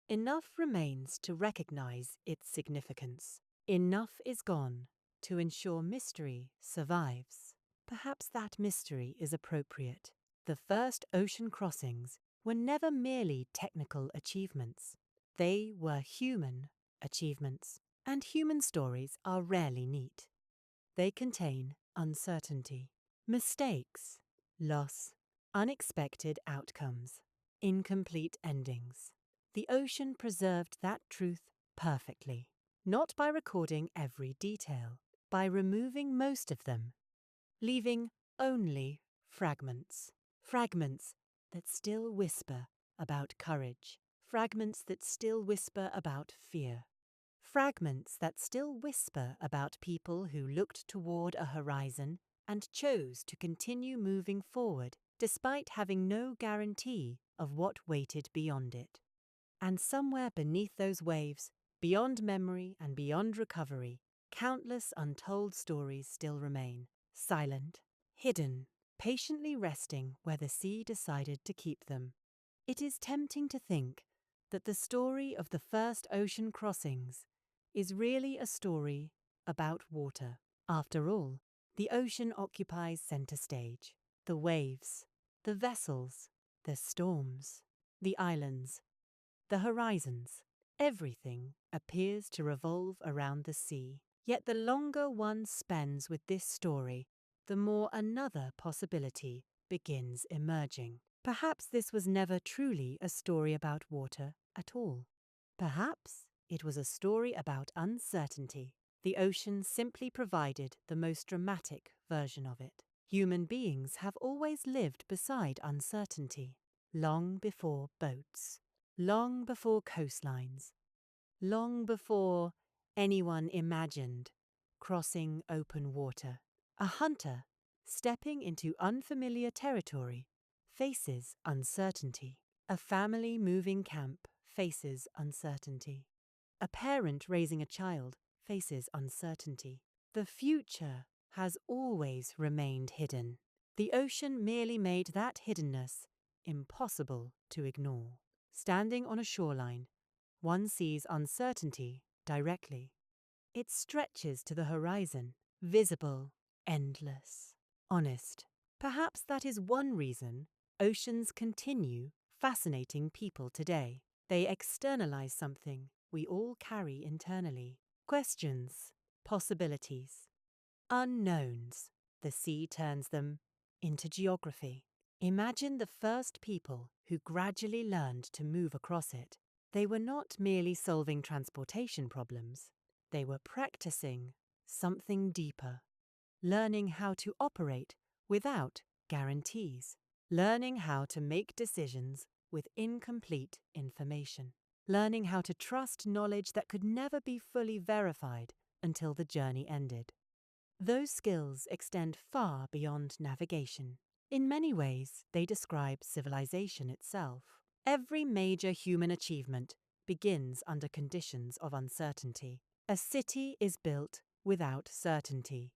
Enough remains to recognize its significance. Enough is gone to ensure mystery survives. Perhaps that mystery is appropriate. The first ocean crossings were never merely technical achievements. They were human achievements, and human stories are rarely neat. They contain uncertainty, mistakes, loss, unexpected outcomes, incomplete endings. The ocean preserved that truth perfectly, not by recording every detail, by removing most of them, leaving only fragments. Fragments that still whisper about courage, fragments that still whisper about fear, fragments that still whisper about people who looked toward a horizon and chose to continue moving forward despite having no guarantee of what waited beyond it. And somewhere beneath those waves, beyond memory and beyond recovery, countless untold stories still remain, silent, hidden, patiently resting where the sea decided to keep them. It is tempting to think that the story of the first ocean crossings is really a story about water. After all, the ocean occupies center stage. The waves, the vessels, the storms, the islands, the horizons, everything appears to revolve around the sea. Yet the longer one spends with this story, the more another possibility begins emerging. Perhaps this was never truly a story about water at all. Perhaps it was a story about uncertainty. The ocean simply provided the most dramatic version of it. Human beings have always lived beside uncertainty, long before boats, long before coastlines, long before anyone imagined crossing open water. A hunter stepping into unfamiliar territory faces uncertainty. A family moving camp faces uncertainty. A parent raising a child faces uncertainty. The future has always remained hidden. The ocean merely made that hiddenness impossible to ignore. Standing on a shoreline, one sees uncertainty directly. It stretches to the horizon, visible, endless, honest. Perhaps that is one reason oceans continue fascinating people today. They externalize something we all carry internally. Questions, possibilities, unknowns. The sea turns them into geography. Imagine the first people who gradually learned to move across it. They were not merely solving transportation problems. They were practicing something deeper, learning how to operate without guarantees, learning how to make decisions with incomplete information, learning how to trust knowledge that could never be fully verified until the journey ended. Those skills extend far beyond navigation. In many ways, they describe civilization itself. Every major human achievement begins under conditions of uncertainty. A city is built without certainty.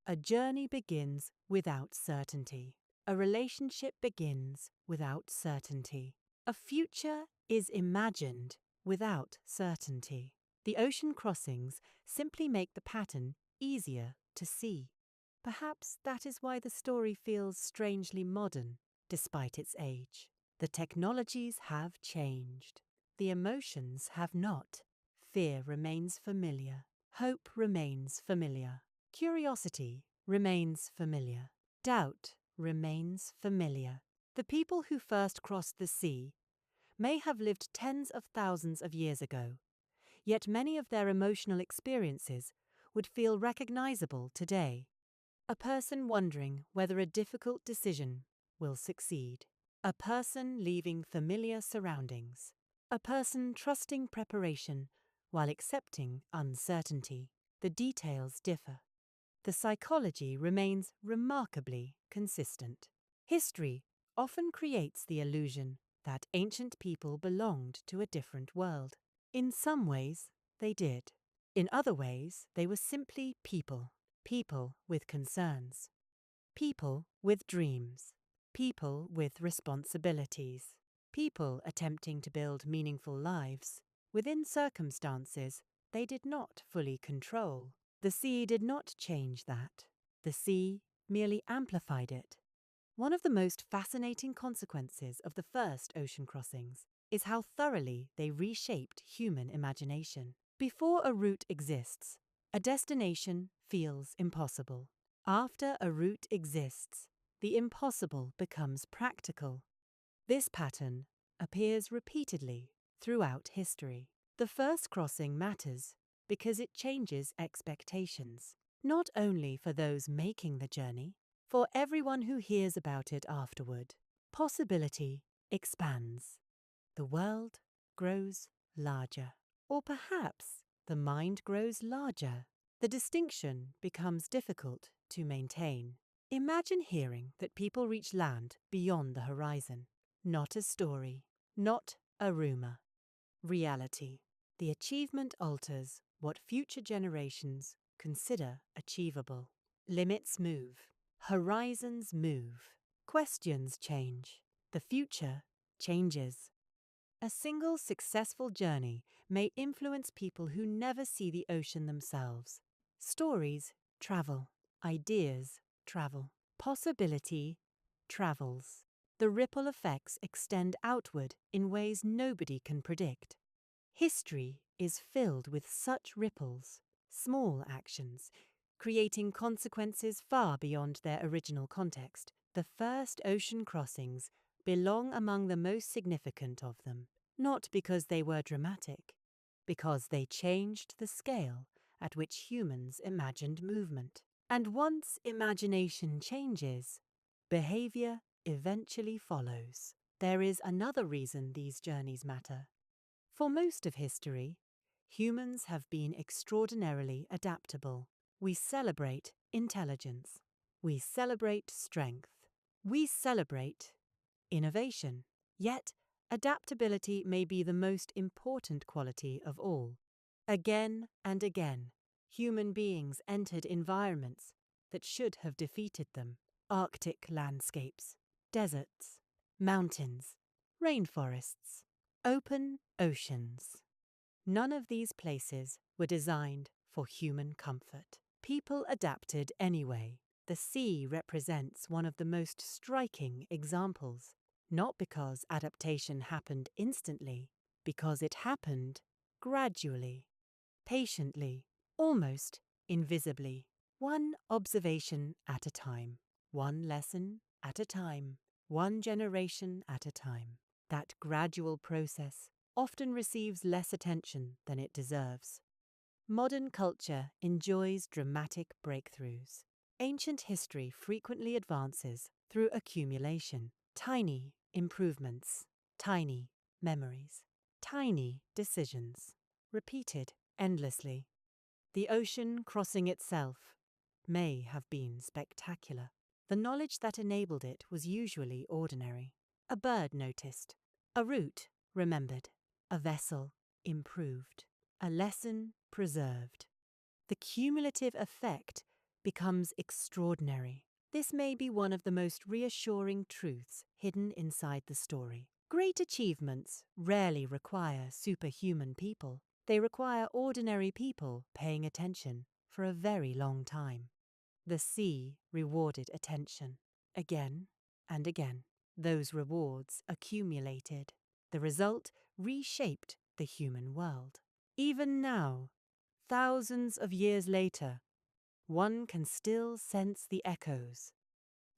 A journey begins without certainty. A relationship begins without certainty. A future is imagined without certainty. The ocean crossings simply make the pattern easier to see. Perhaps that is why the story feels strangely modern, despite its age. The technologies have changed. The emotions have not. Fear remains familiar. Hope remains familiar. Curiosity remains familiar. Doubt remains familiar. The people who first crossed the sea may have lived tens of thousands of years ago, yet many of their emotional experiences would feel recognizable today. A person wondering whether a difficult decision will succeed. A person leaving familiar surroundings. A person trusting preparation while accepting uncertainty. The details differ. The psychology remains remarkably consistent. History often creates the illusion that ancient people belonged to a different world. In some ways, they did. In other ways, they were simply people. People with concerns. People with dreams. People with responsibilities. People attempting to build meaningful lives within circumstances they did not fully control. The sea did not change that. The sea merely amplified it. One of the most fascinating consequences of the first ocean crossings is how thoroughly they reshaped human imagination. Before a route exists, a destination feels impossible. After a route exists, the impossible becomes practical. This pattern appears repeatedly throughout history. The first crossing matters because it changes expectations, not only for those making the journey, for everyone who hears about it afterward. Possibility expands. The world grows larger. Or perhaps the mind grows larger. The distinction becomes difficult to maintain. Imagine hearing that people reach land beyond the horizon. Not a story, not a rumor. Reality. The achievement alters what future generations consider achievable. Limits move. Horizons move. Questions change. The future changes. A single successful journey may influence people who never see the ocean themselves. Stories travel. Ideas travel. Possibility travels. The ripple effects extend outward in ways nobody can predict. History is filled with such ripples, small actions, creating consequences far beyond their original context. The first ocean crossings belong among the most significant of them, not because they were dramatic, because they changed the scale at which humans imagined movement. And once imagination changes, behavior eventually follows. There is another reason these journeys matter. For most of history, humans have been extraordinarily adaptable. We celebrate intelligence. We celebrate strength. We celebrate innovation. Yet, adaptability may be the most important quality of all. Again and again, human beings entered environments that should have defeated them. Arctic landscapes, deserts, mountains, rainforests, open oceans. None of these places were designed for human comfort. People adapted anyway. The sea represents one of the most striking examples, not because adaptation happened instantly, because it happened gradually, patiently, almost invisibly, one observation at a time, one lesson at a time, one generation at a time. That gradual process often receives less attention than it deserves. Modern culture enjoys dramatic breakthroughs. Ancient history frequently advances through accumulation, tiny improvements, tiny memories, tiny decisions, repeated endlessly. The ocean crossing itself may have been spectacular. The knowledge that enabled it was usually ordinary. A bird noticed, a route remembered, a vessel improved, a lesson preserved. The cumulative effect becomes extraordinary. This may be one of the most reassuring truths hidden inside the story. Great achievements rarely require superhuman people. They require ordinary people paying attention for a very long time. The sea rewarded attention again and again. Those rewards accumulated. The result reshaped the human world. Even now, thousands of years later, one can still sense the echoes.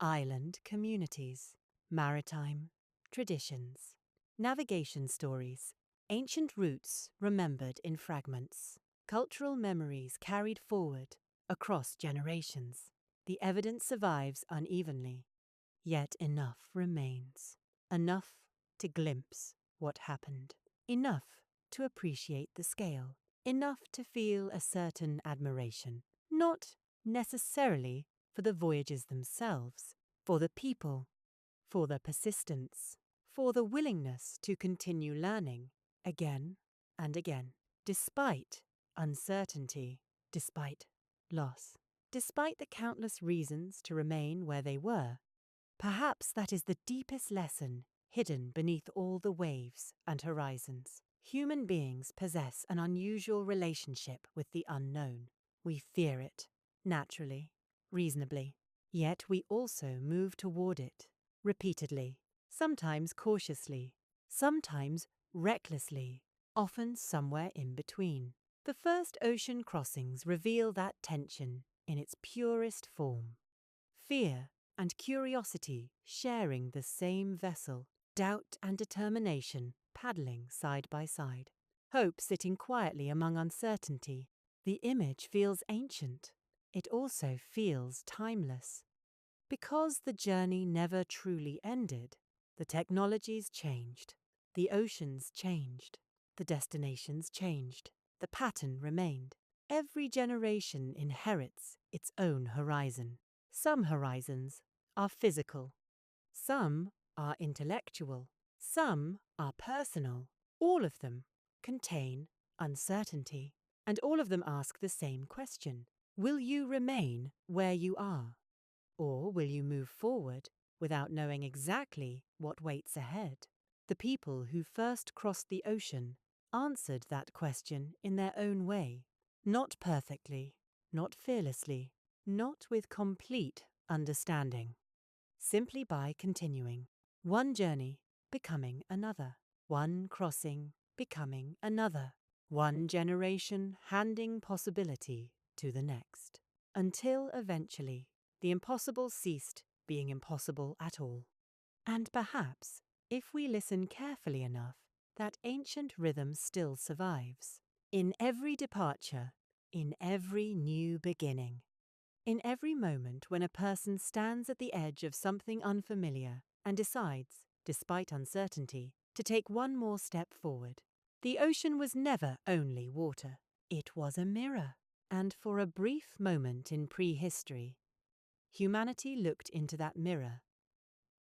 Island communities, maritime traditions, navigation stories, ancient routes remembered in fragments, cultural memories carried forward across generations. The evidence survives unevenly, yet enough remains. Enough to glimpse what happened. Enough to appreciate the scale. Enough to feel a certain admiration. Not necessarily for the voyages themselves, for the people, for the persistence, for the willingness to continue learning again and again, despite uncertainty, despite loss, despite the countless reasons to remain where they were. Perhaps that is the deepest lesson hidden beneath all the waves and horizons. Human beings possess an unusual relationship with the unknown. We fear it, naturally, reasonably. Yet we also move toward it, repeatedly, sometimes cautiously, sometimes recklessly, often somewhere in between. The first ocean crossings reveal that tension in its purest form. Fear and curiosity sharing the same vessel, doubt and determination paddling side by side, hope sitting quietly among uncertainty. The image feels ancient. It also feels timeless. Because the journey never truly ended, the technologies changed, the oceans changed, the destinations changed, the pattern remained. Every generation inherits its own horizon. Some horizons are physical, some are intellectual, some are personal. All of them contain uncertainty, and all of them ask the same question: will you remain where you are? Or will you move forward without knowing exactly what waits ahead? The people who first crossed the ocean answered that question in their own way, not perfectly, not fearlessly, not with complete understanding, simply by continuing, one journey becoming another, one crossing becoming another, one generation handing possibility to the next, until eventually the impossible ceased being impossible at all. And perhaps, if we listen carefully enough, that ancient rhythm still survives. In every departure, in every new beginning, in every moment when a person stands at the edge of something unfamiliar and decides, despite uncertainty, to take one more step forward. The ocean was never only water. It was a mirror. And for a brief moment in prehistory, humanity looked into that mirror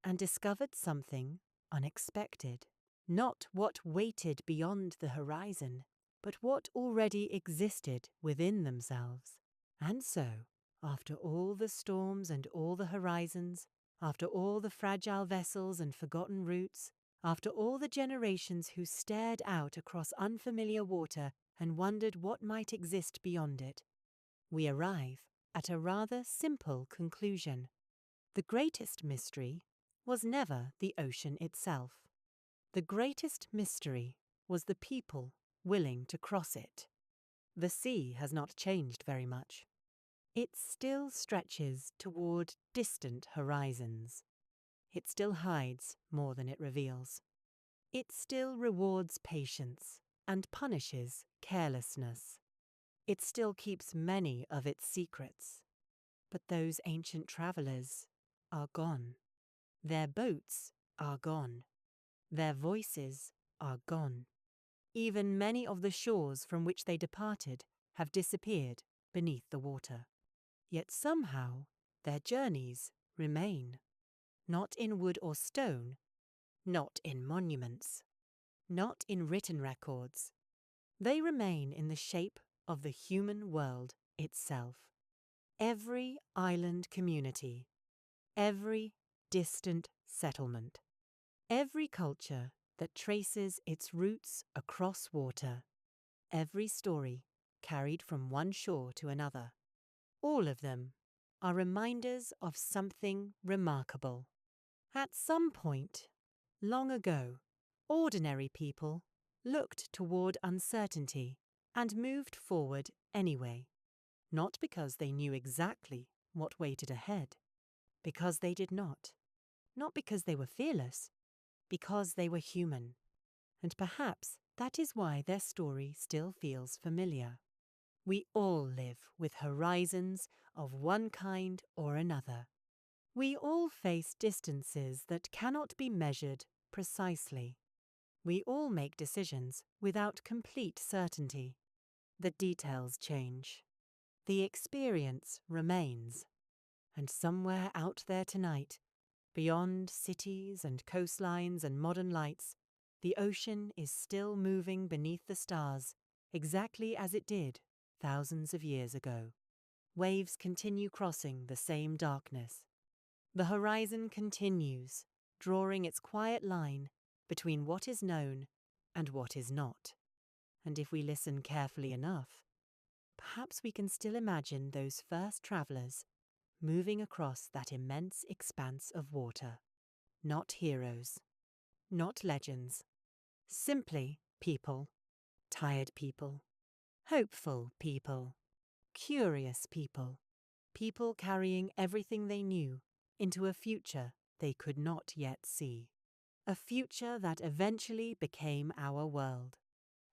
and discovered something unexpected. Not what waited beyond the horizon, but what already existed within themselves. And so, after all the storms and all the horizons, after all the fragile vessels and forgotten routes, after all the generations who stared out across unfamiliar water and wondered what might exist beyond it, we arrive at a rather simple conclusion. The greatest mystery was never the ocean itself. The greatest mystery was the people willing to cross it. The sea has not changed very much. It still stretches toward distant horizons. It still hides more than it reveals. It still rewards patience and punishes carelessness. It still keeps many of its secrets. But those ancient travelers are gone. Their boats are gone. Their voices are gone. Even many of the shores from which they departed have disappeared beneath the water. Yet somehow their journeys remain. Not in wood or stone, not in monuments, not in written records. They remain in the shape of the human world itself. Every island community, every distant settlement, every culture that traces its roots across water, every story carried from one shore to another, all of them are reminders of something remarkable. At some point, long ago, ordinary people looked toward uncertainty and moved forward anyway, not because they knew exactly what waited ahead, because they did not because they were fearless, because they were human. And perhaps that is why their story still feels familiar. We all live with horizons of one kind or another. We all face distances that cannot be measured precisely. We all make decisions without complete certainty. The details change. The experience remains. And somewhere out there tonight, beyond cities and coastlines and modern lights, the ocean is still moving beneath the stars, exactly as it did thousands of years ago. Waves continue crossing the same darkness. The horizon continues, drawing its quiet line between what is known and what is not. And if we listen carefully enough, perhaps we can still imagine those first travellers moving across that immense expanse of water. Not heroes, not legends, simply people, tired people, hopeful people, curious people, people carrying everything they knew into a future they could not yet see, a future that eventually became our world.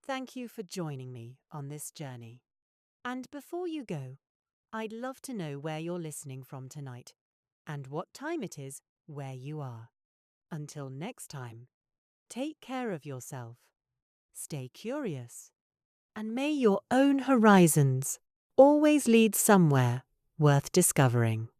Thank you for joining me on this journey. And before you go, I'd love to know where you're listening from tonight and what time it is where you are. Until next time, take care of yourself, stay curious, and may your own horizons always lead somewhere worth discovering.